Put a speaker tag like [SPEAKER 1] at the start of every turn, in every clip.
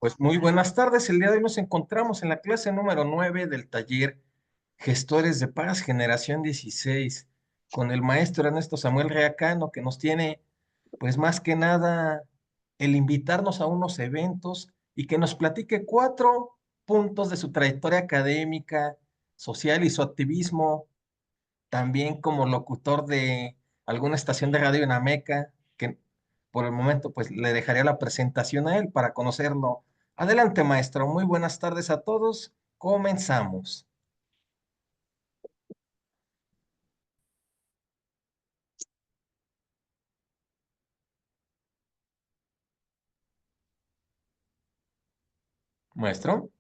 [SPEAKER 1] Pues muy buenas tardes. El día de hoy nos encontramos en la clase número 9 del taller Gestores de Paz Generación 16 con el maestro Ernesto Samuel Reacano, que nos tiene, pues más que nada, el invitarnos a unos eventos y que nos platique 4 puntos de su trayectoria académica, social y su activismo, también como locutor de alguna estación de radio en Ameca, que por el momento pues le dejaré la presentación a él para conocerlo. Adelante, maestro. Muy buenas tardes a todos. Comenzamos. Maestro.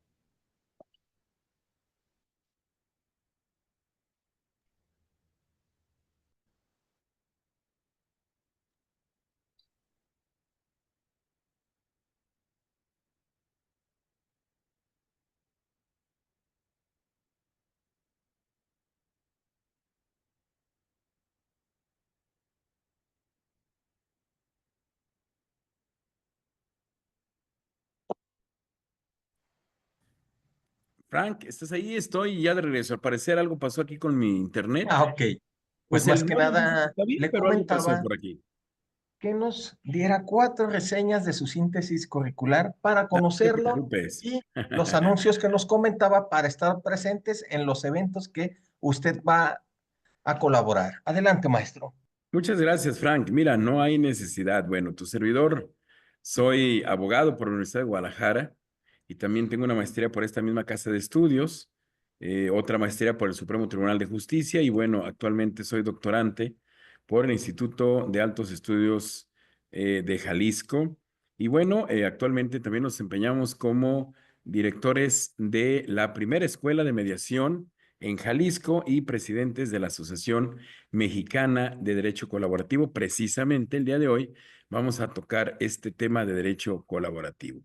[SPEAKER 2] Frank, ¿estás ahí? Estoy ya de regreso. Al parecer algo pasó aquí con mi internet.
[SPEAKER 1] Ok. Pues
[SPEAKER 2] Pues
[SPEAKER 1] más
[SPEAKER 2] el
[SPEAKER 1] que
[SPEAKER 2] audio dice que
[SPEAKER 1] nada
[SPEAKER 2] está bien,
[SPEAKER 1] le
[SPEAKER 2] pero algo pasó
[SPEAKER 1] comentaba
[SPEAKER 2] por aquí.
[SPEAKER 1] que nos diera 4 reseñas de su síntesis curricular para
[SPEAKER 2] No te
[SPEAKER 1] conocerlo
[SPEAKER 2] preocupes.
[SPEAKER 1] y los anuncios que nos comentaba para estar presentes en los eventos que usted va a colaborar. Adelante, maestro.
[SPEAKER 2] Muchas gracias, Frank. Mira, no hay necesidad. Bueno, tu servidor, soy abogado por la Universidad de Guadalajara y también tengo una maestría por esta misma casa de estudios, otra maestría por el Supremo Tribunal de Justicia y bueno, actualmente soy doctorante por el Instituto de Altos Estudios de Jalisco. Y bueno, actualmente también nos desempeñamos como directores de la primera escuela de mediación en Jalisco y presidentes de la Asociación Mexicana de Derecho Colaborativo. Precisamente el día de hoy vamos a tocar este tema de derecho colaborativo.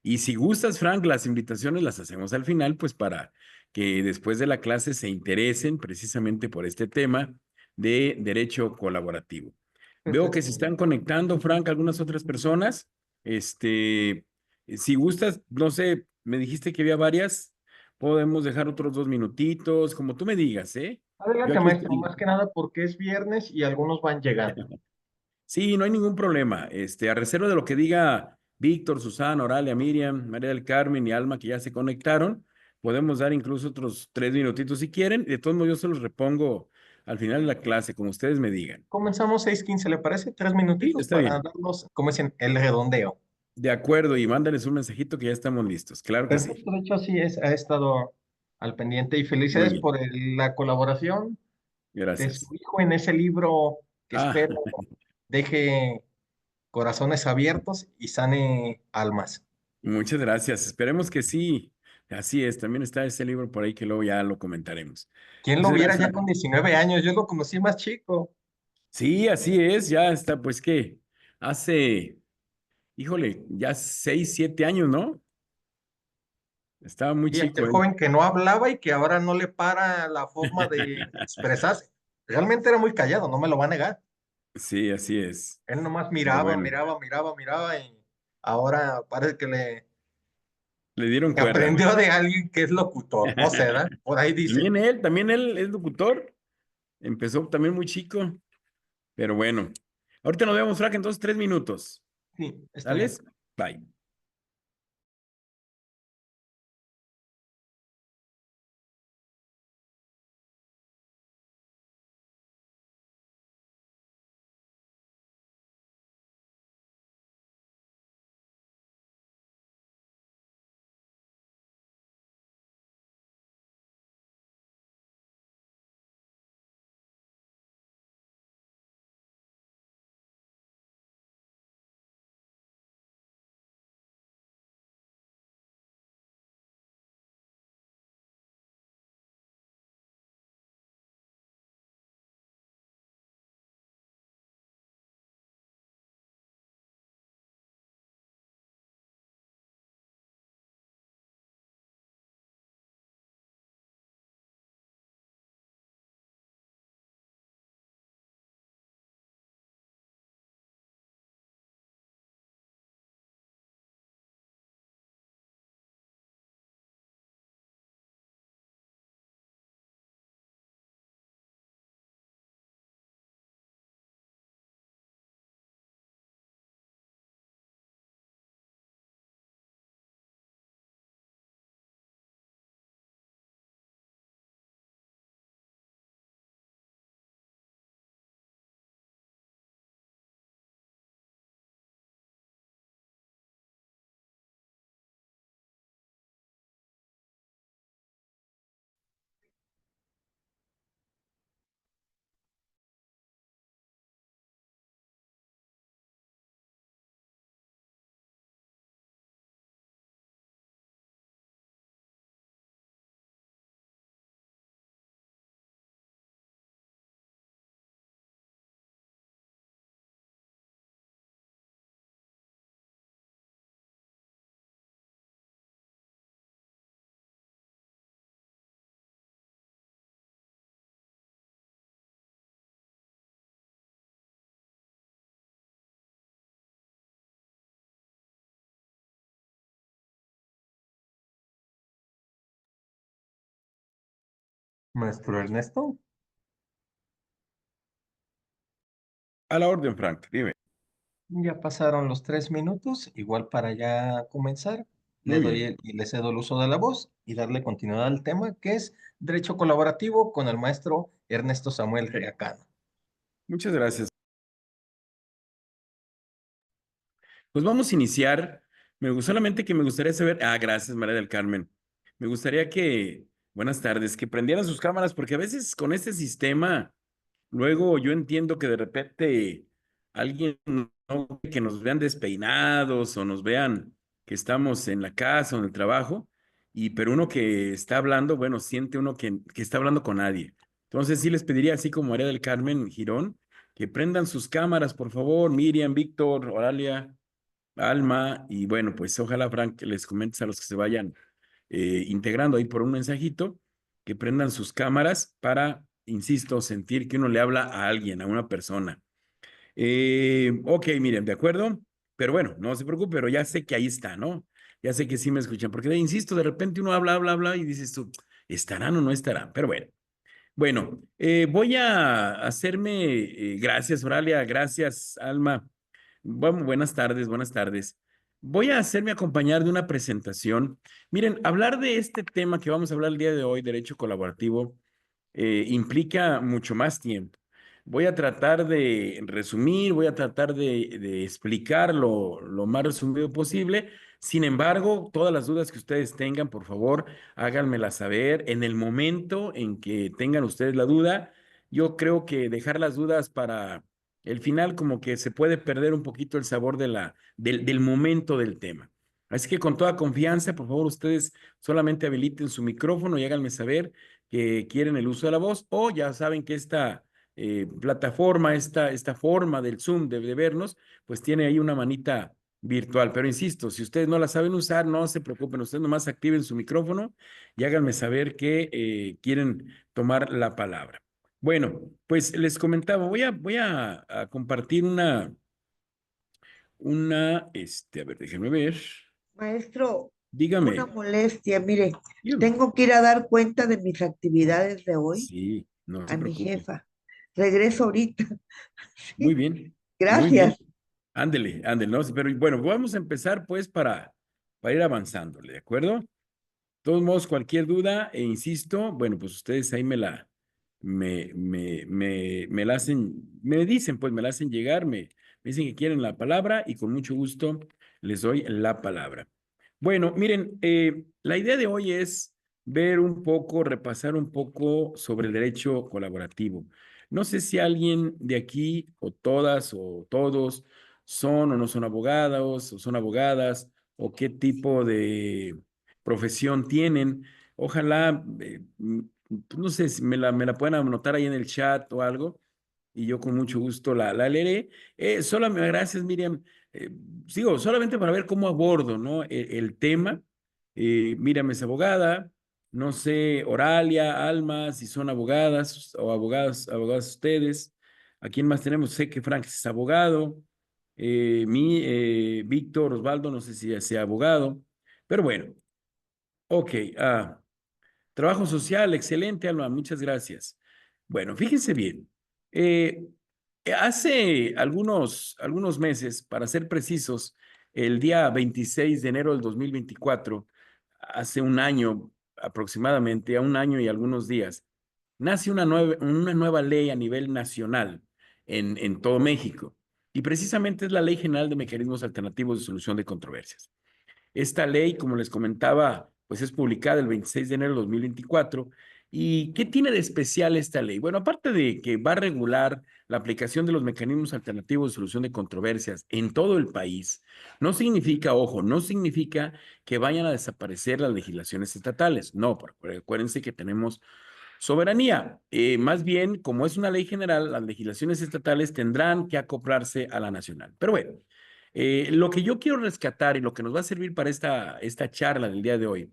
[SPEAKER 2] Y si gustas, Frank, las invitaciones las hacemos al final, pues para que después de la clase se interesen precisamente por este tema de derecho colaborativo. Veo que se
[SPEAKER 1] Perfecto.
[SPEAKER 2] están conectando, Frank, algunas otras personas. Este, si gustas, no sé, me dijiste que había varias. Podemos dejar otros 2 minutitos, como tú me digas, ¿eh? Yo
[SPEAKER 1] Adelante,
[SPEAKER 2] aquí
[SPEAKER 1] maestro,
[SPEAKER 2] estoy.
[SPEAKER 1] más que nada porque es viernes y algunos van llegando.
[SPEAKER 2] Sí, no hay ningún problema. A reserva de lo que diga Víctor, Susana, Oralia, Miriam, María del Carmen y Alma, que ya se conectaron, podemos dar incluso otros 3 minutitos si quieren. De todos modos, yo se los repongo al final de la clase, como ustedes me digan.
[SPEAKER 1] Comenzamos 6:15, ¿le parece? Tres
[SPEAKER 2] Sí,
[SPEAKER 1] minutitos
[SPEAKER 2] está
[SPEAKER 1] para
[SPEAKER 2] bien.
[SPEAKER 1] darnos, como dicen, el redondeo.
[SPEAKER 2] De acuerdo, y mándales un mensajito que ya estamos listos. Claro que sí.
[SPEAKER 1] Perfecto, de hecho, sí, ha estado al pendiente y
[SPEAKER 2] Muy
[SPEAKER 1] felicidades
[SPEAKER 2] bien.
[SPEAKER 1] por la colaboración de su
[SPEAKER 2] Gracias.
[SPEAKER 1] hijo en ese libro que
[SPEAKER 2] Ah,
[SPEAKER 1] espero deje corazones abiertos y sane almas.
[SPEAKER 2] muchas gracias. Esperemos que sí. Así es. También está ese libro por ahí que luego ya lo comentaremos.
[SPEAKER 1] ¿Quién lo
[SPEAKER 2] Muchas
[SPEAKER 1] viera
[SPEAKER 2] gracias,
[SPEAKER 1] ya con
[SPEAKER 2] Frank.
[SPEAKER 1] 19 años? Yo lo conocí más chico.
[SPEAKER 2] Sí, así es, ya está, pues que hace, híjole, ya 6, 7 años, ¿no? Estaba muy
[SPEAKER 1] Y aquel
[SPEAKER 2] chico él.
[SPEAKER 1] joven que no hablaba y que ahora no le para la forma de expresarse. Realmente era muy callado, no me lo va a negar.
[SPEAKER 2] Sí, así es.
[SPEAKER 1] Él nomás
[SPEAKER 2] Pero
[SPEAKER 1] miraba,
[SPEAKER 2] bueno,
[SPEAKER 1] miraba, miraba, miraba y ahora parece que le
[SPEAKER 2] le dieron
[SPEAKER 1] que
[SPEAKER 2] cuerda.
[SPEAKER 1] aprendió de alguien que es locutor, no sé, ¿verdad? Por ahí dicen.
[SPEAKER 2] También él es locutor. Empezó también muy chico, pero bueno. Ahorita nos vemos, Frank, entonces 3 minutos.
[SPEAKER 1] Sí, está bien.
[SPEAKER 2] ¿Sales? Bye.
[SPEAKER 1] Maestro Ernesto,
[SPEAKER 2] A la orden, Frank, dime.
[SPEAKER 1] ya pasaron los 3 minutos, igual para ya comenzar, le
[SPEAKER 2] Muy
[SPEAKER 1] doy
[SPEAKER 2] bien.
[SPEAKER 1] y le cedo el uso de la voz y darle continuidad al tema que es Derecho Colaborativo con el maestro Ernesto Samuel Reacano.
[SPEAKER 2] Muchas gracias. Pues vamos a iniciar. Solamente que me gustaría saber. Ah, gracias, María del Carmen. Me gustaría que, buenas tardes, que prendieran sus cámaras, porque a veces con este sistema, luego yo entiendo que de repente alguien no que nos vean despeinados o nos vean que estamos en la casa o en el trabajo, pero uno que está hablando, bueno, siente uno que está hablando con nadie. Entonces sí les pediría, así como María del Carmen Girón, que prendan sus cámaras, por favor, Miriam, Víctor, Oralia. Alma, y bueno, pues ojalá, Frank, que les comentes a los que se vayan integrando ahí por un mensajito, que prendan sus cámaras para, insisto, sentir que uno le habla a alguien, a una persona. Ok, miren, de acuerdo, pero bueno, no se preocupe, pero ya sé que ahí está, ¿no? Ya sé que sí me escuchan, porque insisto, de repente uno habla, habla, habla y dices tú, ¿estarán o no estarán? Pero bueno. Bueno, voy a hacerme, gracias, Oralia, gracias, Alma. Bueno, buenas tardes, buenas tardes. Voy a hacerme acompañar de una presentación. Miren, hablar de este tema que vamos a hablar el día de hoy, derecho colaborativo, implica mucho más tiempo. Voy a tratar de resumir, voy a tratar de explicar lo más resumido posible. Sin embargo, todas las dudas que ustedes tengan, por favor, háganmelas saber. En el momento en que tengan ustedes la duda, yo creo que dejar las dudas para el final como que se puede perder un poquito el sabor del momento del tema. Así que con toda confianza, por favor, ustedes solamente habiliten su micrófono y háganme saber que quieren el uso de la voz, o ya saben que esta plataforma, esta forma del Zoom de vernos, pues tiene ahí una manita virtual. Pero insisto, si ustedes no la saben usar, no se preocupen, ustedes nomás activen su micrófono y háganme saber que quieren tomar la palabra. Bueno, pues les comentaba, voy a compartir a ver, déjenme ver.
[SPEAKER 3] Maestro, una
[SPEAKER 2] Dígame,
[SPEAKER 3] molestia, mire,
[SPEAKER 2] dígame.
[SPEAKER 3] tengo que ir a dar cuenta de mis actividades de hoy
[SPEAKER 2] Sí, no
[SPEAKER 3] a
[SPEAKER 2] se
[SPEAKER 3] mi
[SPEAKER 2] preocupe.
[SPEAKER 3] jefa. Regreso ahorita.
[SPEAKER 2] Muy
[SPEAKER 3] Sí,
[SPEAKER 2] bien, muy
[SPEAKER 3] gracias.
[SPEAKER 2] bien. Ándele, ándele, ¿no? Pero bueno, vamos a empezar pues para ir avanzándole, ¿de acuerdo? De todos modos, cualquier duda, e insisto, bueno, pues ustedes ahí me la hacen, me dicen, pues me la hacen llegar, me dicen que quieren la palabra y con mucho gusto les doy la palabra. Bueno, miren, la idea de hoy es ver un poco, repasar un poco sobre el derecho colaborativo. No sé si alguien de aquí, o todas, o todos, son o no son abogados, o son abogadas, o qué tipo de profesión tienen. Ojalá, no sé si me la pueden anotar ahí en el chat o algo, y yo con mucho gusto la leeré. Gracias, Miriam. Eh, Sigo, solamente para ver cómo abordo, ¿no? El tema. Miriam es abogada, no sé, Oralia, Alma, si son abogadas o abogadas ustedes. ¿A quién más tenemos? Sé que Frank es abogado. Víctor, Osvaldo, no sé si sea abogado, pero bueno, ok. Trabajo social, excelente, Alma, muchas gracias. Bueno, fíjense bien. eh, Hace algunos meses, para ser precisos, el día 26 de enero del 2024, hace un año aproximadamente, a un año y algunos días, nace una nueva ley a nivel nacional en todo México. Y precisamente es la Ley General de Mecanismos Alternativos de Solución de Controversias. Esta ley, como les comentaba, pues es publicada el 26 de enero de 2024. ¿Y qué tiene de especial esta ley? Bueno, aparte de que va a regular la aplicación de los mecanismos alternativos de solución de controversias en todo el país, no significa, ojo, no significa que vayan a desaparecer las legislaciones estatales. No, porque acuérdense que tenemos soberanía. Más bien, como es una ley general, las legislaciones estatales tendrán que acoplarse a la nacional. Pero bueno, lo que yo quiero rescatar y lo que nos va a servir para esta charla del día de hoy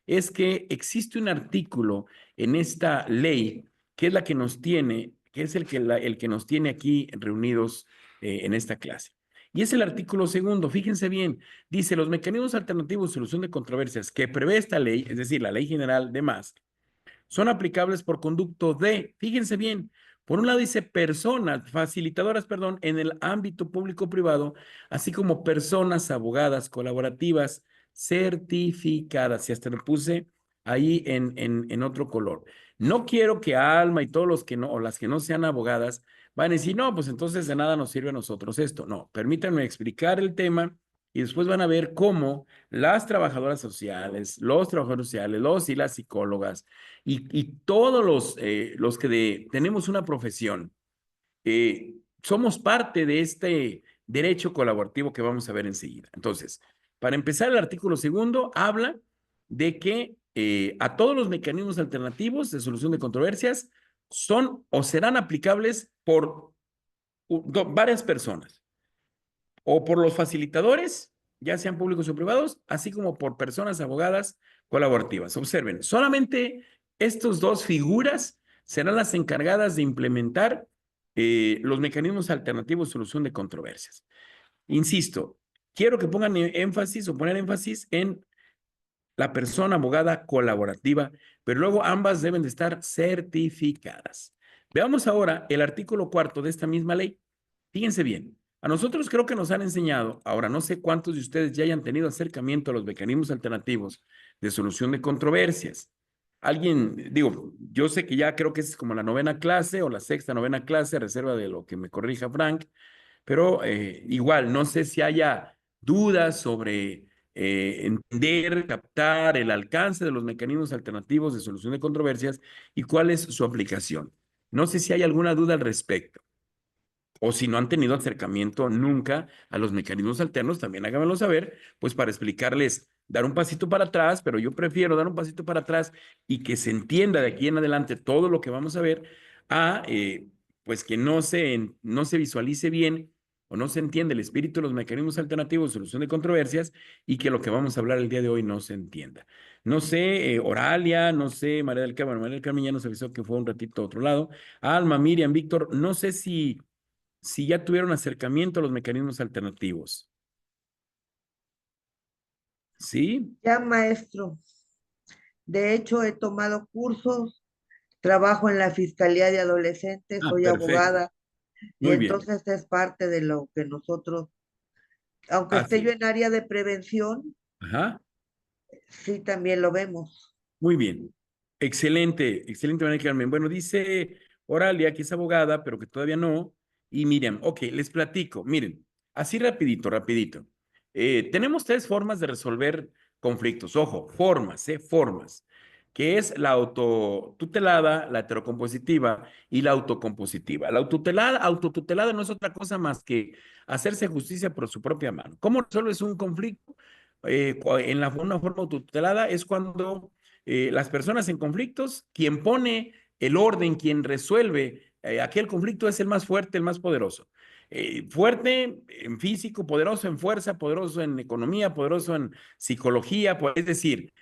[SPEAKER 2] es que existe un artículo en esta ley que es la que nos tiene, que es el que nos tiene aquí reunidos en esta clase. Y es el artículo segundo. Fíjense bien, dice los mecanismos alternativos de solución de controversias que prevé esta ley, es decir, la Ley General de Más, son aplicables por conducto de, fíjense bien, por un lado dice personas, facilitadoras, perdón, en el ámbito público-privado, así como personas abogadas colaborativas certificadas, y hasta lo puse ahí en otro color. No quiero que Alma y todos los que no, o las que no sean abogadas, van a decir, no, pues entonces de nada nos sirve a nosotros esto. No, permítanme explicar el tema y después van a ver cómo las trabajadoras sociales, los trabajadores sociales, los y las psicólogas y todos los que tenemos una profesión, somos parte de este derecho colaborativo que vamos a ver enseguida. Entonces, para empezar, el artículo segundo habla de que a todos los mecanismos alternativos de solución de controversias son o serán aplicables por varias personas, o por los facilitadores, ya sean públicos o privados, así como por personas abogadas colaborativas. Observen, solamente estas dos figuras serán las encargadas de implementar los mecanismos alternativos de solución de controversias. Insisto, quiero que pongan énfasis o poner énfasis en la persona abogada colaborativa, pero luego ambas deben de estar certificadas. Veamos ahora el artículo 4 de esta misma ley. Fíjense bien, a nosotros creo que nos han enseñado, ahora no sé cuántos de ustedes ya hayan tenido acercamiento a los mecanismos alternativos de solución de controversias. Alguien, digo, yo sé que ya creo que es como la 9ª clase o la 6ª, 9ª clase, a reserva de lo que me corrija Frank, pero igual, no sé si haya dudas sobre entender, captar el alcance de los mecanismos alternativos de solución de controversias y cuál es su aplicación. No sé si hay alguna duda al respecto. O si no han tenido acercamiento nunca a los mecanismos alternos, también háganmelo saber, pues para explicarles, dar un pasito para atrás, pero yo prefiero dar un pasito para atrás y que se entienda de aquí en adelante todo lo que vamos a ver, a pues que no se visualice bien o no se entiende el espíritu de los mecanismos alternativos de solución de controversias y que lo que vamos a hablar el día de hoy no se entienda. No sé, Oralia, no sé, María del Carmen, María del Carmen ya nos avisó que fue un ratito a otro lado. Alma, Miriam, Víctor, no sé si ya tuvieron acercamiento a los mecanismos alternativos. ¿Sí?
[SPEAKER 3] Ya, maestro. De hecho, he tomado cursos, trabajo en la Fiscalía de Adolescentes, soy
[SPEAKER 2] Perfecto.
[SPEAKER 3] abogada, y
[SPEAKER 2] Muy bien.
[SPEAKER 3] entonces es parte de lo que nosotros, aunque esté
[SPEAKER 2] Así.
[SPEAKER 3] yo en área de prevención,
[SPEAKER 2] Ajá.
[SPEAKER 3] sí también lo vemos.
[SPEAKER 2] Muy bien. Excelente, excelente, María Carmen. Bueno, dice Oralia, que es abogada, pero que todavía no. Y Miriam, ok, les platico. Miren, así rapidito, rapidito. Tenemos 3 formas de resolver conflictos. Ojo, formas, formas, que es la autotutelada, la heterocompositiva y la autocompositiva. La autotutelada no es otra cosa más que hacerse justicia por su propia mano. ¿Cómo resuelves un conflicto? Una forma autotutelada es cuando las personas en conflictos, quien pone el orden, quien resuelve aquel conflicto es el más fuerte, el más poderoso. Fuerte en físico, poderoso en fuerza, poderoso en economía, poderoso en psicología, es decir,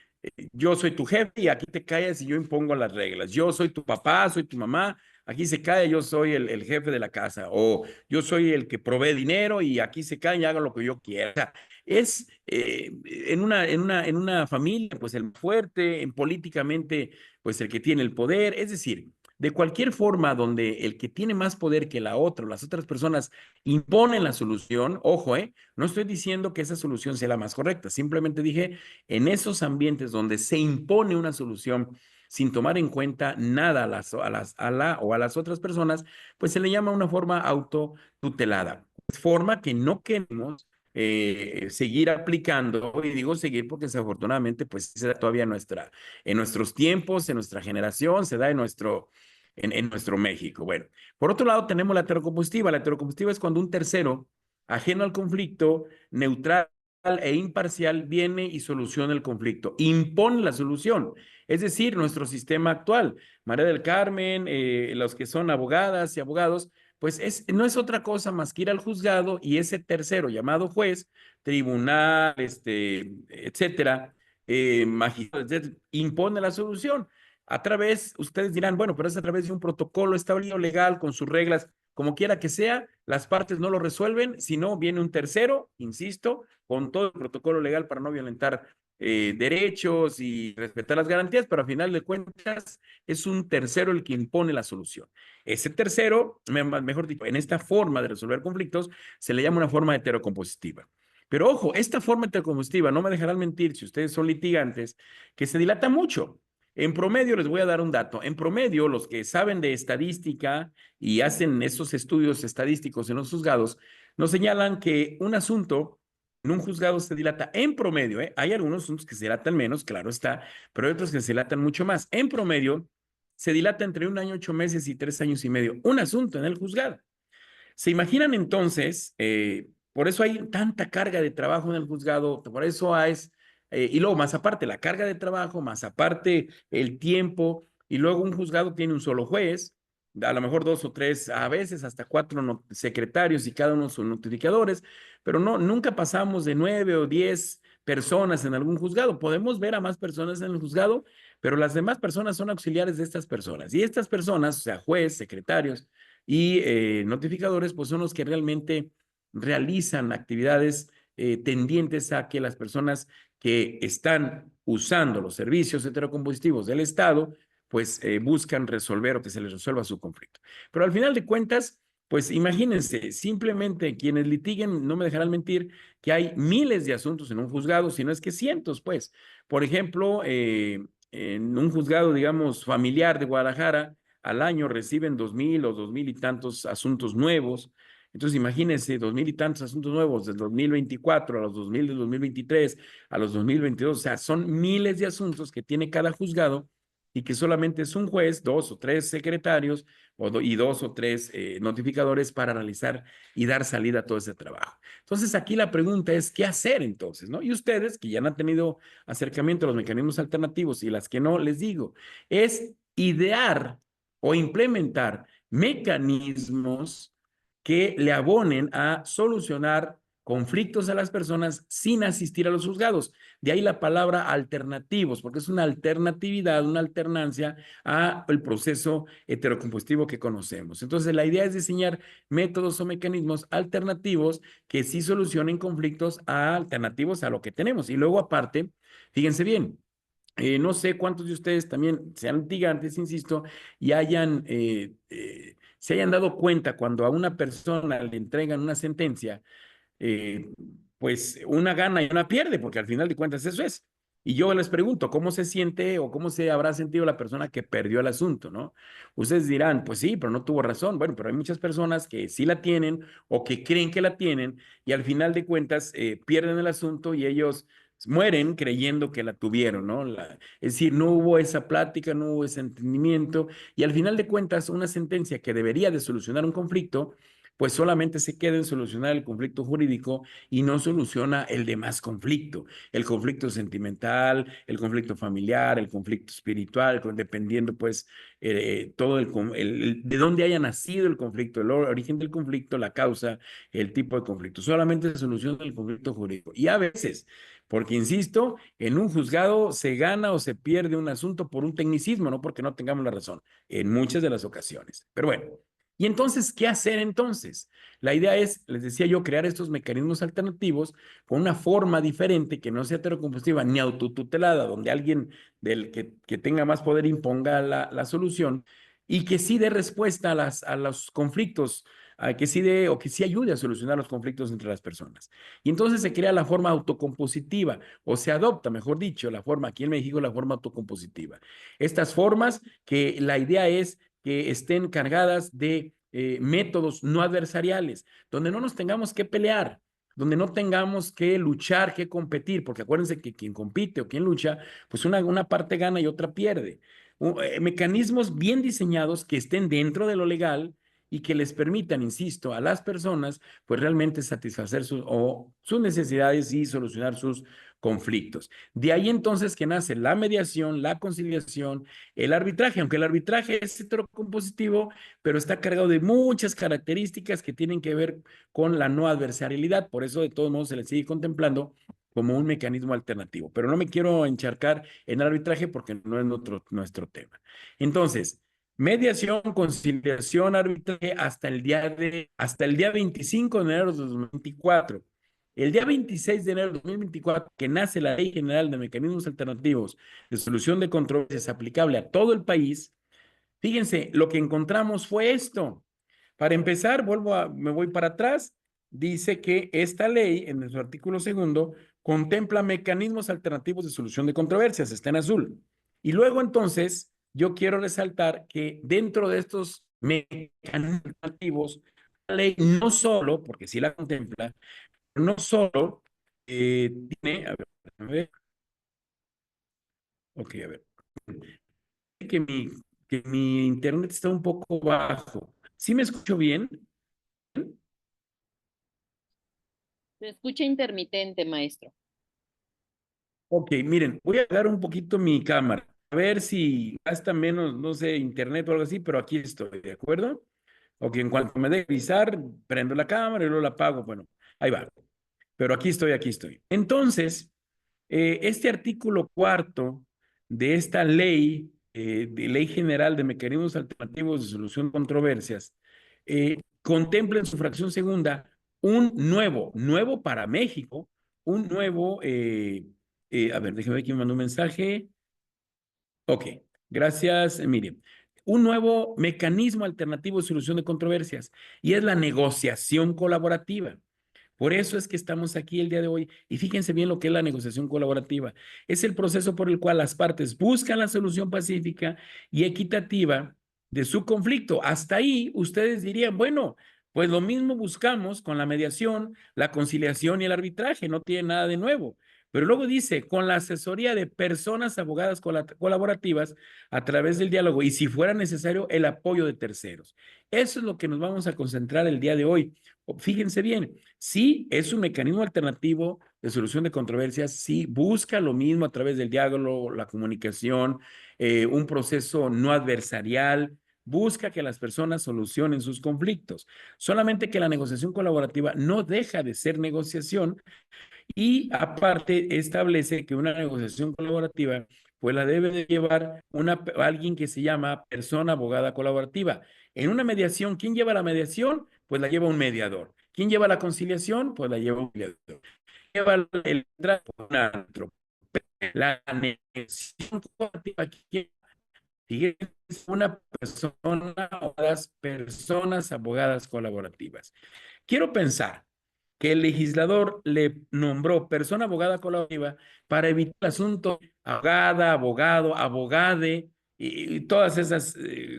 [SPEAKER 2] yo soy tu jefe y aquí te callas y yo impongo las reglas. Yo soy tu papá, soy tu mamá, aquí se cae, yo soy el jefe de la casa. O yo soy el que provee dinero y aquí se cae y haga lo que yo quiera. O sea, es en una familia, pues el fuerte, políticamente, pues el que tiene el poder. Es decir, de cualquier forma donde el que tiene más poder que la otra o las otras personas imponen la solución, ojo, no estoy diciendo que esa solución sea la más correcta, simplemente dije en esos ambientes donde se impone una solución sin tomar en cuenta nada a las otras personas, pues se le llama una forma autotutelada. Es forma que no queremos seguir aplicando, y digo seguir porque desafortunadamente pues se da todavía en nuestros tiempos, en nuestra generación, se da en nuestro México. Bueno, por otro lado tenemos la heterocompositiva. La heterocompositiva es cuando un tercero, ajeno al conflicto, neutral e imparcial, viene y soluciona el conflicto, impone la solución. Es decir, nuestro sistema actual, María del Carmen, los que son abogadas y abogados, pues no es otra cosa más que ir al juzgado y ese tercero llamado juez, tribunal, etcétera, magistrado, etcétera, impone la solución. Ustedes dirán, bueno, pero es a través de un protocolo establecido legal con sus reglas, como quiera que sea, las partes no lo resuelven, sino viene un tercero, insisto, con todo el protocolo legal para no violentar derechos y respetar las garantías, pero a final de cuentas es un tercero el que impone la solución. Ese tercero, mejor dicho, en esta forma de resolver conflictos, se le llama una forma heterocompositiva. Pero ojo, esta forma heterocompositiva, no me dejarán mentir si ustedes son litigantes, que se dilata mucho. En promedio, les voy a dar un dato. En promedio, los que saben de estadística y hacen esos estudios estadísticos en los juzgados, nos señalan que un asunto en un juzgado se dilata en promedio, ¿eh? Hay algunos asuntos que se dilatan menos, claro está, pero hay otros que se dilatan mucho más. En promedio, se dilata entre 1 año, 8 meses y 3 años y medio. Un asunto en el juzgado. ¿Se imaginan entonces? Por eso hay tanta carga de trabajo en el juzgado, por eso hay, y luego más aparte la carga de trabajo, más aparte el tiempo, y luego un juzgado tiene un solo juez, a lo mejor 2 o 3, a veces hasta 4 secretarios y cada uno son notificadores, pero no, nunca pasamos de 9 o 10 personas en algún juzgado. Podemos ver a más personas en el juzgado, pero las demás personas son auxiliares de estas personas. Y estas personas, o sea, juez, secretarios, y notificadores, pues son los que realmente realizan actividades tendientes a que las personas que están usando los servicios heterocompositivos del Estado, pues buscan resolver o que se les resuelva su conflicto. Pero al final de cuentas, pues imagínense, simplemente quienes litiguen, no me dejarán mentir, que hay miles de asuntos en un juzgado, si no es que cientos, pues. Por ejemplo, en un juzgado, digamos, familiar de Guadalajara, al año reciben 2,000 o 2,000 y tantos asuntos nuevos. Entonces, imagínense, 2,000 y tantos asuntos nuevos del 2024 a los 2,000 del 2023, a los 2022. O sea, son miles de asuntos que tiene cada juzgado y que solamente es un juez, 2 o 3 secretarios y 2 o 3 notificadores para realizar y dar salida a todo ese trabajo. Entonces, aquí la pregunta es, ¿qué hacer entonces? ¿No? Y ustedes que ya han tenido acercamiento a los mecanismos alternativos y las que no, les digo, es idear o implementar mecanismos que le abonen a solucionar conflictos a las personas sin asistir a los juzgados. De ahí la palabra alternativos, porque es una alternatividad, una alternancia al proceso heterocompositivo que conocemos. Entonces, la idea es diseñar métodos o mecanismos alternativos que sí solucionen conflictos alternativos a lo que tenemos. Y luego, aparte, fíjense bien, no sé cuántos de ustedes también sean litigantes, insisto, y se hayan dado cuenta cuando a una persona le entregan una sentencia, eh, pues una gana y una pierde, porque al final de cuentas eso es. Y yo les pregunto, ¿cómo se siente o cómo se habrá sentido la persona que perdió el asunto, ¿no? Ustedes dirán, pues sí, pero no tuvo razón. Bueno, pero hay muchas personas que sí la tienen o que creen que la tienen y al final de cuentas pierden el asunto y ellos mueren creyendo que la tuvieron, ¿no? Es decir, no hubo esa plática, no hubo ese entendimiento y al final de cuentas una sentencia que debería de solucionar un conflicto, pues solamente se queda en solucionar el conflicto jurídico y no soluciona el demás conflicto, el conflicto sentimental, el conflicto familiar, el conflicto espiritual, dependiendo pues todo de dónde haya nacido el conflicto, el origen del conflicto, la causa, el tipo de conflicto. Solamente se soluciona el conflicto jurídico. Y a veces, porque insisto, en un juzgado se gana o se pierde un asunto por un tecnicismo, no porque no tengamos la razón, en muchas de las ocasiones. Pero bueno. Y entonces, ¿qué hacer entonces? La idea es, les decía yo, crear estos mecanismos alternativos con una forma diferente que no sea heterocompositiva ni autotutelada, donde alguien que tenga más poder imponga la solución y que sí dé respuesta a los conflictos, que sí dé o que sí ayude a solucionar los conflictos entre las personas. Y entonces se crea la forma autocompositiva o se adopta, mejor dicho, la forma, aquí en México, la forma autocompositiva. Estas formas que la idea es que estén cargadas de métodos no adversariales, donde no nos tengamos que pelear, donde no tengamos que luchar, que competir, porque acuérdense que quien compite o quien lucha, pues una parte gana y otra pierde. Mecanismos bien diseñados que estén dentro de lo legal y que les permitan, insisto, a las personas, pues realmente satisfacer sus necesidades y solucionar sus conflictos. De ahí entonces que nace la mediación, la conciliación, el arbitraje, aunque el arbitraje es heterocompositivo, pero está cargado de muchas características que tienen que ver con la no adversarialidad. Por eso, de todos modos, se le sigue contemplando como un mecanismo alternativo. Pero no me quiero encharcar en el arbitraje porque no es nuestro tema. Entonces, mediación, conciliación, arbitraje hasta el día 25 de enero de 2024. El día 26 de enero de 2024, que nace la Ley General de Mecanismos Alternativos de Solución de Controversias aplicable a todo el país, fíjense, lo que encontramos fue esto. Para empezar, me voy para atrás, dice que esta ley, en su artículo segundo, contempla mecanismos alternativos de solución de controversias, está en azul. Y luego entonces, yo quiero resaltar que dentro de estos mecanismos alternativos, la ley no solo, porque sí la contempla, no solo tiene, a ver, ok, a ver, que mi internet está un poco bajo. ¿Sí me escucho bien?
[SPEAKER 4] Se escucha intermitente, maestro.
[SPEAKER 2] Ok, miren, voy a agarrar un poquito mi cámara, a ver si gasta menos, no sé, internet o algo así, pero aquí estoy, ¿de acuerdo? Ok, en cuanto me deje avisar, prendo la cámara y luego la apago, bueno, ahí va. Pero aquí estoy, aquí estoy. Entonces, este artículo cuarto de esta ley, de Ley General de Mecanismos Alternativos de Solución de Controversias, contempla en su fracción segunda un nuevo para México, un nuevo, a ver, déjeme ver quién me mandó un mensaje. Ok, gracias, Miriam. Un nuevo mecanismo alternativo de solución de controversias y es la negociación colaborativa. Por eso es que estamos aquí el día de hoy y fíjense bien lo que es la negociación colaborativa. Es el proceso por el cual las partes buscan la solución pacífica y equitativa de su conflicto. Hasta ahí ustedes dirían, bueno, pues lo mismo buscamos con la mediación, la conciliación y el arbitraje, no tiene nada de nuevo. Pero luego dice, con la asesoría de personas abogadas colaborativas a través del diálogo y si fuera necesario, el apoyo de terceros. Eso es lo que nos vamos a concentrar el día de hoy. Fíjense bien, sí es un mecanismo alternativo de solución de controversias, sí busca lo mismo a través del diálogo, la comunicación, un proceso no adversarial, busca que las personas solucionen sus conflictos. Solamente que la negociación colaborativa no deja de ser negociación y aparte establece que una negociación colaborativa pues la debe de llevar alguien que se llama persona abogada colaborativa. En una mediación, ¿quién lleva la mediación? Pues la lleva un mediador. ¿Quién lleva la conciliación? Pues la lleva un mediador. Lleva el trato, un árbitro. La negociación colaborativa, ¿quién? Es una persona o las personas abogadas colaborativas. Quiero pensar que el legislador le nombró persona abogada colaborativa para evitar el asunto abogada, abogado, abogade y todas esas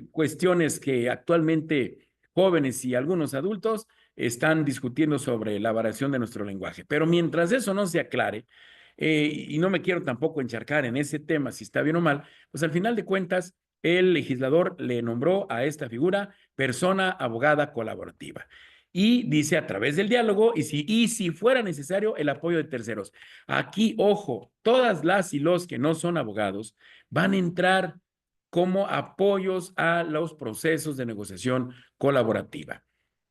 [SPEAKER 2] cuestiones que actualmente jóvenes y algunos adultos están discutiendo sobre la variación de nuestro lenguaje. Pero mientras eso no se aclare, y no me quiero tampoco encharcar en ese tema, si está bien o mal, pues al final de cuentas, el legislador le nombró a esta figura persona abogada colaborativa y dice a través del diálogo y si fuera necesario el apoyo de terceros. Aquí, ojo, todas las y los que no son abogados van a entrar como apoyos a los procesos de negociación colaborativa.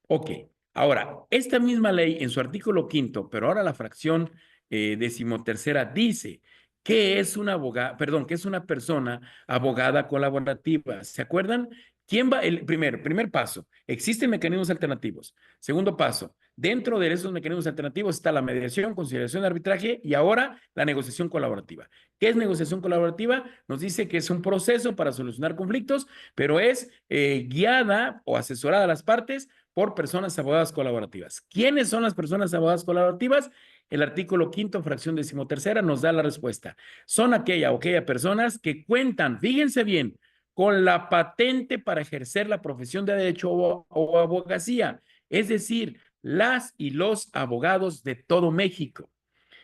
[SPEAKER 2] Ok, ahora, esta misma ley en su artículo quinto, pero ahora la fracción decimotercera dice que es una abogada, perdón, que es una persona abogada colaborativa. ¿Se acuerdan? ¿Quién va? El primer paso, existen mecanismos alternativos. Segundo paso, dentro de esos mecanismos alternativos está la mediación, conciliación, arbitraje y ahora la negociación colaborativa. ¿Qué es negociación colaborativa? Nos dice que es un proceso para solucionar conflictos, pero es guiada o asesorada a las partes por personas abogadas colaborativas. ¿Quiénes son las personas abogadas colaborativas? El artículo quinto, fracción decimotercera, nos da la respuesta. Son aquella o aquellas personas que cuentan, fíjense bien, con la patente para ejercer la profesión de derecho o abogacía, es decir, las y los abogados de todo México.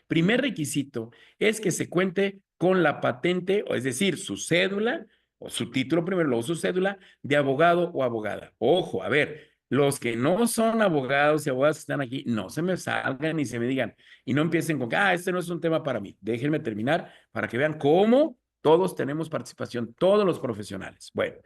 [SPEAKER 2] Primer requisito es que se cuente con la patente, o es decir, su cédula o su título primero, luego su cédula de abogado o abogada. Ojo, a ver, los que no son abogados y abogadas que están aquí, no se me salgan y se me digan y no empiecen con que, este no es un tema para mí. Déjenme terminar para que vean cómo todos tenemos participación, todos los profesionales. Bueno,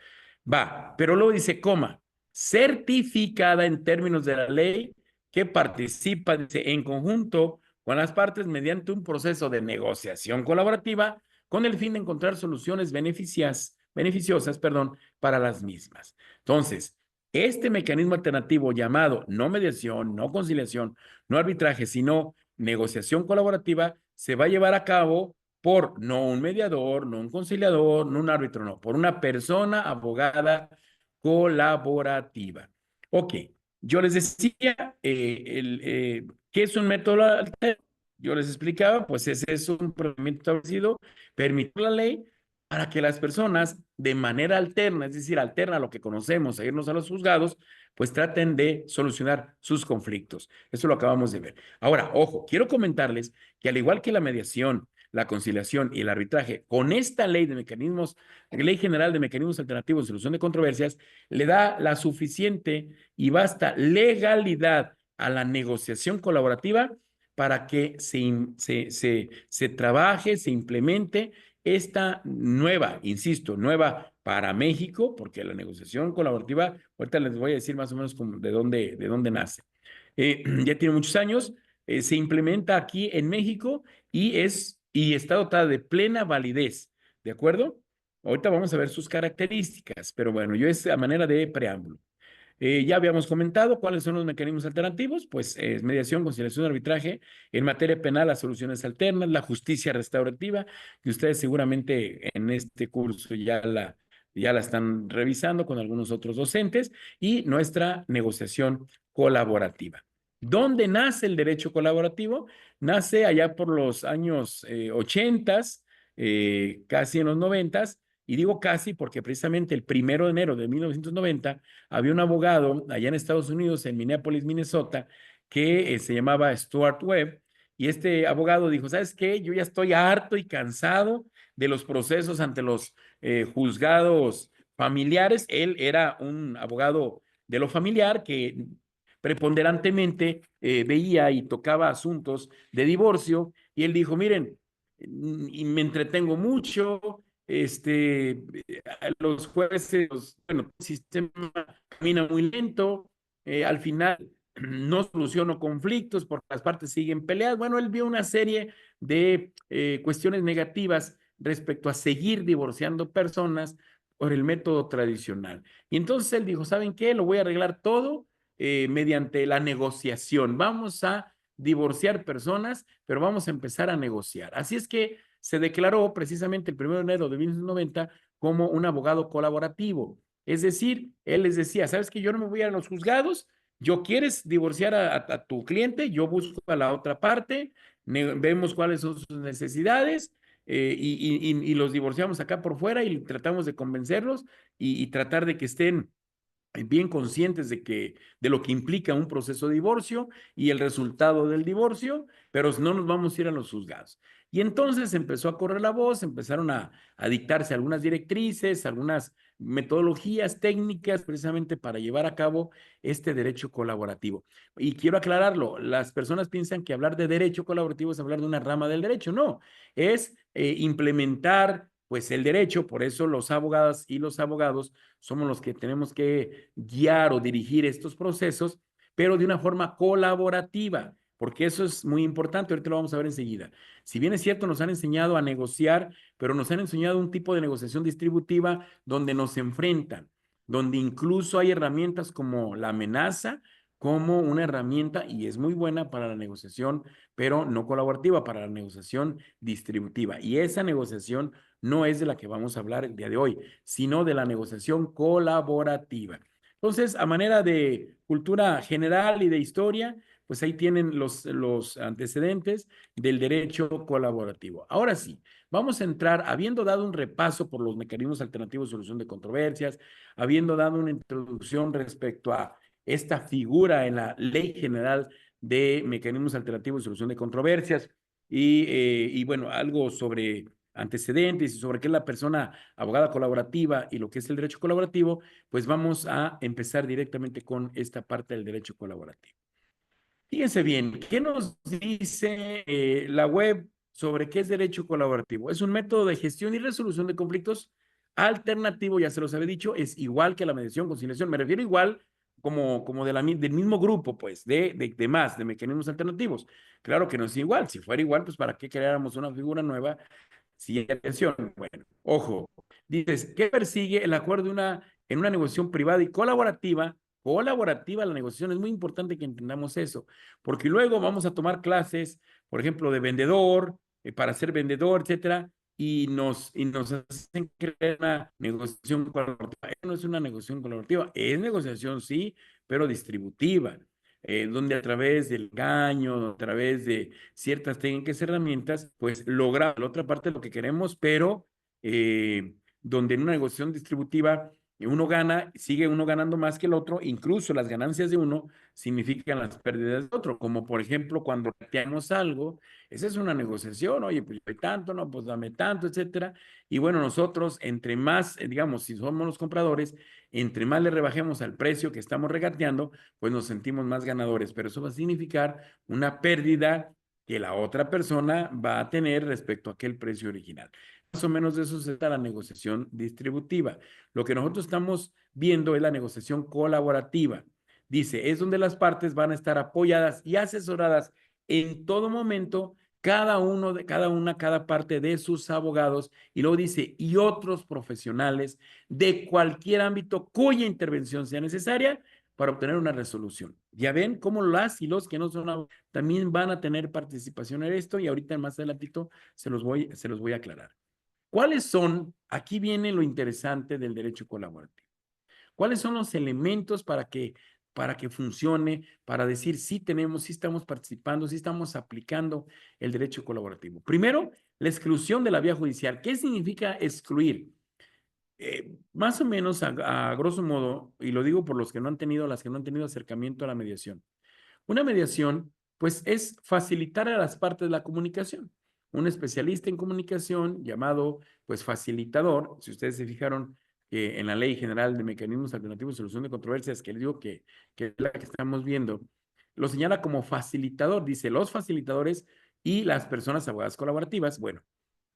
[SPEAKER 2] va, pero luego dice, coma, certificada en términos de la ley que participa dice, en conjunto con las partes mediante un proceso de negociación colaborativa con el fin de encontrar soluciones beneficiosas, para las mismas. Entonces, este mecanismo alternativo llamado no mediación, no conciliación, no arbitraje, sino negociación colaborativa se va a llevar a cabo por no un mediador, no un conciliador, no un árbitro, no, por una persona abogada colaborativa. Ok, yo les decía, ¿qué es un método alterno? Yo les explicaba, pues ese es un procedimiento establecido, permitido la ley, para que las personas de manera alterna, es decir, alterna a lo que conocemos, a irnos a los juzgados, pues traten de solucionar sus conflictos. Eso lo acabamos de ver. Ahora, ojo, quiero comentarles que al igual que la mediación, la conciliación y el arbitraje, con esta ley de mecanismos, ley general de mecanismos alternativos de solución de controversias, le da la suficiente y vasta legalidad a la negociación colaborativa para que se trabaje, se implemente esta nueva, insisto, nueva para México, porque la negociación colaborativa, ahorita les voy a decir más o menos de dónde nace. Ya tiene muchos años, se implementa aquí en México y está dotada de plena validez, ¿de acuerdo? Ahorita vamos a ver sus características, pero bueno, yo es a manera de preámbulo. Ya habíamos comentado cuáles son los mecanismos alternativos, pues mediación, conciliación, arbitraje, en materia penal, las soluciones alternas, la justicia restaurativa, que ustedes seguramente en este curso ya la están revisando con algunos otros docentes, y nuestra negociación colaborativa. ¿Dónde nace el derecho colaborativo? Nace allá por los años 80, casi en los 90, y digo casi porque precisamente el 1 de enero de 1990 había un abogado allá en Estados Unidos, en Minneapolis, Minnesota, que se llamaba Stuart Webb, y este abogado dijo, ¿sabes qué? Yo ya estoy harto y cansado de los procesos ante los juzgados familiares. Él era un abogado de lo familiar que preponderantemente veía y tocaba asuntos de divorcio, y él dijo, miren, y me entretengo mucho, los jueces, bueno, el sistema camina muy lento, al final no soluciono conflictos porque las partes siguen peleadas. Bueno, él vio una serie de cuestiones negativas respecto a seguir divorciando personas por el método tradicional. Y entonces él dijo, ¿saben qué? Lo voy a arreglar todo mediante la negociación. Vamos a divorciar personas, pero vamos a empezar a negociar. Así es que se declaró precisamente el 1 de enero de 1990 como un abogado colaborativo. Es decir, él les decía, ¿sabes qué? Yo no me voy a los juzgados, yo quieres divorciar a tu cliente, yo busco a la otra parte, vemos cuáles son sus necesidades, y los divorciamos acá por fuera y tratamos de convencerlos y tratar de que estén bien conscientes de lo que implica un proceso de divorcio y el resultado del divorcio, pero no nos vamos a ir a los juzgados. Y entonces empezó a correr la voz, empezaron a dictarse algunas directrices, algunas metodologías técnicas precisamente para llevar a cabo este derecho colaborativo. Y quiero aclararlo, las personas piensan que hablar de derecho colaborativo es hablar de una rama del derecho. No, es implementar pues el derecho. Por eso los abogadas y los abogados somos los que tenemos que guiar o dirigir estos procesos, pero de una forma colaborativa, porque eso es muy importante. Ahorita lo vamos a ver enseguida. Si bien es cierto, nos han enseñado a negociar, pero nos han enseñado un tipo de negociación distributiva donde nos enfrentan, donde incluso hay herramientas como la amenaza, como una herramienta, y es muy buena para la negociación, pero no colaborativa, para la negociación distributiva. Y esa negociación no es de la que vamos a hablar el día de hoy, sino de la negociación colaborativa. Entonces, a manera de cultura general y de historia, pues ahí tienen los antecedentes del derecho colaborativo. Ahora sí, vamos a entrar, habiendo dado un repaso por los mecanismos alternativos de solución de controversias, habiendo dado una introducción respecto a esta figura en la Ley General de Mecanismos Alternativos de Solución de Controversias, y bueno, algo sobre antecedentes y sobre qué es la persona abogada colaborativa y lo que es el derecho colaborativo, pues vamos a empezar directamente con esta parte del derecho colaborativo. Fíjense bien, ¿qué nos dice la web sobre qué es derecho colaborativo? Es un método de gestión y resolución de conflictos alternativo, ya se los había dicho, es igual que la mediación, conciliación, me refiero igual como del mismo grupo, pues, de mecanismos alternativos. Claro que no es igual, si fuera igual, pues, ¿para qué creáramos una figura nueva? Siguiente atención. Bueno, ojo, dices, ¿qué persigue el acuerdo en una negociación privada y colaborativa colaborativa la negociación. Es muy importante que entendamos eso, porque luego vamos a tomar clases, por ejemplo, de vendedor, para ser vendedor, etcétera, y nos hacen creer una negociación colaborativa. No es una negociación colaborativa, es negociación, sí, pero distributiva, donde a través del engaño, a través de ciertas técnicas y herramientas, pues logra la otra parte de lo que queremos, pero donde en una negociación distributiva uno gana, sigue uno ganando más que el otro, incluso las ganancias de uno significan las pérdidas de otro, como por ejemplo cuando reteamos algo, esa es una negociación, oye, pues yo doy tanto, no, pues dame tanto, etcétera, y bueno, nosotros entre más, digamos, si somos los compradores, entre más le rebajemos al precio que estamos regateando, pues nos sentimos más ganadores, pero eso va a significar una pérdida que la otra persona va a tener respecto a aquel precio original. Más o menos de eso se trata la negociación distributiva. Lo que nosotros estamos viendo es la negociación colaborativa. Dice, es donde las partes van a estar apoyadas y asesoradas en todo momento, cada parte de sus abogados, y luego dice, y otros profesionales de cualquier ámbito cuya intervención sea necesaria para obtener una resolución. Ya ven cómo las y los que no son también van a tener participación en esto, y ahorita más adelantito se los voy a aclarar. ¿Cuáles son? Aquí viene lo interesante del derecho colaborativo. ¿Cuáles son los elementos para que funcione, para decir sí tenemos, sí estamos participando, sí estamos aplicando el derecho colaborativo? Primero, la exclusión de la vía judicial. ¿Qué significa excluir? Más o menos a grosso modo, y lo digo por las que no han tenido acercamiento a la mediación. Una mediación, pues, es facilitar a las partes la comunicación. Un especialista en comunicación llamado, pues, facilitador, si ustedes se fijaron en la Ley General de Mecanismos Alternativos de Solución de Controversias, que les digo que es la que estamos viendo, lo señala como facilitador, dice los facilitadores y las personas abogadas colaborativas. Bueno,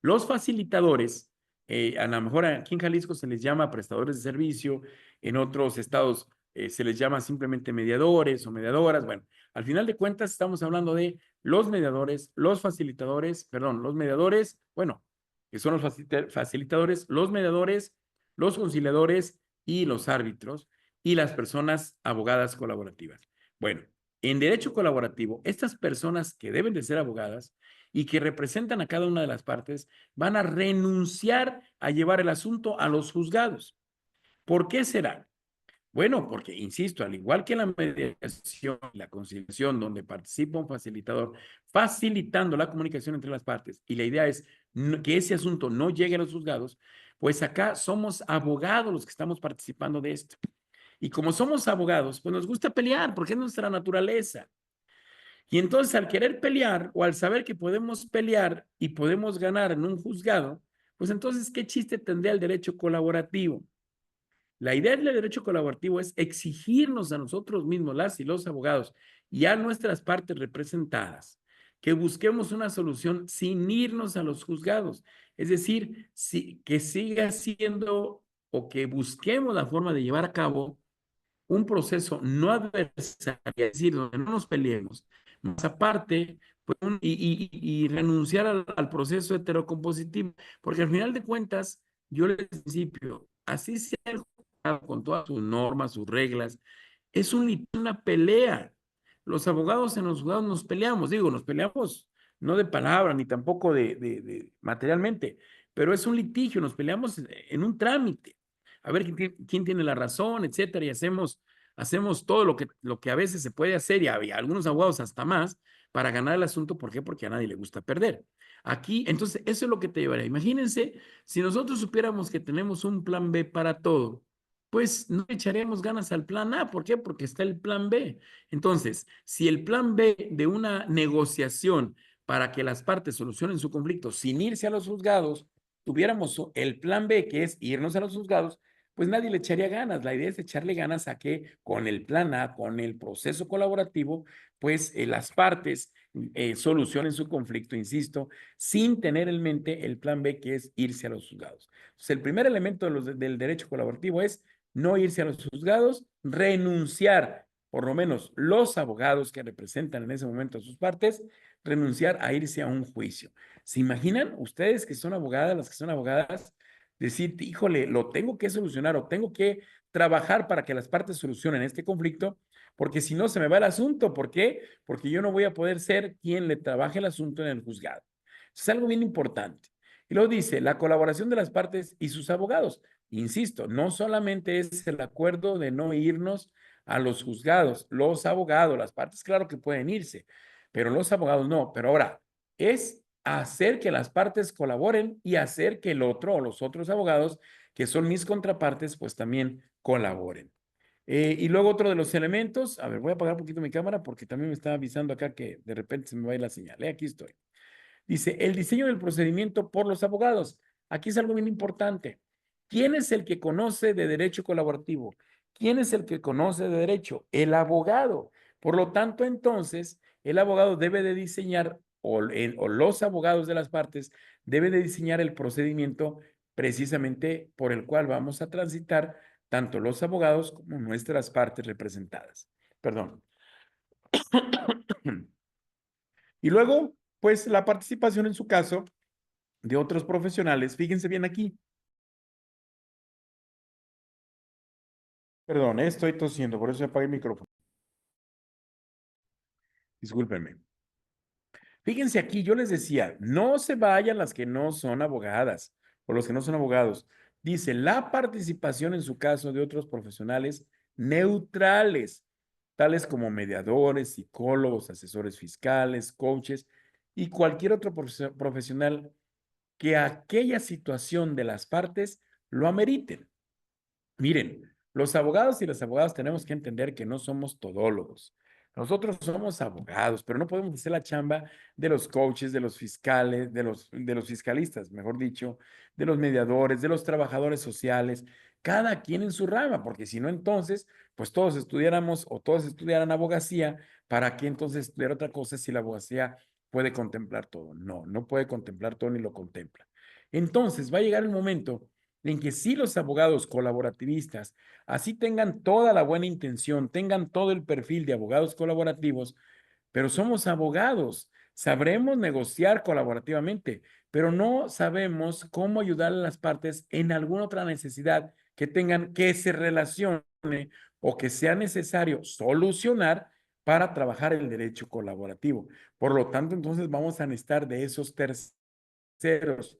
[SPEAKER 2] los facilitadores, a lo mejor aquí en Jalisco se les llama prestadores de servicio, en otros estados se les llama simplemente mediadores o mediadoras. Bueno, al final de cuentas estamos hablando de los mediadores, los facilitadores, perdón, los mediadores, bueno, que son los facilitadores, los mediadores, los conciliadores y los árbitros y las personas abogadas colaborativas. Bueno, en derecho colaborativo, estas personas que deben de ser abogadas y que representan a cada una de las partes van a renunciar a llevar el asunto a los juzgados. ¿Por qué será? Bueno, porque, insisto, al igual que la mediación y la conciliación, donde participa un facilitador, facilitando la comunicación entre las partes, y la idea es que ese asunto no llegue a los juzgados, pues acá somos abogados los que estamos participando de esto. Y como somos abogados, pues nos gusta pelear, porque es nuestra naturaleza. Y entonces al querer pelear o al saber que podemos pelear y podemos ganar en un juzgado, pues entonces, ¿qué chiste tendría el derecho colaborativo? La idea del derecho colaborativo es exigirnos a nosotros mismos, las y los abogados, y a nuestras partes representadas, que busquemos una solución sin irnos a los juzgados. Es decir, que siga siendo o que busquemos la forma de llevar a cabo un proceso no adversario, es decir, donde no nos peleemos, más aparte, pues, y renunciar al proceso heterocompositivo, porque al final de cuentas, yo les principio, así sea el juzgado con todas sus normas, sus reglas, es una pelea. Los abogados en los juzgados nos peleamos, nos peleamos no de palabra, ni tampoco de materialmente, pero es un litigio, nos peleamos en un trámite a ver quién tiene la razón, etcétera, y hacemos todo lo que a veces se puede hacer, y algunos abogados hasta más, para ganar el asunto. ¿Por qué? Porque a nadie le gusta perder. Aquí, entonces, eso es lo que te llevaría. Imagínense, si nosotros supiéramos que tenemos un plan B para todo, pues no echaríamos ganas al plan A. ¿Por qué? Porque está el plan B. Entonces, si el plan B de una negociación para que las partes solucionen su conflicto sin irse a los juzgados, tuviéramos el plan B, que es irnos a los juzgados, pues nadie le echaría ganas. La idea es echarle ganas a que con el plan A, con el proceso colaborativo, pues las partes solucionen su conflicto, insisto, sin tener en mente el plan B, que es irse a los juzgados. Entonces, el primer elemento del derecho colaborativo es no irse a los juzgados, renunciar, por lo menos los abogados que representan en ese momento a sus partes, renunciar a irse a un juicio. ¿Se imaginan ustedes que son abogadas, las que son abogadas, decir, híjole, lo tengo que solucionar o tengo que trabajar para que las partes solucionen este conflicto, porque si no se me va el asunto. ¿Por qué? Porque yo no voy a poder ser quien le trabaje el asunto en el juzgado. Es algo bien importante. Y luego dice, la colaboración de las partes y sus abogados. Insisto, no solamente es el acuerdo de no irnos a los juzgados, los abogados, las partes, claro que pueden irse, pero los abogados no. Pero ahora, es hacer que las partes colaboren y hacer que el otro o los otros abogados, que son mis contrapartes, pues también colaboren. Y luego otro de los elementos, a ver, voy a apagar un poquito mi cámara porque también me está avisando acá que de repente se me va a ir la señal. Aquí estoy. Dice, el diseño del procedimiento por los abogados. Aquí es algo bien importante. ¿Quién es el que conoce de derecho colaborativo? ¿Quién es el que conoce de derecho? El abogado. Por lo tanto, entonces, el abogado debe de diseñar, o los abogados de las partes deben de diseñar el procedimiento precisamente por el cual vamos a transitar tanto los abogados como nuestras partes representadas. Perdón. Y luego, pues la participación en su caso de otros profesionales. Fíjense bien aquí. Perdón, estoy tosiendo, por eso apagué el micrófono. Discúlpenme. Fíjense aquí, yo les decía, no se vayan las que no son abogadas o los que no son abogados. Dice, la participación en su caso de otros profesionales neutrales, tales como mediadores, psicólogos, asesores fiscales, coaches y cualquier otro profesional que aquella situación de las partes lo ameriten. Miren, los abogados y las abogadas tenemos que entender que no somos todólogos. Nosotros somos abogados, pero no podemos hacer la chamba de los coaches, de los fiscales, de los fiscalistas, mejor dicho, de los mediadores, de los trabajadores sociales, cada quien en su rama, porque si no, entonces, pues todos estudiáramos o todos estudiaran abogacía, ¿para qué entonces estudiar otra cosa si la abogacía puede contemplar todo? No, no puede contemplar todo ni lo contempla. Entonces, va a llegar el momento en que si los abogados colaborativistas así tengan toda la buena intención, tengan todo el perfil de abogados colaborativos, pero somos abogados, sabremos negociar colaborativamente, pero no sabemos cómo ayudar a las partes en alguna otra necesidad que tengan que se relacione o que sea necesario solucionar para trabajar el derecho colaborativo. Por lo tanto, entonces vamos a necesitar de esos terceros.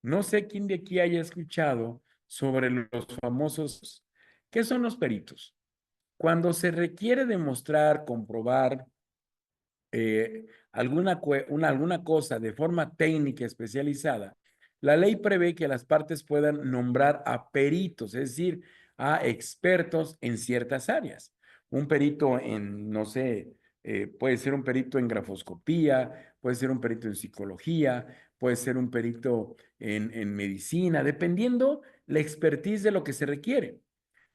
[SPEAKER 2] No sé quién de aquí haya escuchado sobre los famosos, ¿qué son los peritos? Cuando se requiere demostrar, comprobar alguna cosa de forma técnica especializada, la ley prevé que las partes puedan nombrar a peritos, es decir, a expertos en ciertas áreas. Un perito en, no sé, puede ser un perito en grafoscopía, puede ser un perito en psicología, puede ser un perito en medicina, dependiendo la expertise de lo que se requiere.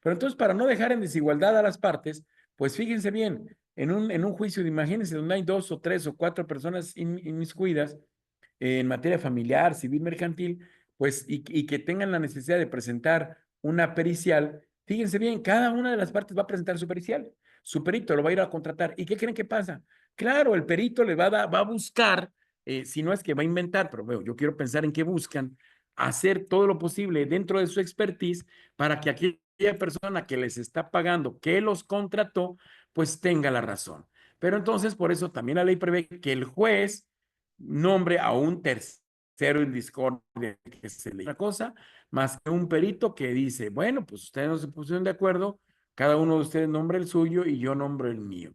[SPEAKER 2] Pero entonces, para no dejar en desigualdad a las partes, pues fíjense bien, en un juicio, imagínense, donde hay 2 o 3 o 4 personas inmiscuidas en materia familiar, civil, mercantil, pues, y que tengan la necesidad de presentar una pericial, fíjense bien, cada una de las partes va a presentar su pericial. Su perito lo va a ir a contratar. ¿Y qué creen que pasa? Claro, el perito le va a buscar, si no es que va a inventar, pero bueno, yo quiero pensar en qué buscan, hacer todo lo posible dentro de su expertise para que aquella persona que les está pagando, que los contrató, pues tenga la razón. Pero entonces, por eso también la ley prevé que el juez nombre a un tercero en discordia, que se le una cosa, más que un perito que dice, bueno, pues ustedes no se pusieron de acuerdo, cada uno de ustedes nombra el suyo y yo nombro el mío.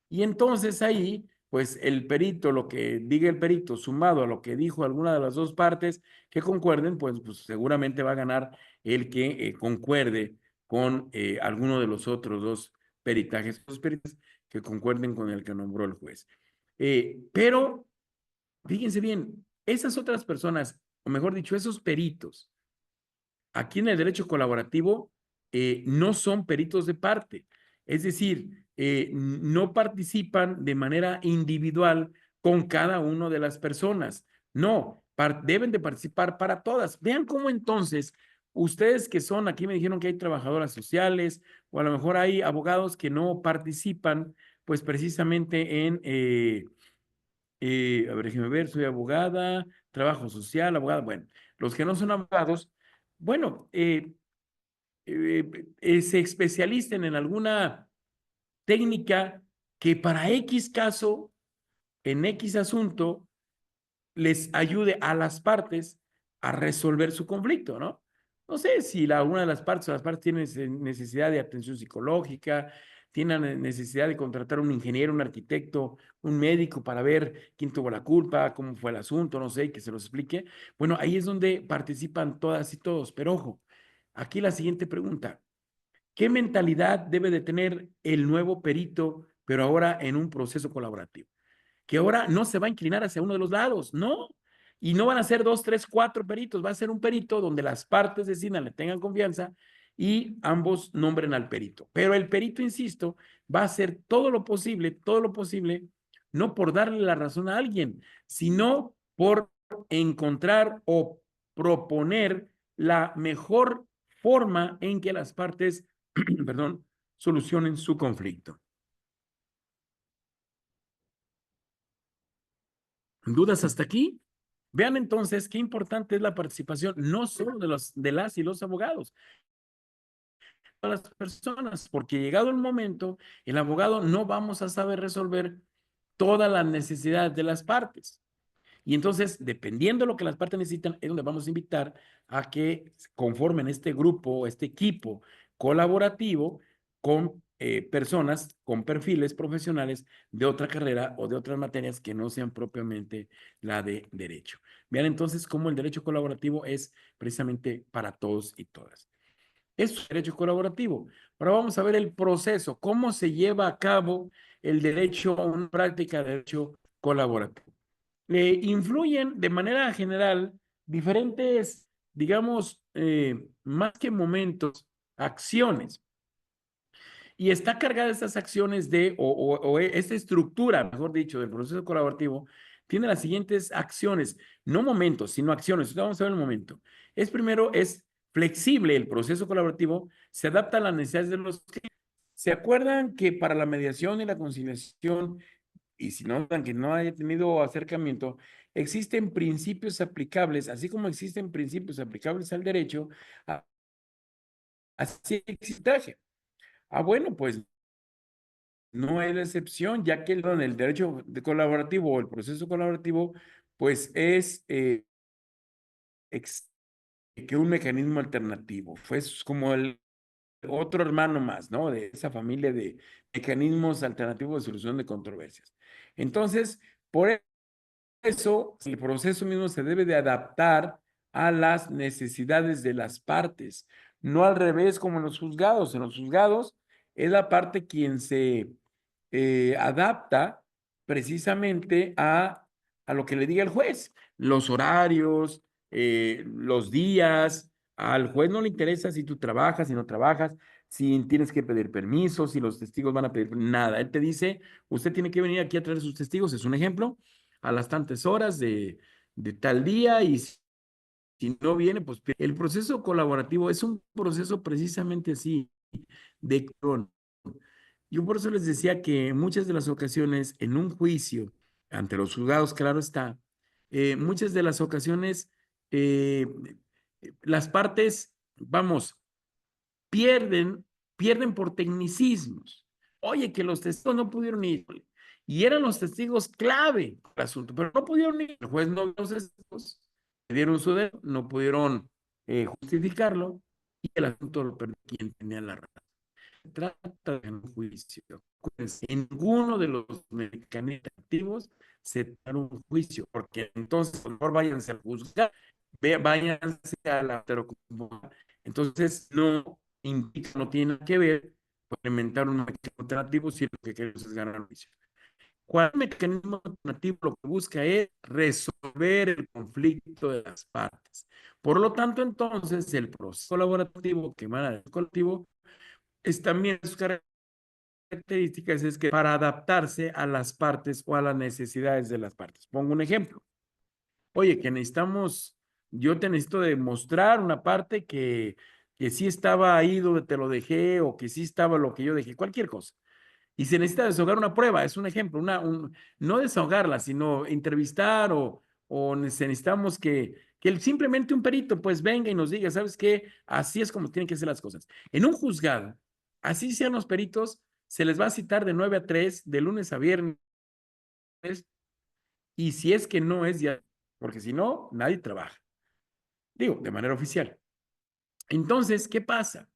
[SPEAKER 2] Y entonces ahí, pues el perito, lo que diga el perito, sumado a lo que dijo alguna de las dos partes que concuerden, pues seguramente va a ganar el que concuerde con alguno de los otros dos peritajes, dos peritos que concuerden con el que nombró el juez. Pero, fíjense bien, esas otras personas, o mejor dicho, esos peritos, aquí en el derecho colaborativo no son peritos de parte, es decir, no participan de manera individual con cada una de las personas, no, deben de participar para todas. Vean cómo entonces ustedes que son, aquí me dijeron que hay trabajadoras sociales o a lo mejor hay abogados que no participan, pues precisamente en, a ver, déjeme ver, soy abogada, trabajo social, abogada. Bueno, los que no son abogados, bueno, se especialicen en alguna técnica que para X caso, en X asunto, les ayude a las partes a resolver su conflicto, ¿no? No sé si una de las partes o las partes tienen necesidad de atención psicológica, tienen necesidad de contratar un ingeniero, un arquitecto, un médico para ver quién tuvo la culpa, cómo fue el asunto, no sé, que se los explique. Bueno, ahí es donde participan todas y todos. Pero ojo, aquí la siguiente pregunta. ¿Qué mentalidad debe de tener el nuevo perito, pero ahora en un proceso colaborativo? Que ahora no se va a inclinar hacia uno de los lados, no. Y no van a ser 2, 3, 4 peritos, va a ser un perito donde las partes decidan, le tengan confianza y ambos nombren al perito. Pero el perito, insisto, va a hacer todo lo posible, no por darle la razón a alguien, sino por encontrar o proponer la mejor forma en que las partes, perdón, solucionen su conflicto. ¿Dudas hasta aquí? Vean entonces qué importante es la participación no solo de las y los abogados, de las personas, porque llegado el momento, el abogado no vamos a saber resolver todas las necesidades de las partes. Y entonces, dependiendo de lo que las partes necesitan, es donde vamos a invitar a que conformen este grupo, este equipo colaborativo con personas con perfiles profesionales de otra carrera o de otras materias que no sean propiamente la de derecho. Vean entonces cómo el derecho colaborativo es precisamente para todos y todas. Eso es derecho colaborativo. Ahora vamos a ver el proceso, cómo se lleva a cabo el derecho a una práctica de derecho colaborativo. Influyen de manera general diferentes, digamos, más que momentos, acciones. Y está cargada estas acciones o esta estructura, mejor dicho, del proceso colaborativo, tiene las siguientes acciones, no momentos, sino acciones. Entonces vamos a ver el momento. Primero, es flexible el proceso colaborativo, se adapta a las necesidades de los clientes. ¿Se acuerdan que para la mediación y la conciliación, y si notan que no haya tenido acercamiento, existen principios aplicables, así como existen principios aplicables al derecho, así existe. Bueno, pues no es la excepción, ya que el derecho colaborativo o el proceso colaborativo, pues es que un mecanismo alternativo, fue como el otro hermano más, ¿no? De esa familia de mecanismos alternativos de solución de controversias. Entonces, por eso, el proceso mismo se debe de adaptar a las necesidades de las partes, no al revés como en los juzgados. En los juzgados es la parte quien se adapta precisamente a lo que le diga el juez, los horarios, los días. Al juez no le interesa si tú trabajas, si no trabajas, si tienes que pedir permiso, si los testigos van a pedir nada. Él te dice, usted tiene que venir aquí a traer sus testigos, es un ejemplo, a las tantas horas de tal día, y si no viene, pues el proceso colaborativo es un proceso precisamente así, de yo por eso les decía que muchas de las ocasiones en un juicio, ante los juzgados, claro está, muchas de las ocasiones eh, las partes, vamos, pierden, pierden por tecnicismos. Oye, que los testigos no pudieron ir. Y eran los testigos clave del asunto, pero no pudieron ir. El juez no vio los testigos, le dieron su dedo, no pudieron justificarlo y el asunto lo perdió quien tenía la razón. Se trata de un juicio. En ninguno de los mecanismos activos se trata un juicio, porque entonces, a lo mejor váyanse a juzgar, váyanse a la heteroconjunción. Entonces, no indica, no tiene nada que ver con implementar un mecanismo alternativo si lo que queremos es ganar un juicio. Cualquier mecanismo alternativo lo que busca es resolver el conflicto de las partes. Por lo tanto, entonces, el proceso colaborativo que emana del colectivo es también sus características, es que para adaptarse a las partes o a las necesidades de las partes. Pongo un ejemplo. Oye, que necesitamos, yo te necesito demostrar una parte que sí estaba ahí donde te lo dejé o que sí estaba lo que yo dejé, cualquier cosa. Y se necesita desahogar una prueba, es un ejemplo, no desahogarla, sino entrevistar o necesitamos que simplemente un perito pues venga y nos diga, ¿sabes qué? Así es como tienen que ser las cosas. En un juzgado, así sean los peritos, se les va a citar de 9 a 3, de lunes a viernes, y si es que no es ya, porque si no, nadie trabaja. Digo, de manera oficial. Entonces, ¿qué pasa?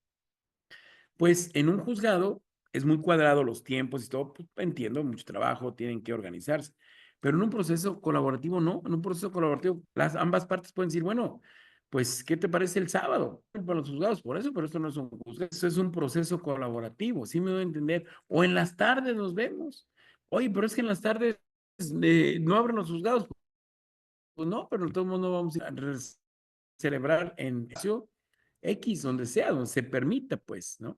[SPEAKER 2] Pues en un juzgado es muy cuadrado los tiempos y todo, pues, entiendo, mucho trabajo, tienen que organizarse, pero en un proceso colaborativo no, en un proceso colaborativo ambas partes pueden decir, bueno, pues, ¿qué te parece el sábado? Para los juzgados, por eso, pero esto no es un juzgado, eso es un proceso colaborativo, ¿sí me doy a entender? O en las tardes nos vemos. Oye, pero es que en las tardes no abren los juzgados. Pues no, pero de todos modos no vamos a celebrar en X, donde sea, donde se permita, pues, ¿no?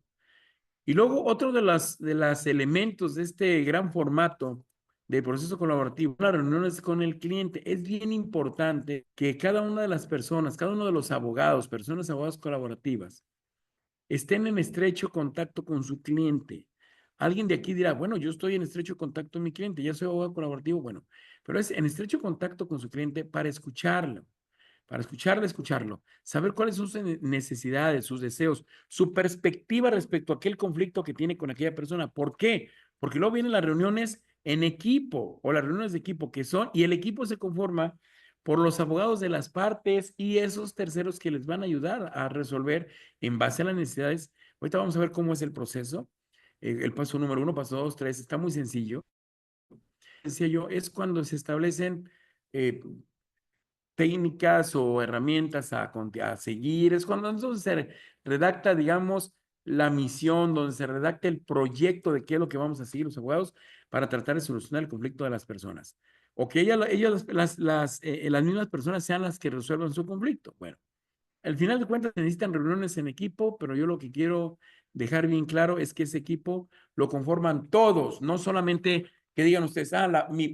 [SPEAKER 2] Y luego otro de las elementos de este gran formato de proceso colaborativo, las reuniones con el cliente, es bien importante que cada una de las personas, cada uno de los abogados, personas abogadas colaborativas, estén en estrecho contacto con su cliente. Alguien de aquí dirá, bueno, yo estoy en estrecho contacto con mi cliente, ya soy abogado colaborativo, bueno, pero es en estrecho contacto con su cliente para escucharlo, saber cuáles son sus necesidades, sus deseos, su perspectiva respecto a aquel conflicto que tiene con aquella persona. ¿Por qué? Porque luego vienen las reuniones en equipo o las reuniones de equipo que son, y el equipo se conforma por los abogados de las partes y esos terceros que les van a ayudar a resolver en base a las necesidades. Ahorita vamos a ver cómo es el proceso. El paso número 1, paso 2, 3, está muy sencillo. Decía yo, es cuando se establecen técnicas o herramientas a seguir, es cuando entonces se redacta, digamos, la misión, donde se redacta el proyecto de qué es lo que vamos a seguir los abogados para tratar de solucionar el conflicto de las personas. O que ellas las mismas personas sean las que resuelvan su conflicto. Bueno, al final de cuentas se necesitan reuniones en equipo, pero yo lo que quiero dejar bien claro es que ese equipo lo conforman todos, no solamente que digan ustedes,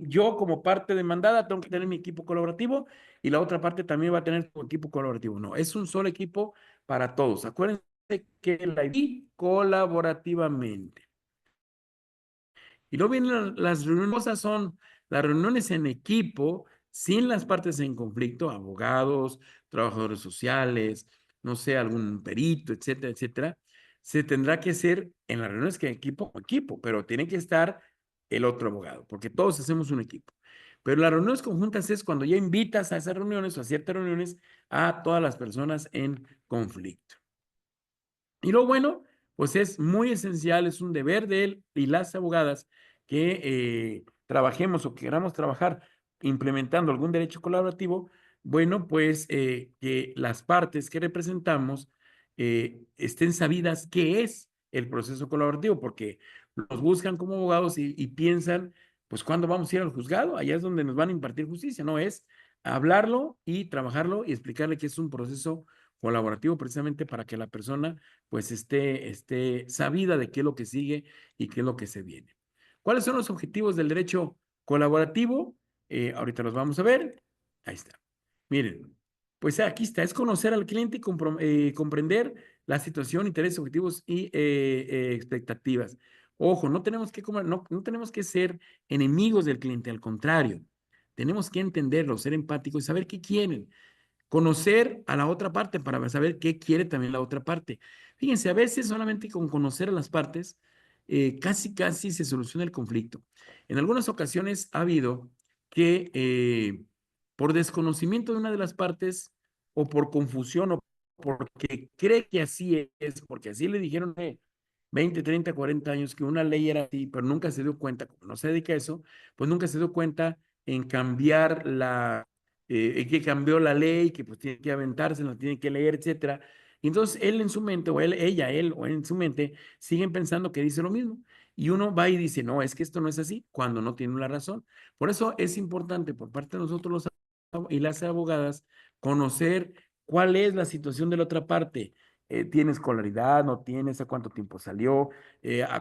[SPEAKER 2] yo como parte demandada tengo que tener mi equipo colaborativo y la otra parte también va a tener su equipo colaborativo. No, es un solo equipo para todos. Acuérdense que y colaborativamente. Y luego vienen las reuniones, son las reuniones en equipo, sin las partes en conflicto, abogados, trabajadores sociales, no sé, algún perito, etcétera, etcétera. Se tendrá que hacer en las reuniones que equipo, pero tiene que estar el otro abogado, porque todos hacemos un equipo. Pero las reuniones conjuntas es cuando ya invitas a esas reuniones o a ciertas reuniones a todas las personas en conflicto. Y lo bueno, pues es muy esencial, es un deber de él y las abogadas que trabajemos o queramos trabajar implementando algún derecho colaborativo, bueno, pues que las partes que representamos estén sabidas qué es el proceso colaborativo, porque nos buscan como abogados y piensan, pues, ¿cuándo vamos a ir al juzgado? Allá es donde nos van a impartir justicia, no es hablarlo y trabajarlo y explicarle que es un proceso colaborativo precisamente para que la persona pues esté sabida de qué es lo que sigue y qué es lo que se viene. ¿Cuáles son los objetivos del derecho colaborativo? Ahorita los vamos a ver. Ahí está. Miren, pues aquí está, es conocer al cliente y comprender la situación, intereses, objetivos y expectativas. Ojo, no tenemos que ser enemigos del cliente, al contrario, tenemos que entenderlo, ser empáticos y saber qué quieren, conocer a la otra parte para saber qué quiere también la otra parte. Fíjense, a veces solamente con conocer a las partes, casi se soluciona el conflicto. En algunas ocasiones ha habido que por desconocimiento de una de las partes o por confusión o porque cree que así es, porque así le dijeron 20, 30, 40 años que una ley era así, pero nunca se dio cuenta, como no se dedica a eso, pues nunca se dio cuenta en cambiar que cambió la ley, que pues tiene que aventarse, la tiene que leer, etcétera. Y entonces él en su mente, o él o en su mente, siguen pensando que dice lo mismo. Y uno va y dice, no, es que esto no es así, cuando no tiene la razón. Por eso es importante por parte de nosotros y las abogadas conocer cuál es la situación de la otra parte. ¿Tiene escolaridad? ¿No tienes? ¿A cuánto tiempo salió?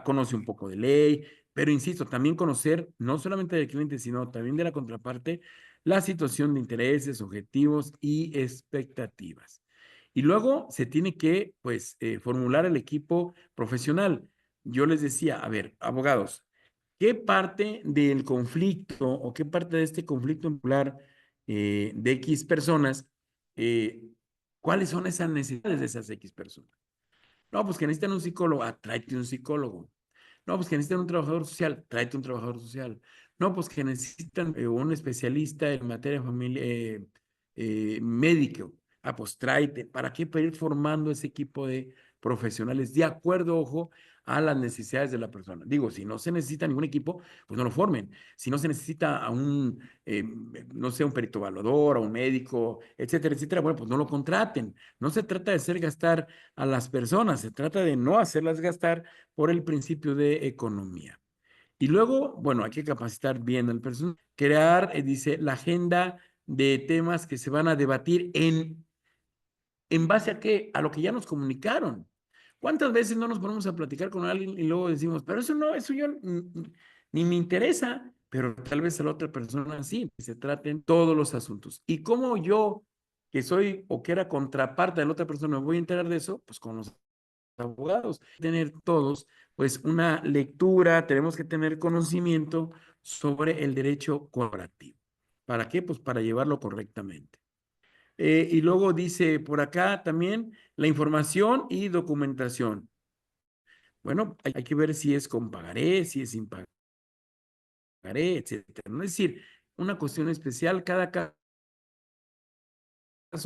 [SPEAKER 2] ¿Conoce un poco de ley? Pero insisto, también conocer no solamente del cliente, sino también de la contraparte, la situación de intereses, objetivos y expectativas. Y luego se tiene que, pues, formular el equipo profesional. Yo les decía, a ver, abogados, ¿qué parte del conflicto o qué parte de este conflicto en particular de X personas, ¿cuáles son esas necesidades de esas X personas? No, pues que necesitan un psicólogo, tráete un psicólogo. No, pues que necesitan un trabajador social, tráete un trabajador social. No, pues que necesitan un especialista en materia familiar, médico. Pues tráete. ¿Para qué? Para ir formando ese equipo de profesionales de acuerdo, ojo, a las necesidades de la persona. Digo, si no se necesita ningún equipo, pues no lo formen. Si no se necesita a un, no sé, un perito evaluador, a un médico, etcétera, etcétera, bueno, pues no lo contraten. No se trata de hacer gastar a las personas, se trata de no hacerlas gastar por el principio de economía. Y luego, bueno, hay que capacitar bien al personal, crear, dice, la agenda de temas que se van a debatir ¿en base a qué? A lo que ya nos comunicaron. ¿Cuántas veces no nos ponemos a platicar con alguien y luego decimos, pero eso no, eso yo ni me interesa, pero tal vez a la otra persona sí, que se traten todos los asuntos. ¿Y cómo yo, que soy o que era contraparte de la otra persona, me voy a enterar de eso? Pues con los abogados. Tener todos, pues una lectura, tenemos que tener conocimiento sobre el derecho colaborativo. ¿Para qué? Pues para llevarlo correctamente. Y luego dice por acá también la información y documentación. Bueno, hay que ver si es con pagaré, si es sin pagaré, etcétera. ¿No? Es decir, una cuestión especial, cada caso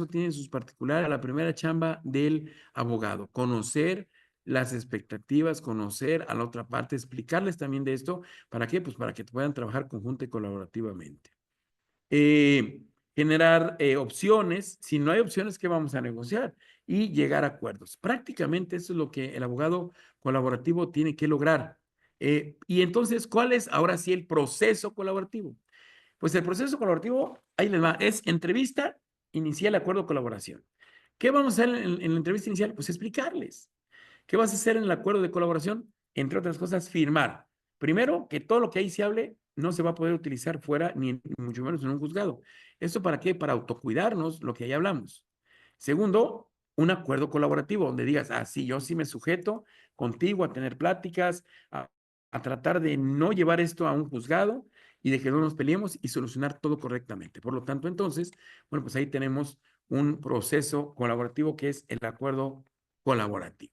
[SPEAKER 2] tiene sus particulares. La primera chamba del abogado, conocer las expectativas, conocer a la otra parte, explicarles también de esto. ¿Para qué? Pues para que puedan trabajar conjunta y colaborativamente. Generar opciones. Si no hay opciones, ¿qué vamos a negociar? Y llegar a acuerdos. Prácticamente eso es lo que el abogado colaborativo tiene que lograr. Y entonces, ¿cuál es ahora sí el proceso colaborativo? Pues el proceso colaborativo, ahí les va, es entrevista inicial, acuerdo, colaboración. ¿Qué vamos a hacer en la entrevista inicial? Pues explicarles. ¿Qué vas a hacer en el acuerdo de colaboración? Entre otras cosas, firmar. Primero, que todo lo que ahí se hable no se va a poder utilizar fuera, ni mucho menos en un juzgado. ¿Esto para qué? Para autocuidarnos, lo que ahí hablamos. Segundo, un acuerdo colaborativo donde digas, sí, yo sí me sujeto contigo a tener pláticas, a tratar de no llevar esto a un juzgado y de que no nos peleemos y solucionar todo correctamente. Por lo tanto, entonces, bueno, pues ahí tenemos un proceso colaborativo que es el acuerdo colaborativo.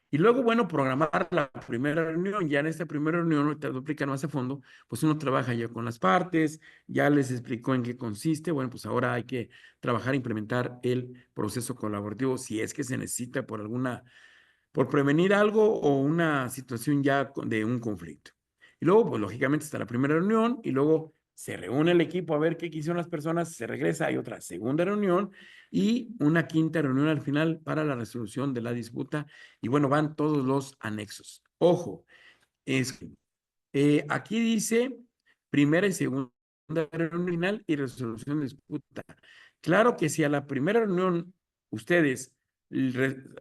[SPEAKER 2] Y luego, bueno, programar la primera reunión. Ya en esta primera reunión, ahorita lo explican más a fondo, pues uno trabaja ya con las partes, ya les explicó en qué consiste. Bueno, pues ahora hay que trabajar e implementar el proceso colaborativo si es que se necesita por prevenir algo o una situación ya de un conflicto. Y luego, pues lógicamente está la primera reunión y luego se reúne el equipo a ver qué quisieron las personas, se regresa, hay otra segunda reunión y una quinta reunión al final para la resolución de la disputa. Y bueno, van todos los anexos. Ojo, aquí dice primera y segunda reunión final y resolución de disputa. Claro que si a la primera reunión ustedes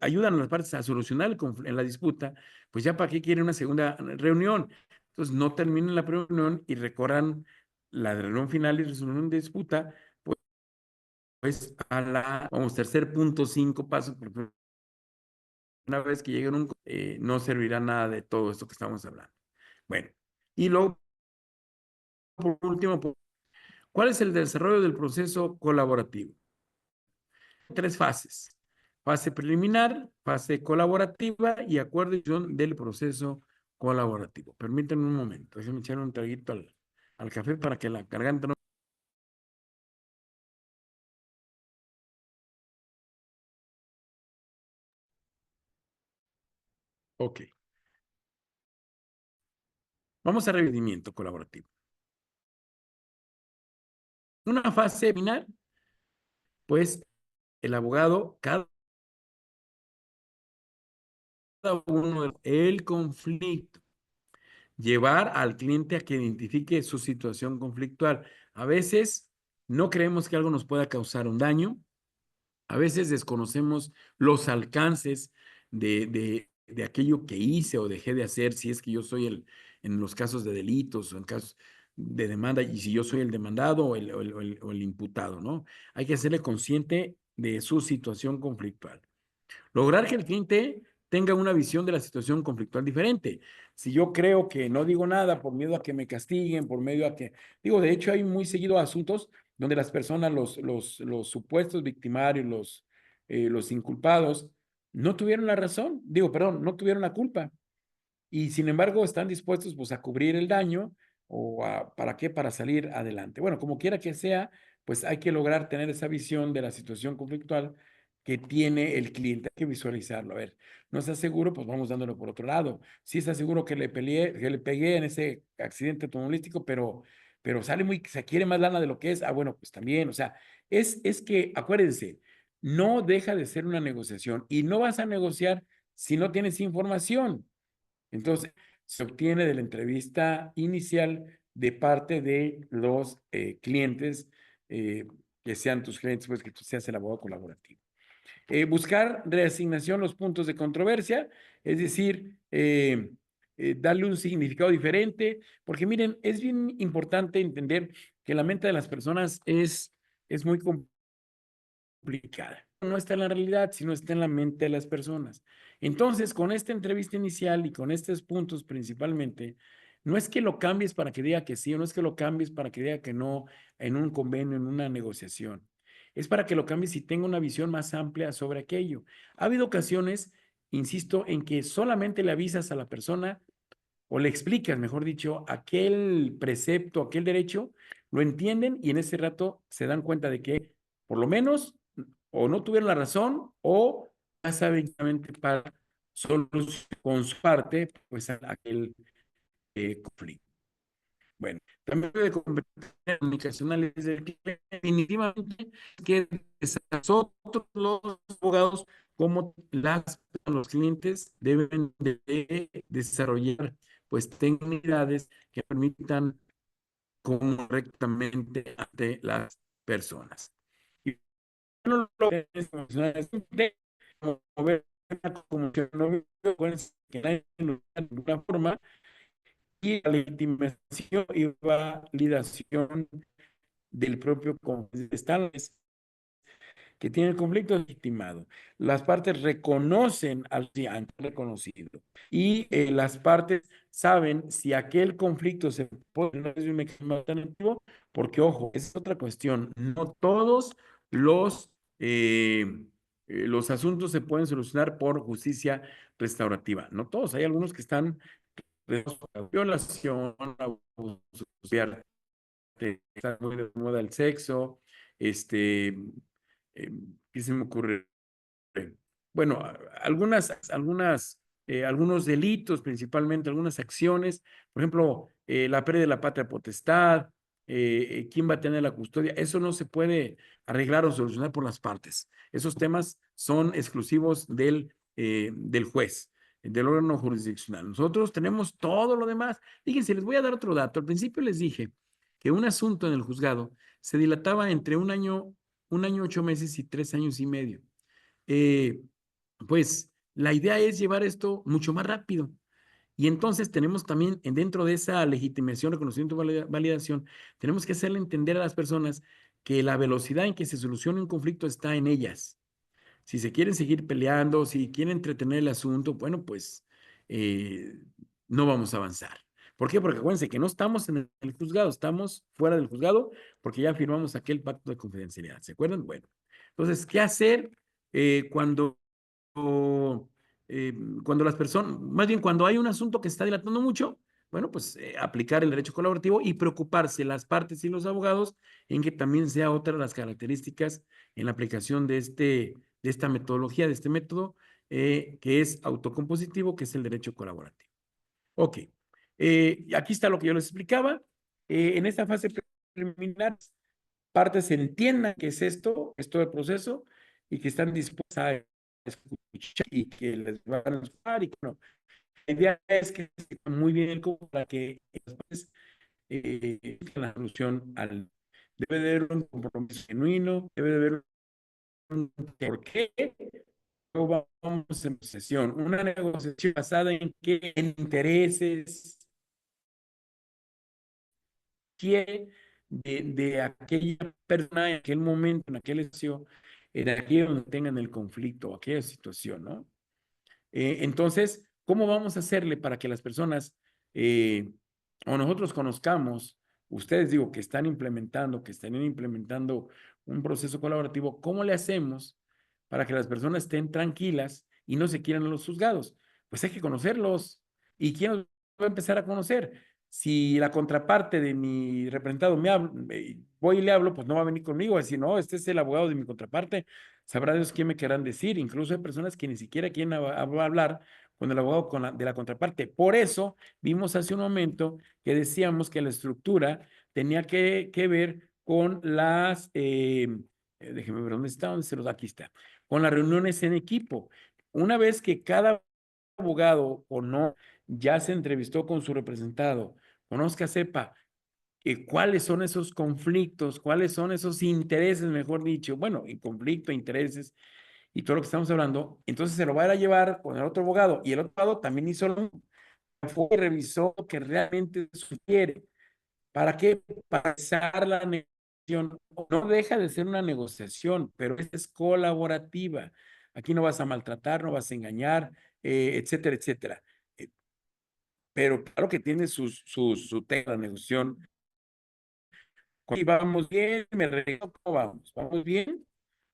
[SPEAKER 2] ayudan a las partes a solucionar en la disputa, pues ya para qué quieren una segunda reunión. Entonces no terminen la primera reunión y recorran la reunión final y resolución de disputa, pues a la, vamos, tercer punto, 5 pasos, porque una vez que lleguen no servirá nada de todo esto que estamos hablando. Bueno, y luego, por último, ¿cuál es el desarrollo del proceso colaborativo? 3 fases. Fase preliminar, fase colaborativa y acuerdo del proceso colaborativo. Permítanme un momento, déjenme echar un traguito al café para que la garganta no... Ok. Vamos a rendimiento colaborativo. Una fase preliminar, pues el abogado, cada uno, el conflicto, llevar al cliente a que identifique su situación conflictual. A veces no creemos que algo nos pueda causar un daño, a veces desconocemos los alcances de aquello que hice o dejé de hacer, si es que yo soy en los casos de delitos o en casos de demanda, y si yo soy el demandado o el imputado, ¿no? Hay que hacerle consciente de su situación conflictual. Lograr que el cliente tenga una visión de la situación conflictual diferente. Si yo creo que no digo nada por miedo a que me castiguen, por medio a que, digo, de hecho hay muy seguido asuntos donde las personas, los supuestos victimarios, los inculpados, no tuvieron la razón, digo, perdón, no tuvieron la culpa. Y sin embargo están dispuestos pues a cubrir el daño ¿para qué? Para salir adelante. Bueno, como quiera que sea, pues hay que lograr tener esa visión de la situación conflictual que tiene el cliente. Hay que visualizarlo. A ver, no está seguro, pues vamos dándolo por otro lado. Sí está seguro que le pegué en ese accidente automovilístico, pero se quiere más lana de lo que es. Ah, bueno, pues también, o sea, es que, acuérdense, no deja de ser una negociación y no vas a negociar si no tienes información. Entonces, se obtiene de la entrevista inicial de parte de los clientes, que sean tus clientes, pues que tú seas el abogado colaborativo. Buscar reasignación los puntos de controversia, es decir, darle un significado diferente, porque miren, es bien importante entender que la mente de las personas es muy complicada. No está en la realidad, sino está en la mente de las personas. Entonces, con esta entrevista inicial y con estos puntos principalmente, no es que lo cambies para que diga que sí, o no es que lo cambies para que diga que no en un convenio, en una negociación. Es para que lo cambies y tenga una visión más amplia sobre aquello. Ha habido ocasiones, insisto, en que solamente le avisas a la persona o le explicas, mejor dicho, aquel precepto, aquel derecho, lo entienden y en ese rato se dan cuenta de que por lo menos o no tuvieron la razón o ya saben exactamente para solucionar con su parte pues aquel conflicto. Bueno, también de competencias comunicacionales definitivamente que nosotros los abogados como los clientes deben de desarrollar pues técnicas que permitan correctamente ante las personas. Y no lo que es de mover la comunicación no violenta, que nadie de alguna forma y la legitimación y validación del propio conflicto que tiene el conflicto legitimado. Las partes reconocen al que han reconocido y las partes saben si aquel conflicto se puede, no es un mecanismo alternativo, porque ojo, es otra cuestión, no todos los asuntos se pueden solucionar por justicia restaurativa, no todos, hay algunos que están violación, abuso, está muy de moda el sexo, ¿qué se me ocurre? Bueno, algunos delitos, principalmente algunas acciones, por ejemplo, la pérdida de la patria potestad, quién va a tener la custodia, eso no se puede arreglar o solucionar por las partes. Esos temas son exclusivos del juez, del órgano jurisdiccional. Nosotros tenemos todo lo demás. Fíjense, les voy a dar otro dato. Al principio les dije que un asunto en el juzgado se dilataba entre 1 año, 8 meses y 3 años y medio. Pues la idea es llevar esto mucho más rápido. Y entonces tenemos también, dentro de esa legitimación, reconocimiento, validación, tenemos que hacerle entender a las personas que la velocidad en que se soluciona un conflicto está en ellas. Si se quieren seguir peleando, si quieren entretener el asunto, bueno, pues no vamos a avanzar. ¿Por qué? Porque acuérdense que no estamos en el juzgado, estamos fuera del juzgado porque ya firmamos aquel pacto de confidencialidad. ¿Se acuerdan? Bueno, entonces, ¿qué hacer cuando eh, cuando las personas, más bien cuando hay un asunto que está dilatando mucho? Bueno, pues aplicar el derecho colaborativo y preocuparse las partes y los abogados en que también sea otra de las características en la aplicación de esta metodología, de este método, que es autocompositivo, que es el derecho colaborativo. Ok, aquí está lo que yo les explicaba. En esta fase preliminar, partes entiendan qué es esto del proceso y que están dispuestas a escuchar y que les van a escuchar. Y bueno, la idea es que muy bien para que después la solución debe de haber un compromiso genuino, debe de haber un por qué. Luego vamos en sesión, una negociación basada en qué intereses quiere de aquella persona en aquel momento, en aquel espacio, en aquello donde tengan el conflicto, aquella situación, ¿no? Entonces, ¿cómo vamos a hacerle para que las personas o nosotros conozcamos ustedes digo que están implementando, que estarían implementando un proceso colaborativo, ¿cómo le hacemos para que las personas estén tranquilas y no se quieran a los juzgados? Pues hay que conocerlos. ¿Y quién los va a empezar a conocer? Si la contraparte de mi representado voy y le hablo, pues no va a venir conmigo, va a decir, no, este es el abogado de mi contraparte, sabrá Dios qué me querrán decir. Incluso hay personas que ni siquiera quieren hablar con el abogado de la contraparte. Por eso vimos hace un momento que decíamos que la estructura tenía que ver con las, déjeme ver dónde está, aquí está, con las reuniones en equipo. Una vez que cada abogado o no ya se entrevistó con su representado, conozca, sepa cuáles son esos conflictos, cuáles son esos intereses, mejor dicho, bueno, el conflicto, intereses y todo lo que estamos hablando, entonces se lo va a llevar con el otro abogado y el otro abogado también hizo lo mismo, fue y revisó lo que realmente sugiere. ¿Para qué? Para empezar la negociación. No deja de ser una negociación, pero esta es colaborativa. Aquí no vas a maltratar, no vas a engañar, etcétera, etcétera. Pero claro que tiene su tema de negociación. Y vamos bien, me regreso, ¿cómo vamos? ¿Vamos bien?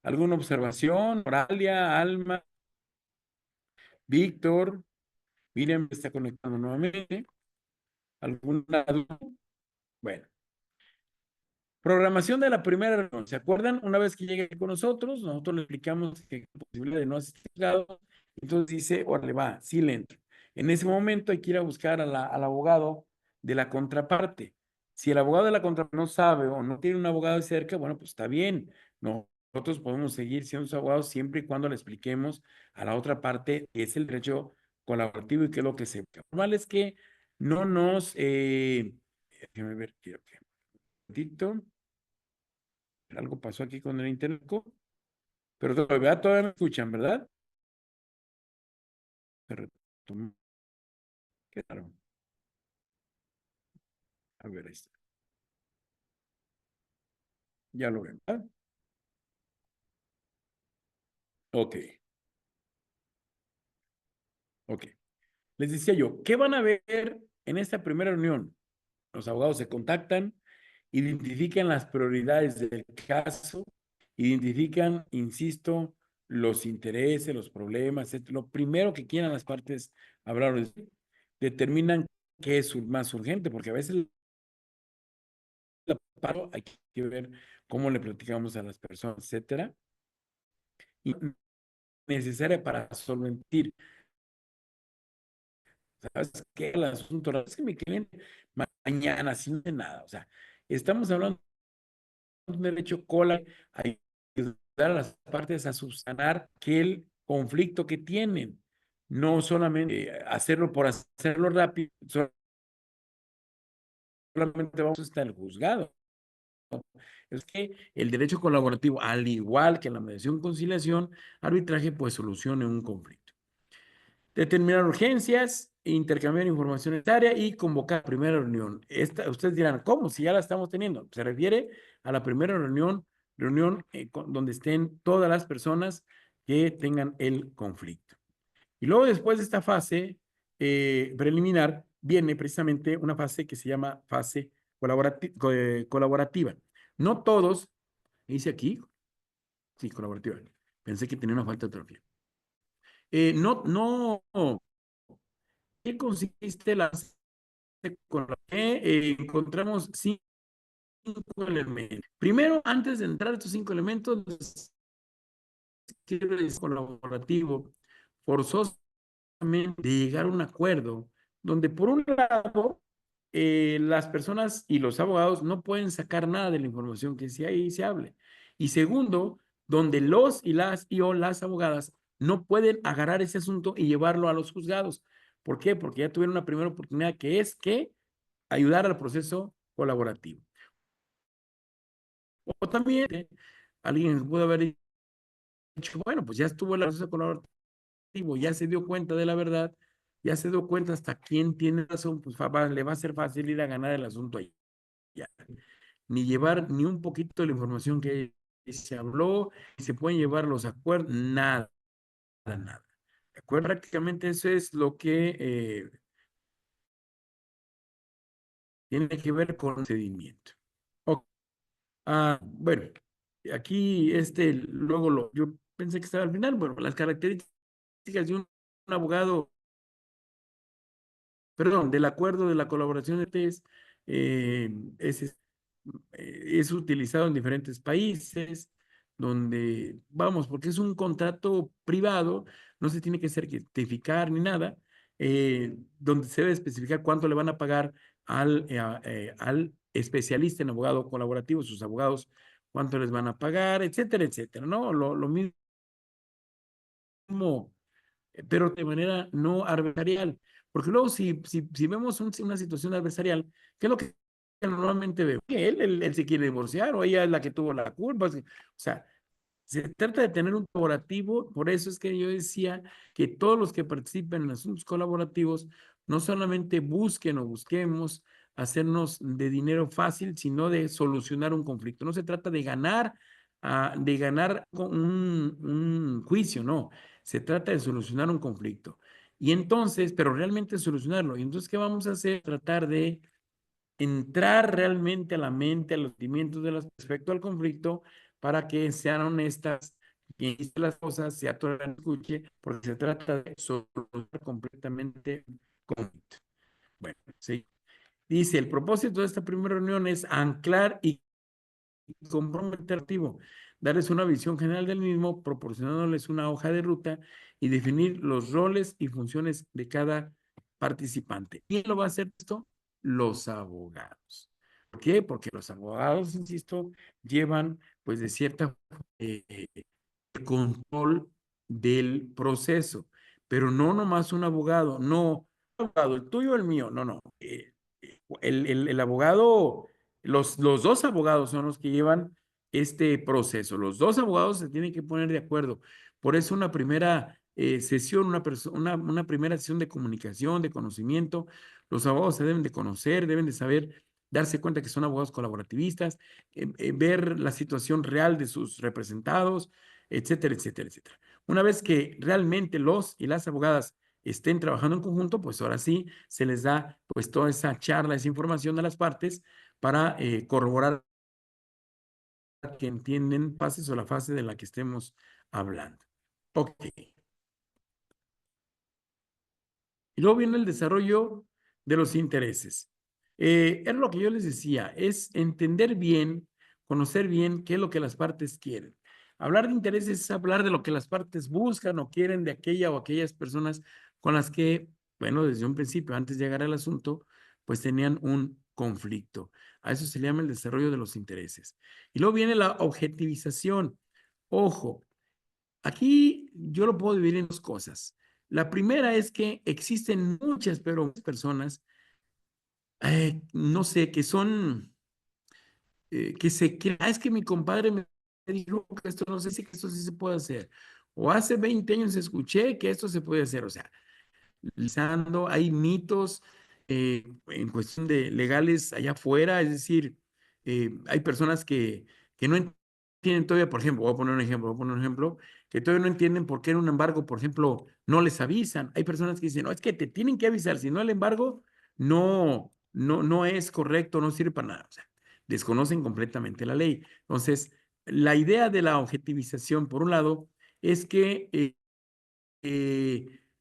[SPEAKER 2] ¿Alguna observación? Moralia, Alma, Víctor, Miriam está conectando nuevamente. ¿Alguna duda? Bueno. Programación de la primera reunión. ¿Se acuerdan? Una vez que llegue con nosotros le explicamos que hay posibilidad de no asistir. Entonces dice, órale, va, sí le entro. En ese momento hay que ir a buscar al abogado de la contraparte. Si el abogado de la contraparte no sabe o no tiene un abogado de cerca, bueno, pues está bien. Nosotros podemos seguir siendo sus abogados siempre y cuando le expliquemos a la otra parte qué es el derecho colaborativo y qué es lo que se busca. Lo normal es que no nos... déjame ver, quiero que... Algo pasó aquí con el internet, pero todavía me escuchan, ¿verdad? Qué raro. A ver, ahí está. Ya lo ven, ¿verdad? Ok. Ok. Les decía yo, ¿qué van a ver en esta primera reunión? Los abogados se contactan, identifican las prioridades del caso, identifican, insisto, los intereses, los problemas, etc. Lo primero que quieran las partes hablar, determinan qué es más urgente, porque a veces hay que ver cómo le platicamos a las personas, etcétera, y necesaria para solventar. ¿Sabes qué? El asunto es que mi cliente mañana sin nada, o sea, estamos hablando de un derecho a ayudar a las partes a subsanar aquel conflicto que tienen, no solamente hacerlo por hacerlo rápido, solamente vamos a estar en el juzgado. Es que el derecho colaborativo, al igual que la mediación, conciliación, arbitraje, pues solucione un conflicto. Determinar urgencias, intercambiar información necesaria y convocar primera reunión. Ustedes dirán, ¿cómo? Si ya la estamos teniendo. Se refiere a la primera reunión donde estén todas las personas que tengan el conflicto. Y luego después de esta fase preliminar, viene precisamente una fase que se llama fase colaborativa. No todos, dice aquí, sí, colaborativa. Pensé que tenía una falta de ortografía. ¿Qué consiste la encontramos 5 elementos. Primero, antes de entrar a estos 5 elementos, es colaborativo, forzosamente de llegar a un acuerdo, donde por un lado, las personas y los abogados no pueden sacar nada de la información que ahí se hable. Y segundo, donde los y las abogadas no pueden agarrar ese asunto y llevarlo a los juzgados. ¿Por qué? Porque ya tuvieron una primera oportunidad que es que ayudar al proceso colaborativo. O también alguien puede haber dicho, bueno, pues ya estuvo el proceso colaborativo, ya se dio cuenta de la verdad, ya se dio cuenta hasta quién tiene razón, pues le va a ser fácil ir a ganar el asunto ahí. Ya. Ni llevar ni un poquito de la información que se habló, se pueden llevar los acuerdos, nada, nada. ¿De acuerdo? Prácticamente eso es lo que tiene que ver con el procedimiento. Ok. Bueno, aquí luego yo pensé que estaba al final. Bueno, las características de un abogado, perdón, del acuerdo de la colaboración de test, es utilizado en diferentes países, donde, vamos, porque es un contrato privado, no se tiene que certificar ni nada, donde se debe especificar cuánto le van a pagar al especialista en abogado colaborativo, sus abogados, cuánto les van a pagar, etcétera, etcétera, ¿no? Lo mismo, pero de manera no adversarial. Porque luego si vemos una situación adversarial, ¿qué es lo que normalmente veo? Que él se quiere divorciar o ella es la que tuvo la culpa. O sea, se trata de tener un colaborativo, por eso es que yo decía que todos los que participen en asuntos colaborativos no solamente busquen o busquemos hacernos de dinero fácil, sino de solucionar un conflicto. No se trata de ganar un juicio, no. Se trata de solucionar un conflicto. Y entonces, pero realmente solucionarlo. Y entonces, ¿qué vamos a hacer? Tratar de entrar realmente a la mente, a los sentimientos de las respecto al conflicto, para que sean honestas, quien dice las cosas, sea tolerante, escuche, porque se trata de solucionar completamente el conflicto. Bueno, sí. Dice, el propósito de esta primera reunión es anclar y comprometer activo, darles una visión general del mismo, proporcionándoles una hoja de ruta y definir los roles y funciones de cada participante. ¿Quién lo va a hacer esto? Los abogados. ¿Por qué? Porque los abogados, insisto, llevan pues de cierta control del proceso, pero no nomás un abogado, no, abogado, el tuyo o el mío, no, no. El abogado, los dos abogados son los que llevan este proceso. Los dos abogados se tienen que poner de acuerdo. Por eso una primera sesión, una primera sesión de comunicación, de conocimiento, los abogados se deben de conocer, deben de saber, darse cuenta que son abogados colaborativistas, ver la situación real de sus representados, etcétera, etcétera, etcétera. Una vez que realmente los y las abogadas estén trabajando en conjunto, pues ahora sí se les da pues toda esa charla, esa información a las partes para corroborar que entienden fases o la fase de la que estemos hablando. Ok. Y luego viene el desarrollo de los intereses. Es lo que yo les decía, es entender bien, conocer bien qué es lo que las partes quieren. Hablar de intereses es hablar de lo que las partes buscan o quieren de aquella o aquellas personas con las que, bueno, desde un principio, antes de llegar al asunto, pues tenían un conflicto. A eso se le llama el desarrollo de los intereses. Y luego viene la objetivización. Ojo, aquí yo lo puedo dividir en dos cosas. La primera es que existen muchas, pero muchas personas, no sé, que son, que se creen, es que mi compadre me dijo que esto no sé si que esto sí se puede hacer. O hace 20 años escuché que esto se puede hacer. O sea, hay mitos en cuestión de legales allá afuera, es decir, hay personas que no entienden todavía, por ejemplo, voy a poner un ejemplo, que todavía no entienden por qué en un embargo, por ejemplo, no les avisan. Hay personas que dicen, no, es que te tienen que avisar, si no el embargo no es correcto, no sirve para nada. O sea, desconocen completamente la ley. Entonces, la idea de la objetivización, por un lado, es que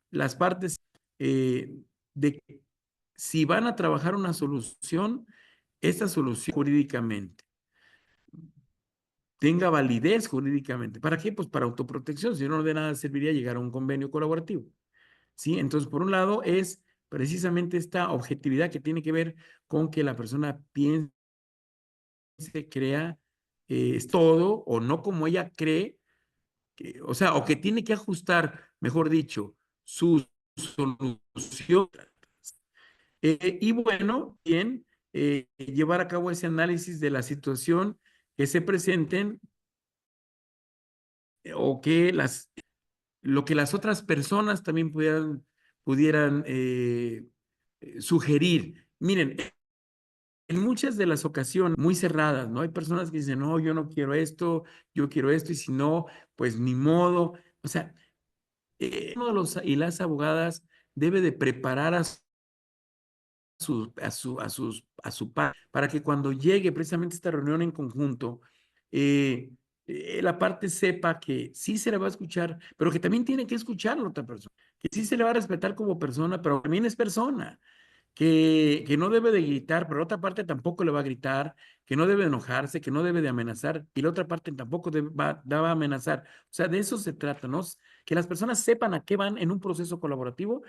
[SPEAKER 2] las partes de que si van a trabajar una solución, esta solución jurídicamente tenga validez jurídicamente. ¿Para qué? Pues para autoprotección, si no de nada serviría llegar a un convenio colaborativo. ¿Sí? Entonces, por un lado, es precisamente esta objetividad que tiene que ver con que la persona piense, crea, es todo o no como ella cree, o sea, o que tiene que ajustar, mejor dicho, su solución. Y bueno, bien, llevar a cabo ese análisis de la situación que se presenten o que lo que las otras personas también pudieran sugerir. Miren, en muchas de las ocasiones muy cerradas, ¿no? Hay personas que dicen, no, yo no quiero esto, yo quiero esto, y si no, pues ni modo. O sea, uno de los y las abogadas debe de preparar a su par, para que cuando llegue precisamente esta reunión en conjunto, la parte sepa que sí se le va a escuchar, pero que también tiene que escuchar a la otra persona, que sí se le va a respetar como persona, pero también es persona, que no debe de gritar, pero la otra parte tampoco le va a gritar, que no debe de enojarse, que no debe de amenazar, y la otra parte tampoco va a amenazar. O sea, de eso se trata, ¿no? Que las personas sepan a qué van en un proceso colaborativo